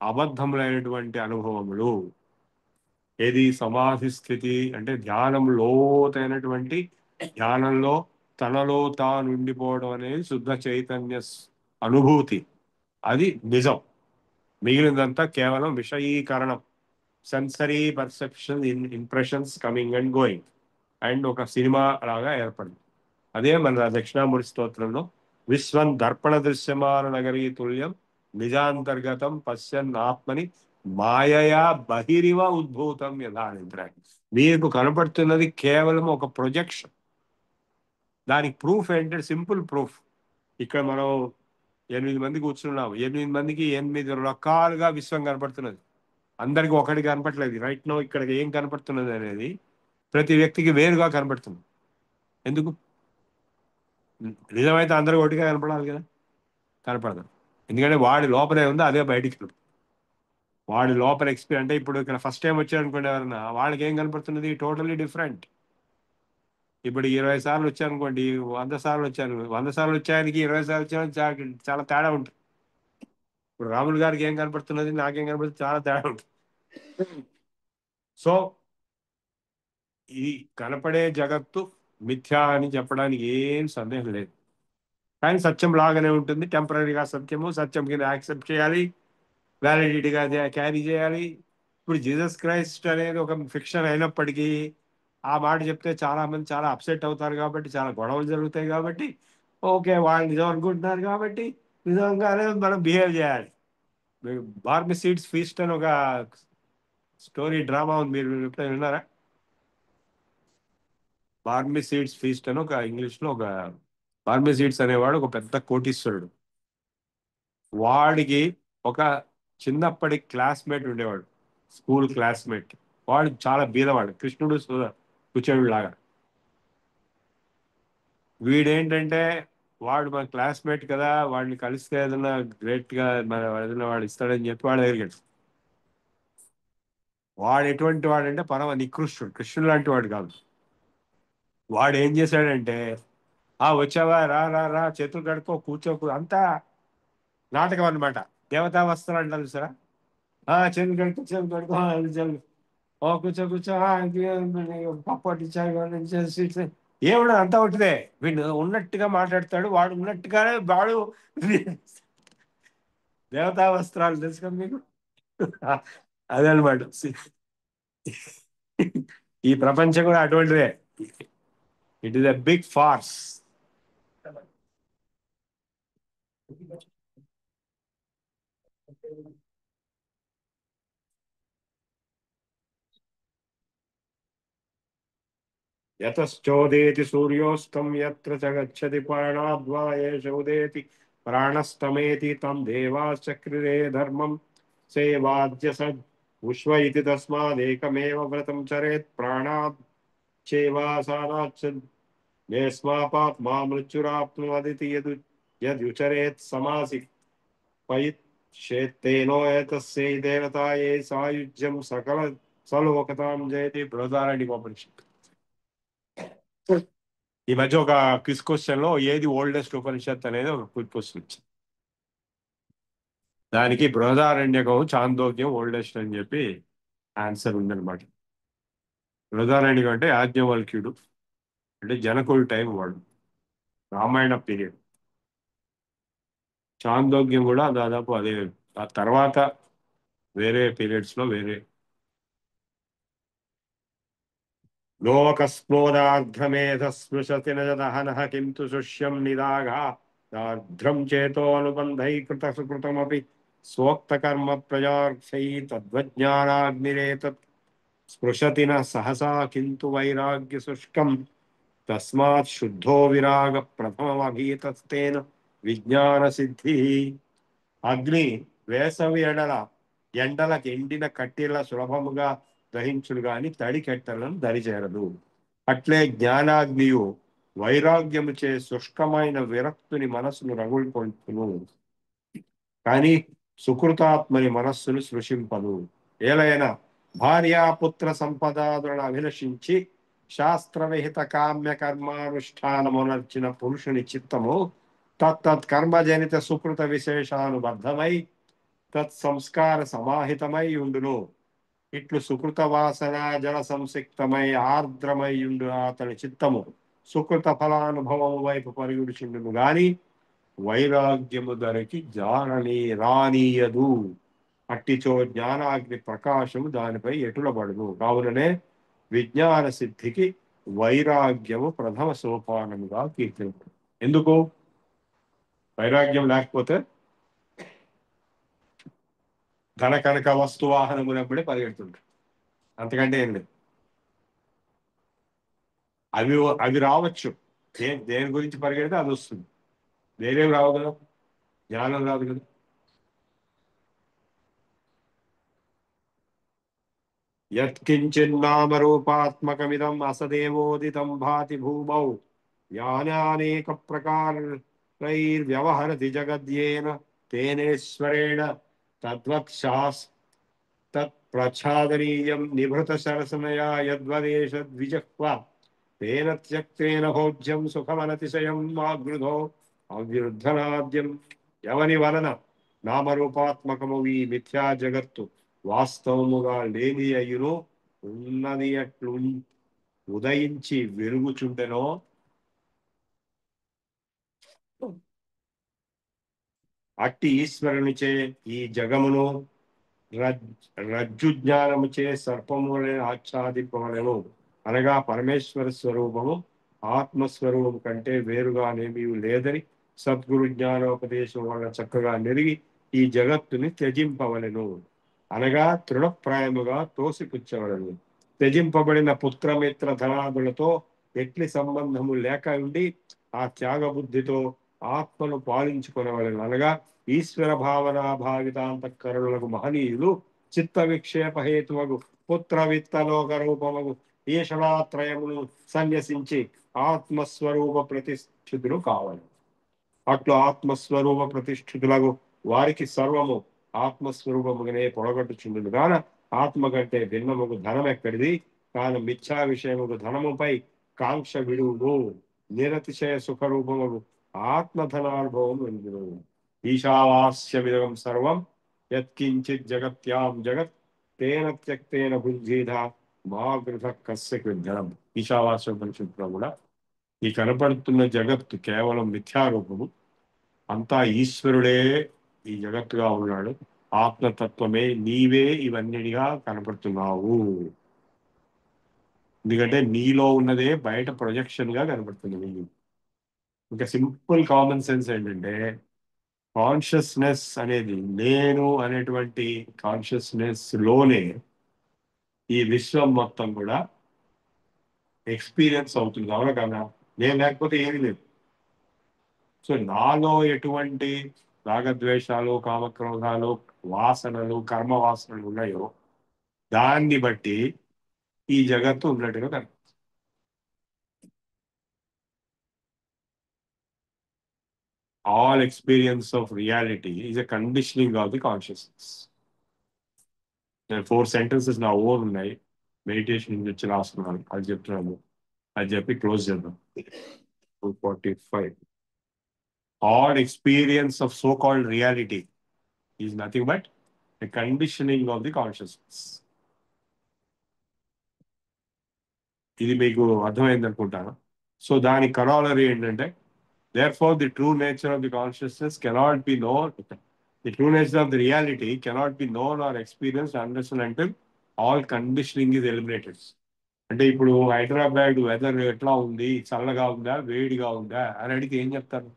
A: అబద్ధములైనటువంటి అనుభవములు. ఏది సమాధి స్థితి అంటే ధ్యానం, లోతైనటువంటి ధ్యానంలో తనలో తాను ఉండిపోవడం అనేది శుద్ధ చైతన్య అనుభూతి. అది నిజం. మిగిలినంతా కేవలం విషయీకరణం, sensory perception, impressions coming and going, and ఒక సినిమా లాగా ఏర్పడింది. అదే మన దక్షిణామూర్తి స్తోత్రంలో విశ్వం దర్పణ దృశ్యమాన నగరీ తుల్యం నిజాంతర్గతం పశ్యన్ ఆత్మని మాయయా బహిరివ ఉద్భూతం యథా నిద్ర. మీకు కనపడుతున్నది కేవలం ఒక ప్రొజెక్షన్. దానికి ప్రూఫ్ ఏంటంటే సింపుల్ ప్రూఫ్. ఇక్కడ మనం 8 మంది కూర్చున్నాం. 8 మందికి 8 రకాలుగా విశ్వం కనపడుతున్నది. అందరికి ఒకటి కనపట్లేదు. రైట్ నో ఇక్కడ ఏం కనపడుతున్నది అనేది ప్రతి వ్యక్తికి వేరుగా కనపడుతుంది. ఎందుకు? నిజమైతే అందరూ ఒకటిగా కనపడాలి కదా, కనపడదు. ఎందుకంటే వాడి లోపలే ఉంది, అదే బయటికి ఉంది. వాడి లోపల ఎక్స్పీరియన్స్ అంటే ఇప్పుడు ఇక్కడ ఫస్ట్ టైం వచ్చారనుకోండి ఎవరన్నా, వాళ్ళకి ఏం కనపడుతున్నది టోటల్లీ డిఫరెంట్. ఇప్పుడు 20 సార్లు వచ్చారనుకోండి, 100 సార్లు వచ్చాను, 100 సార్లు వచ్చాయనికి 20 సార్లు వచ్చాయని చాలా తేడా ఉంటుంది. ఇప్పుడు రాములు గారికి ఏం కనపడుతున్నది, నాకేం కనపడుతుంది, చాలా తేడా ఉంటుంది. సో ఈ కనపడే జగత్తు మిథ్యా అని చెప్పడానికి ఏం సందేహం లేదు. కానీ సత్యం లాగానే ఉంటుంది. టెంపరీగా సత్యము, సత్యం కింద యాక్సెప్ట్ చేయాలి, వ్యాలిడిటీగా క్యారీ చేయాలి. ఇప్పుడు జీసస్ క్రైస్ట్ అనేది ఒక ఫిక్షన్ అయినప్పటికీ ఆ మాట చెప్తే చాలా మంది చాలా అప్సెట్ అవుతారు కాబట్టి, చాలా గొడవలు జరుగుతాయి కాబట్టి, ఓకే వాళ్ళు నిజం అనుకుంటున్నారు కాబట్టి నిజంగానే మనం బిహేవ్ చేయాలి. బార్మి సీడ్స్ ఫీస్ట్ అని ఒక స్టోరీ డ్రామా ఉంది, మీరు ఎప్పుడైనా విన్నారా? బార్మి సీడ్స్ ఫీస్ట్ అని ఒక ఇంగ్లీష్లో ఒక బార్మి సీడ్స్ అనేవాడు ఒక పెద్ద కోటీశ్వరుడు. వాడికి ఒక చిన్నప్పటి క్లాస్మేట్ ఉండేవాడు, స్కూల్ క్లాస్మేట్. వాడు చాలా బీదవాడు, కృష్ణుడు కుచేవుడు లాగా. వీడేంటంటే వాడు మన క్లాస్మేట్ కదా, వాడిని కలిస్తే ఏదైనా గ్రేట్గా మన ఏదైనా వాడు ఇస్తాడని చెప్పి వాడు ఎరిగాడు. వాడు ఎటువంటి వాడంటే పరమ నికృష్టుడు, కృష్ణుడు లాంటి వాడు కాదు. వాడు ఏం చేశాడంటే, వచ్చావా, రా రా రా, చేతులు కడుక్కో, కూర్చోకు, అంతా నాటకం అనమాట. దేవతా వస్త్రాలు అంటారు సరే, చేతులు కడుక్కో, చేతులు కడుక్కో, కూర్చో కూర్చో, పప్పు పట్టించాలి, ఏమన్నా అంతా ఒకటిదే. వీడు ఉన్నట్టుగా మాట్లాడతాడు, వాడు ఉన్నట్టుగానే వాడు దేవతా వస్త్రాలు తెలుసుగా మీకు. అదే అనమాట. ఈ ప్రపంచం కూడా అటువంటిదే. It is a big farce. యతశ్చోదేతి సూర్యోస్తం యత్ర చ గచ్చతి పర్ణాద్వా ఏష ఉదేతి ప్రాణస్తమేతి తం దేవాశ్చక్రిరే ధర్మం సేవాద్య సద్ విశ్వ ఇతి తస్మాదేకమేవ వ్రతం చరేత్ ప్రాణాత్ చేవాసానాచ్చ నేస్మాపాత్మా మృత్యురాప్నువదితి యదుచరేత్ సమాసి పయిచ్చేత్తేనో ఏతస్యై దేవతాయై సాయుజ్యం సకల సలోకతాం జయతి. బృహదారణ్యకోపనిషత్తు. ఈ మధ్య ఒక క్విజ్ క్వశ్చన్ లో ఏది ఓల్డెస్ట్ ఉపనిషత్ అనేది ఒక క్విజ్ క్వశ్చన్ వచ్చింది. దానికి బృహదారణ్యకం, చాందోగ్యం ఓల్డెస్ట్ అని చెప్పి ఆన్సర్ ఉందన్నమాట. బృహదారణ్యకం అంటే యాజ్ఞవల్క్యుడు, అంటే జనకుడి టైం వాడు, రామాయణ పీరియడ్. చాందోగ్యం కూడా దాదాపు అదే. ఆ తర్వాత వేరే పీరియడ్స్ లో వేరే. లోకస్ప్లోదార్ధ్రమేధ స్పృశతి నహనః కింతు శుష్యం నిదాఘాద్రం చేతో అనుబంధైకృత సుకృతమపి స్వోక్తకర్మ ప్రజార్క్షై తద్వజ్ఞానాగ్నిరేతత్ స్పృశతి న సహసా కింతు వైరాగ్య శుష్కం తస్మాత్ శుద్ధో విరాగ ప్రథమమభీతస్తేన విజ్ఞాన సిద్ధి. అగ్ని వేసవి ఎండలకు ఎండిన కట్టెల సులభముగా దహించును గాని తడి కట్టెలను దరిచేరదు. అట్లే జ్ఞానాగ్నియు వైరాగ్యము చే శుష్కమైన విరక్తుని మనస్సును రగులుకొల్పును, కానీ సుకృతాత్మని మనస్సును సృశింపను. ఏలైనా భార్యాపుత్ర సంపదాదులను అభిలషించి శాస్త్రవిహిత కామ్య కర్మానుష్ఠానమునర్చిన పురుషుని చిత్తము తత్తత్ కర్మజనిత సుకృత విశేషానుబద్ధమై తత్సంస్కార సమాహితమై ఉండును. ఇట్లు సుకృత వాసన జల సంసిక్తమై ఆర్ద్రమై ఉండు అతని చిత్తము సుకృత ఫలానుభవము వైపు పరుగుడుచుండును గాని వైరాగ్యము ధరకి జానని రానీయదు. అట్టిచో జ్ఞానాగ్ని ప్రకాశము దానిపై ఎటులబడును. కావుననే విజ్ఞాన సిద్ధికి వైరాగ్యము ప్రథమ సోపానముగా కీర్తింపు. ఎందుకు? వైరాగ్యం లేకపోతే ధన కనక వస్తు వాహనమునప్పుడే పరిగెడుతుంటారు, అంతకంటే ఏం లేదు. అవి అవి రావచ్చు, దేని గురించి పరిగెడితే అది వస్తుంది. వేరేవి రావు కదా, జ్ఞానం రాదు కదా. యత్కించిన్నామరూపాత్మకమిదం అసదేవోదితం భాతి భూమౌ యానేక ప్రకారైర్వ్యవహరతి జగద్యేన తేనేశ్వరేణ తద్వత్ తత్ప్రఛాదనీయం నిభృత సరసనయా యద్వదేశద్విజహ్వ తేన త్యక్తేన భోజ్యం సుఖమనతిశయం ఆగృధో అవిరుద్ధనాద్యం. ఎవని వలన నామరూపాత్మకము ఈ మిథ్యా జగత్తు వాస్తవముగా లేని అయ్యును ఉన్నది అట్లు ఉదయించి వెలుగుచుండెనో అట్టి ఈశ్వరునిచే ఈ జగమును రజ్జు జ్ఞానముచే సర్పములే ఆచ్ఛాదింపవలెను. అనగా పరమేశ్వర స్వరూపము ఆత్మస్వరూపం కంటే వేరుగానేమీ లేదని సద్గురు జ్ఞానోపదేశం వల్ల చక్కగా నెరిగి ఈ జగత్తుని త్యజింపవలెను. అనగా తృణప్రాయముగా తోసిపుచ్చవలెను. త్యజింపబడిన పుత్రమిత్ర ధనాదులతో ఎట్లి సంబంధము లేక ఉండి ఆ త్యాగబుద్ధితో ఆత్మను పాలించుకొనవలెను. అనగా ఈశ్వర భావనా భావితాంతఃకరణులకు మహనీయులు చిత్త విక్షేప హేతువగు పుత్ర విత్తలోక రూపమగు ఈషణాత్రయమును సన్యసించి ఆత్మస్వరూప ప్రతిష్ఠితులు కావాలి. అట్లు ఆత్మస్వరూప ప్రతిష్ఠితులకు వారికి సర్వము ఆత్మస్వరూపముగానే పొడగొట్టుచుండును గాన ఆత్మ కంటే భిన్నముకు ధనం ఎక్కడిది. కాను మిథ్యా విషయముకు ధనముపై కాంక్ష విడువు నిరతిశయ సుఖరూపముకు ఆత్మధనానుభవం ఎందును. ఈశావాస్యమిదం సర్వం యత్కించిత్ జగత్యాం జగత్ తేన త్యక్తేన బుద్ధిధ మా గృహ కస్య కృద్ధనం. ఈశావాస్య ఉపనిషత్తులో కూడా ఈ కనపడుతున్న జగత్తు కేవలం మిథ్యారూపము, అంతా ఈశ్వరుడే ఈ జగత్తుగా ఉన్నాడు, ఆత్మతత్వమే నీవే ఇవన్నీగా కనపడుతున్నావు. ఎందుకంటే నీలో ఉన్నదే బయట ప్రొజెక్షన్ గా కనపడుతుంది. ఇంకా సింపుల్ కామన్ సెన్స్ ఏంటంటే కాన్షియస్నెస్ అనేది నేను అనేటువంటి కాన్షియస్నెస్ లోనే ఈ విశ్వం మొత్తం కూడా ఎక్స్పీరియన్స్ అవుతుంది. అవునా కదా? నేను లేకపోతే ఏమీ లేదు. సో నాలో ఎటువంటి రాగద్వేషాలు కామక్రోధాలు వాసనలు కర్మ వాసనలు ఉన్నాయో దాన్ని బట్టి ఈ జగత్తు ఉన్నట్టుగా కనిపిస్తుంది. All experience of reality is a conditioning of the consciousness. 4 sentences నా ఓన్ ఉన్నాయి, మెడిటేషన్ నుంచి రాసుకున్నాను, అది చెప్తున్నాను. అది చెప్పి క్లోజ్ చేద్దాం. 245. All experience of so-called reality is nothing but a conditioning of the consciousness. ఇది మీకు అర్థమైంది అనుకుంటాను. సో దాని కరాలరీ ఏంటంటే therefore the true nature of the consciousness cannot be known, the true nature of the reality cannot be known or experienced unless and until all conditioning is eliminated. అంటే ఇప్పుడు Hyderabad weather ఎట్లా ఉంది, చల్లగా ఉందా వేడిగా ఉందా అని అడిగితే ఏం చెప్తారు?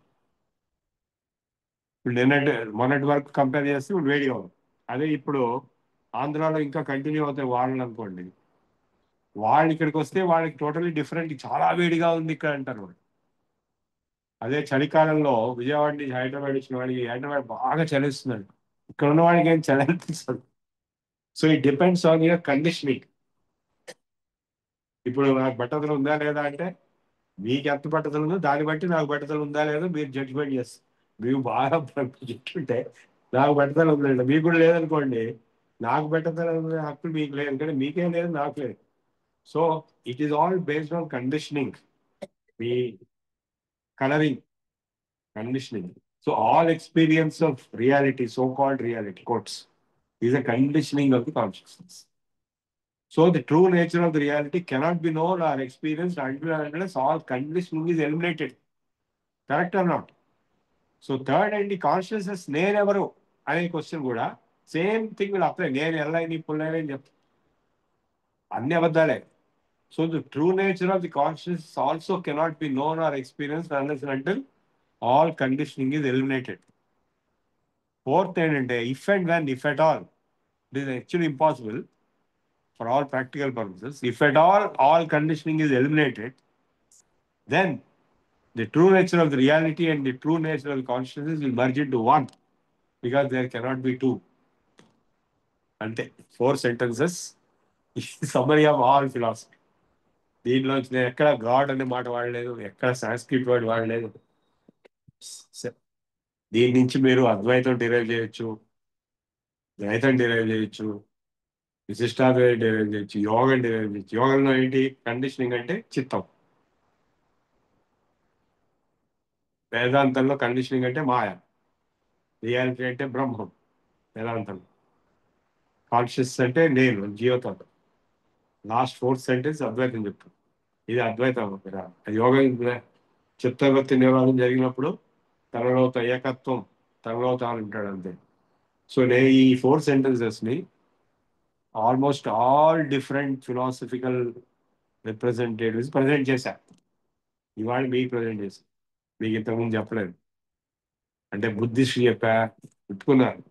A: ఇప్పుడు మొన్నటి వరకు కంపేర్ చేస్తే ఇప్పుడు వేడిగా ఉంది. అదే ఇప్పుడు ఆంధ్రాలో ఇంకా కంటిన్యూ అవుతాయి వాడలు అనుకోండి, వాళ్ళు ఇక్కడికి వస్తే వాళ్ళకి టోటలీ డిఫరెంట్, చాలా వేడిగా ఉంది ఇక్కడ అంటారు వాళ్ళు. అదే చలికాలంలో విజయవాడ నుంచి హైదరాబాద్ వచ్చిన వాడికి హైదరాబాద్ బాగా చలిస్తుందండి, ఇక్కడ ఉన్న వాడికి ఏం చలి అనిపిస్తుంది. So it depends on your conditioning. ఇప్పుడు నాకు బట్టతలు ఉందా లేదా అంటే, మీకు ఎంత బట్టతలు ఉందో దాన్ని బట్టి నాకు బట్టతలు ఉందా లేదో మీరు జడ్జిమెంట్ చేస్తారు. మీకు బాగా చెప్తుంటే నాకు బట్టతలు ఉందండి, మీకు కూడా లేదనుకోండి, నాకు బట్టతలు ఉంది హక్కు మీకు లేదు, ఎందుకంటే మీకేం లేదు నాకు లేదు. So it is all based on conditioning, me colouring, conditioning. So all experience of reality, so-called reality, quotes, is a conditioning of the consciousness. So the true nature of the reality cannot be known or experienced until and unless all conditioning is eliminated. Correct or not? So third and the consciousness నేనెవరు అనే question కూడా same thing will apply. నేను ఎల్ఐని పుల్లైని అని చెప్తాను, అన్ని అబద్ధాలే. So the true nature of the consciousness also cannot be known or experienced unless and until all conditioning is eliminated. Fourth ఏంటంటే if and when, if at all, it is actually impossible for all practical purposes, if at all conditioning is eliminated, then the true nature of the reality and the true nature of the consciousness will merge into one, because there cannot be two. అంటే 4 sentences summary of all philosophy. దీనిలో నేను ఎక్కడ God అనే మాట వాడలేదు, ఎక్కడ Sanskrit word వాడలేదు. దీని నుంచి మీరు అద్వైతం డిరైవ్ చేయొచ్చు, ద్వైతం డిరైవ్ చేయొచ్చు, విశిష్టాద్వైతం డిరైవ్ చేయొచ్చు, యోగం డిరైవ్ చేయొచ్చు. యోగంలో ఏంటి కండిషనింగ్ అంటే చిత్తం, వేదాంతంలో కండిషనింగ్ అంటే మాయ, రియాలిటీ అంటే బ్రహ్మం వేదాంతం, కాన్షియస్ అంటే నేను జీవతత్వం. లాస్ట్ 4th సెంటెన్స్ అద్వైతం చెప్తాను, ఇది అద్వైతం. యోగం చిత్తవృత్తి నివారణ జరిగినప్పుడు తనలో ఏకత్వం, తనలో తాను ఉంటాడు అంతే. సో నేను ఈ 4 sentences ని almost all different philosophical representatives present చేశారు. ఇవాళ మీకు ప్రజెంట్ చేశారు, మీకు ఇంతకుముందు చెప్పలేదు. అంటే బుద్ధిస్ట్ చెప్పా, ఒప్పుకున్నారు,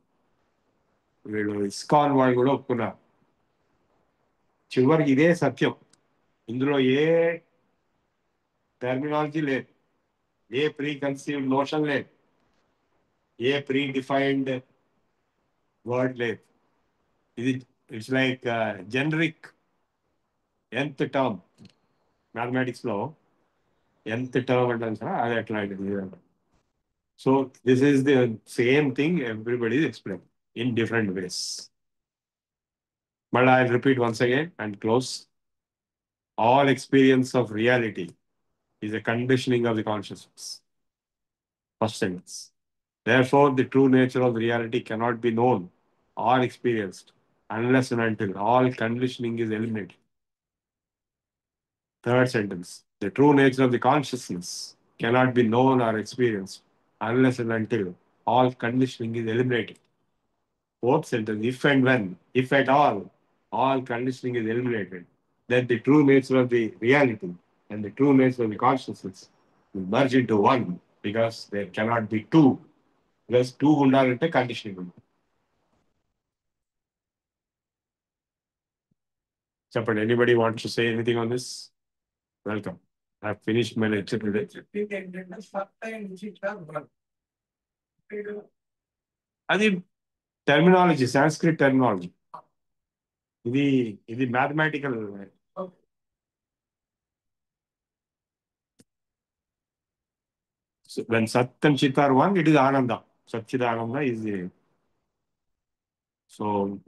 A: వీళ్ళు ఇస్కాన్ వాళ్ళు కూడా ఒప్పుకున్నారు. చివరికి ఇదే సత్యం, ఇందులో ఏ టెర్మినాలజీ లేదు, ఏ ప్రీ కన్సీవ్డ్ నోషన్ లేదు, ఏ ప్రీ డిఫైన్డ్ వర్డ్ లేదు. ఇది it's like generic nth term. Mathematics లో nth టర్మ్ అంటాను సార్, అది అట్లాంటిది. So this is the same thing everybody is explain in different ways. But I'll repeat once again and close. All experience of reality is a conditioning of the consciousness. First sentence. Therefore, the true nature of the reality cannot be known or experienced unless and until all conditioning is eliminated. Third sentence. The true nature of the consciousness cannot be known or experienced unless and until all conditioning is eliminated. Fourth sentence. If and when, if at all conditioning is eliminated, then the true nature of the reality and the true nature of the consciousness will merge into one, because there cannot be two. Plus two ఉండాలంటే conditioning ఉంది. చెప్పండి, anybody wants to say anything on this? Welcome. I have finished my lecture today. అది terminology, Sanskrit terminology. ఇది ఇది mathematical. when Sat and Chit are one, it is Ananda. Satchidananda is the. So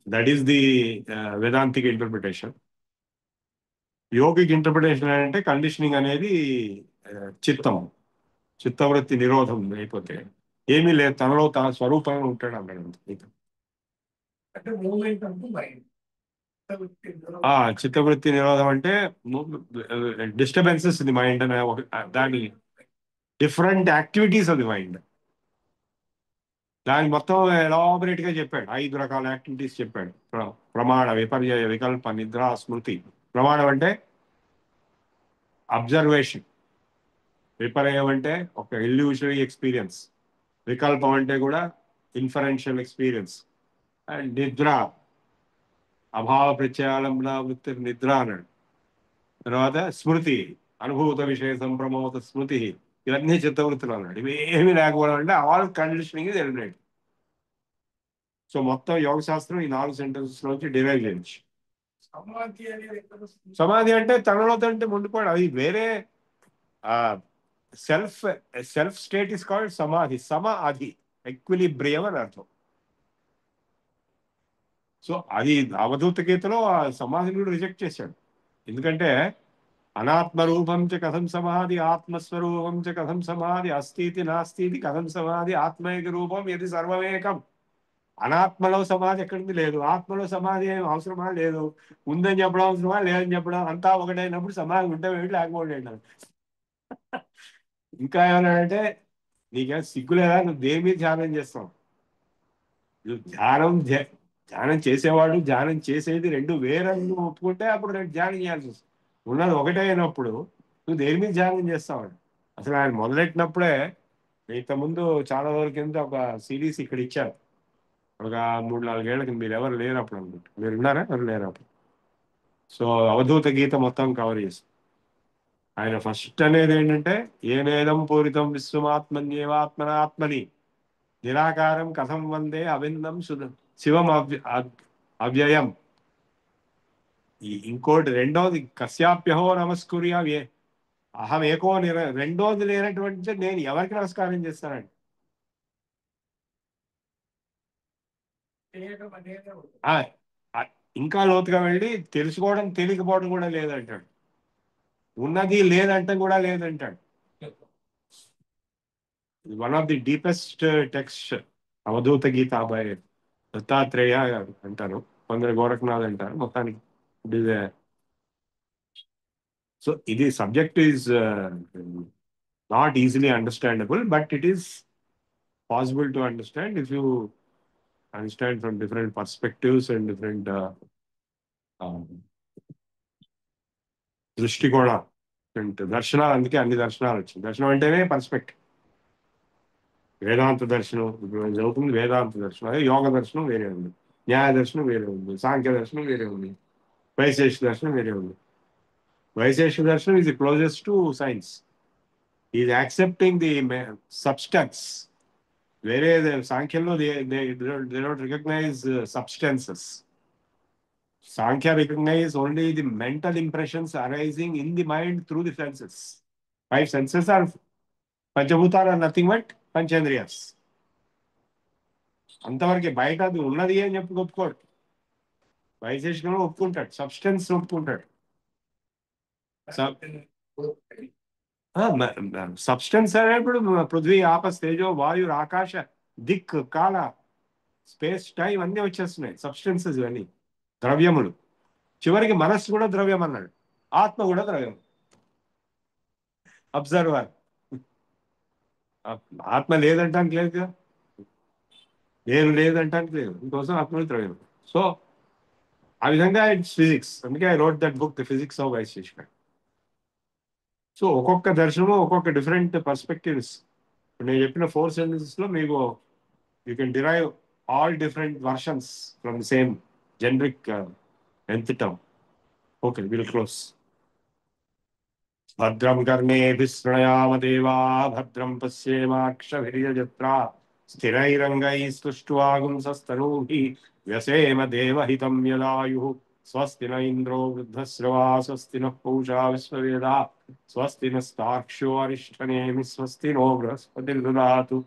A: that is the Vedantic interpretation. Yogic interpretation అంటే conditioning అనేది చిత్తం, చిత్తవృత్తి నిరోధం అయిపోతే ఏమీ లేదు, తనలో తన స్వరూపంగా ఉంటాడు అన్నాడు. చిత్తవృత్తి నిరోధం అంటే డిస్టర్బెన్సెస్ ది మైండ్ అనే దాని different activities of the mind. దానికి మొత్తం ఎలాబరేట్ గా చెప్పాడు, 5 రకాల యాక్టివిటీస్ చెప్పాడు. ప్రమాణ, విపర్యయ, వికల్ప, నిద్ర, స్మృతి. ప్రమాణం అంటే అబ్జర్వేషన్, విపర్యయం అంటే ఒక ఇల్యూషనరీ ఎక్స్పీరియన్స్, వికల్పం అంటే కూడా ఇన్ఫరెన్షియల్ ఎక్స్పీరియన్స్, అండ్ నిద్ర అభావ ప్రత్యాలంబన వృత్తి నిద్ర అన్నాడు. తర్వాత స్మృతి, అనుభూత విషయ సంప్రమోత స్మృతి, ఇవన్నీ చిత్తవృత్తులు అన్నాడు. ఇవి ఏమి లేకపోవడం అంటే ఆల్ కండిషనింగ్ ఇది ఎలిమినేట్. సో మొత్తం యోగ శాస్త్రం ఈ 4 సెంటెన్సెస్ నుంచి డిరైవ్ చేయొచ్చు. సమాధి అంటే తనలో తంటే ఉండిపోవడం, అది వేరే. Self self state is called సమాధి. అది ఎక్విలిబ్రియం అని అర్థం. సో అది అవధూత గీతలో ఆ సమాధిని కూడా రిజెక్ట్ చేశాడు. ఎందుకంటే అనాత్మరూపం చ కథం సమాధి, ఆత్మస్వరూపం చ కథం సమాధి, అస్థితి నాస్తిది కథం సమాధి, ఆత్మైక రూపం ఇది సర్వమేకం. అనాత్మలో సమాధి ఎక్కడిది లేదు, ఆత్మలో సమాధి ఏం అవసరమా లేదు, ఉందని చెప్పడం అవసరమా లేదని చెప్పడం, అంతా ఒకటైనప్పుడు సమాధి ఉంటే ఏమిటి లేకపోతే ఏంటి. ఇంకా ఏమన్నాడంటే నీకేం సిగ్గులేదా, నువ్వు దేని మీద ధ్యానం చేస్తావు? నువ్వు ధ్యానం చేసేవాడు ధ్యానం చేసేది రెండు వేరని నువ్వు ఒప్పుకుంటే అప్పుడు నేను ధ్యానం చేయాల్సి వస్తుంది. ఉన్నది ఒకటే అయినప్పుడు నువ్వు దేని మీద ధ్యానం చేస్తావు? అసలు ఆయన మొదలెట్టినప్పుడే ఇంతకుముందు చాలా రోజుల కింద ఒక సిరీస్ ఇక్కడ ఇచ్చారు, ఒక 3-4 ఏళ్ళకి. మీరు ఎవరు లేరు అప్పుడు అనుకుంటా. మీరు ఉన్నారా? ఎవరు లేరు అప్పుడు. సో అవధూత గీత మొత్తం కవర్ చేస్తారు. ఆయన ఫస్ట్ అనేది ఏంటంటే ఏనేదం పూరితం విశ్వమాత్మన్యేవాత్మనాత్మని నిరాకారం కథం వందే అవిందం శివం అవ్యయం. ఇంకోటి రెండోది కశ్యాప్యహో నమస్కూర్య అహం ఏకో రెండోది లేనటువంటి నేను ఎవరికి నమస్కారం చేస్తానండి? ఆ, ఆ, ఇంకా లోతుగా వెళ్ళి తెలుసుకోవడం తెలియకపోవడం కూడా లేదంటాడు. ఉన్నది లేదంటే కూడా లేదంటాడు. One of the deepest text Avadhuta Gita by Dattatreya అంటారు, కొందరు గోరఖనాథ్ అంటారు. మొత్తానికి సో ఇది subject is not easily understandable, but it is possible to understand if you understand from different perspectives and different దృష్టికోణాలు, దర్శనాలు. అందుకే అన్ని దర్శనాలు వచ్చింది. దర్శనం అంటేనే పర్స్పెక్టివ్. వేదాంత దర్శనం ఇప్పుడు నేను చదువుతుంది వేదాంత దర్శనం, అదే యోగ దర్శనం వేరే ఉంది, న్యాయ దర్శనం వేరే ఉంది, సాంఖ్య దర్శనం వేరే ఉంది, వైశేషిక దర్శనం వేరే ఉంది. వైశేషిక దర్శనం is the closest to science, is accepting the substance. వేరే సాంఖ్యంలో they don't recognise substances. Samkhya recognise only the mental impressions arising in the mind through the senses. 5 senses are పంచభూతాలు ఆర్ నథింగ్ బట్ పంచేంద్రియాస్. అంతవరకే, బయట అది ఉన్నది అని చెప్పి ఒప్పుకోడు. వైశేషికంలో ఒప్పుకుంటాడు, సబ్స్టెన్స్ ఒప్పుకుంటాడు. సబ్స్టెన్స్ అనేప్పుడు పృథ్వీ ఆపస్ తేజో వాయు ఆకాశ దిక్ కాల స్పేస్ టైం అన్నీ వచ్చేస్తున్నాయి, సబ్స్టెన్సెస్ ఇవన్నీ ద్రవ్యములు. చివరికి మనస్సు కూడా ద్రవ్యం అన్నాడు, ఆత్మ కూడా ద్రవ్యం. అబ్జర్వర్. ఆత్మ లేదంటానికి లేదు కదా, నేను లేదంటానికి లేదు, ఇంకోసం ఆత్మ ద్రవ్యం. సో ఆ విధంగా ఇట్స్ ఫిజిక్స్. అందుకే I wrote that book the physics of Vaisheshika. So ఒక్కొక్క దర్శనము ఒక్కొక్క డిఫరెంట్ పర్స్పెక్టివ్స్. నేను చెప్పిన 4 sentences లో మీకు you can derive all different versions from the same generic nth term. Okay, will close. భద్రం కర్ణేభిः శృణయామ దేవా, భద్రం పశ్యేమాక్షభిర్యజత్రా, స్థిరైరంగైస్తుष्ट्वागुंसस्तनूभिः व्यसेम देवहितं यदायुः. स्वस्ति न इंद्रो वृद्धश्रवा, स्वस्ति नः पूषा विश्ववेदाः, स्वस्ति नस्तार्क्ष्यो अरिष्ठनेमिः, स्वस्ति नो बृहस्पतिर्दधातु।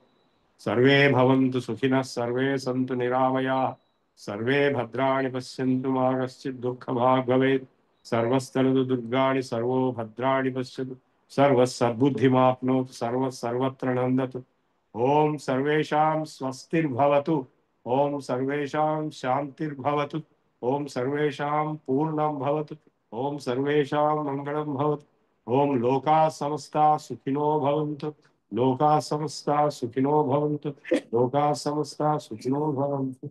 A: सर्वे भवन्तु सुखिनः, सर्वे सन्तु निरामयाः, सर्वे भद्राणि पश्यन्तु मा कश्चित् दुःखभाग् भवेत्। सर्वस्तरतु दुर्गाणि सर्वो भद्राणि पश्यतु, सर्वः सद्बुद्धिमाप्नोतु, सर्वः सर्वत्र नन्दतु। ओम सर्वेषां स्वस्तिर्भवतु, ओम सर्वेषां शान्तिर्भवतु, ओम सर्वेषां पूर्णं भवतु, ओम सर्वेषां मङ्गलं भवतु। ओम लोकाः समस्ताः सुखिनो भवन्तु, लोकाः समस्ताः सुखिनो भवन्तु, लोकाः समस्ताः सुखिनो भवन्तु।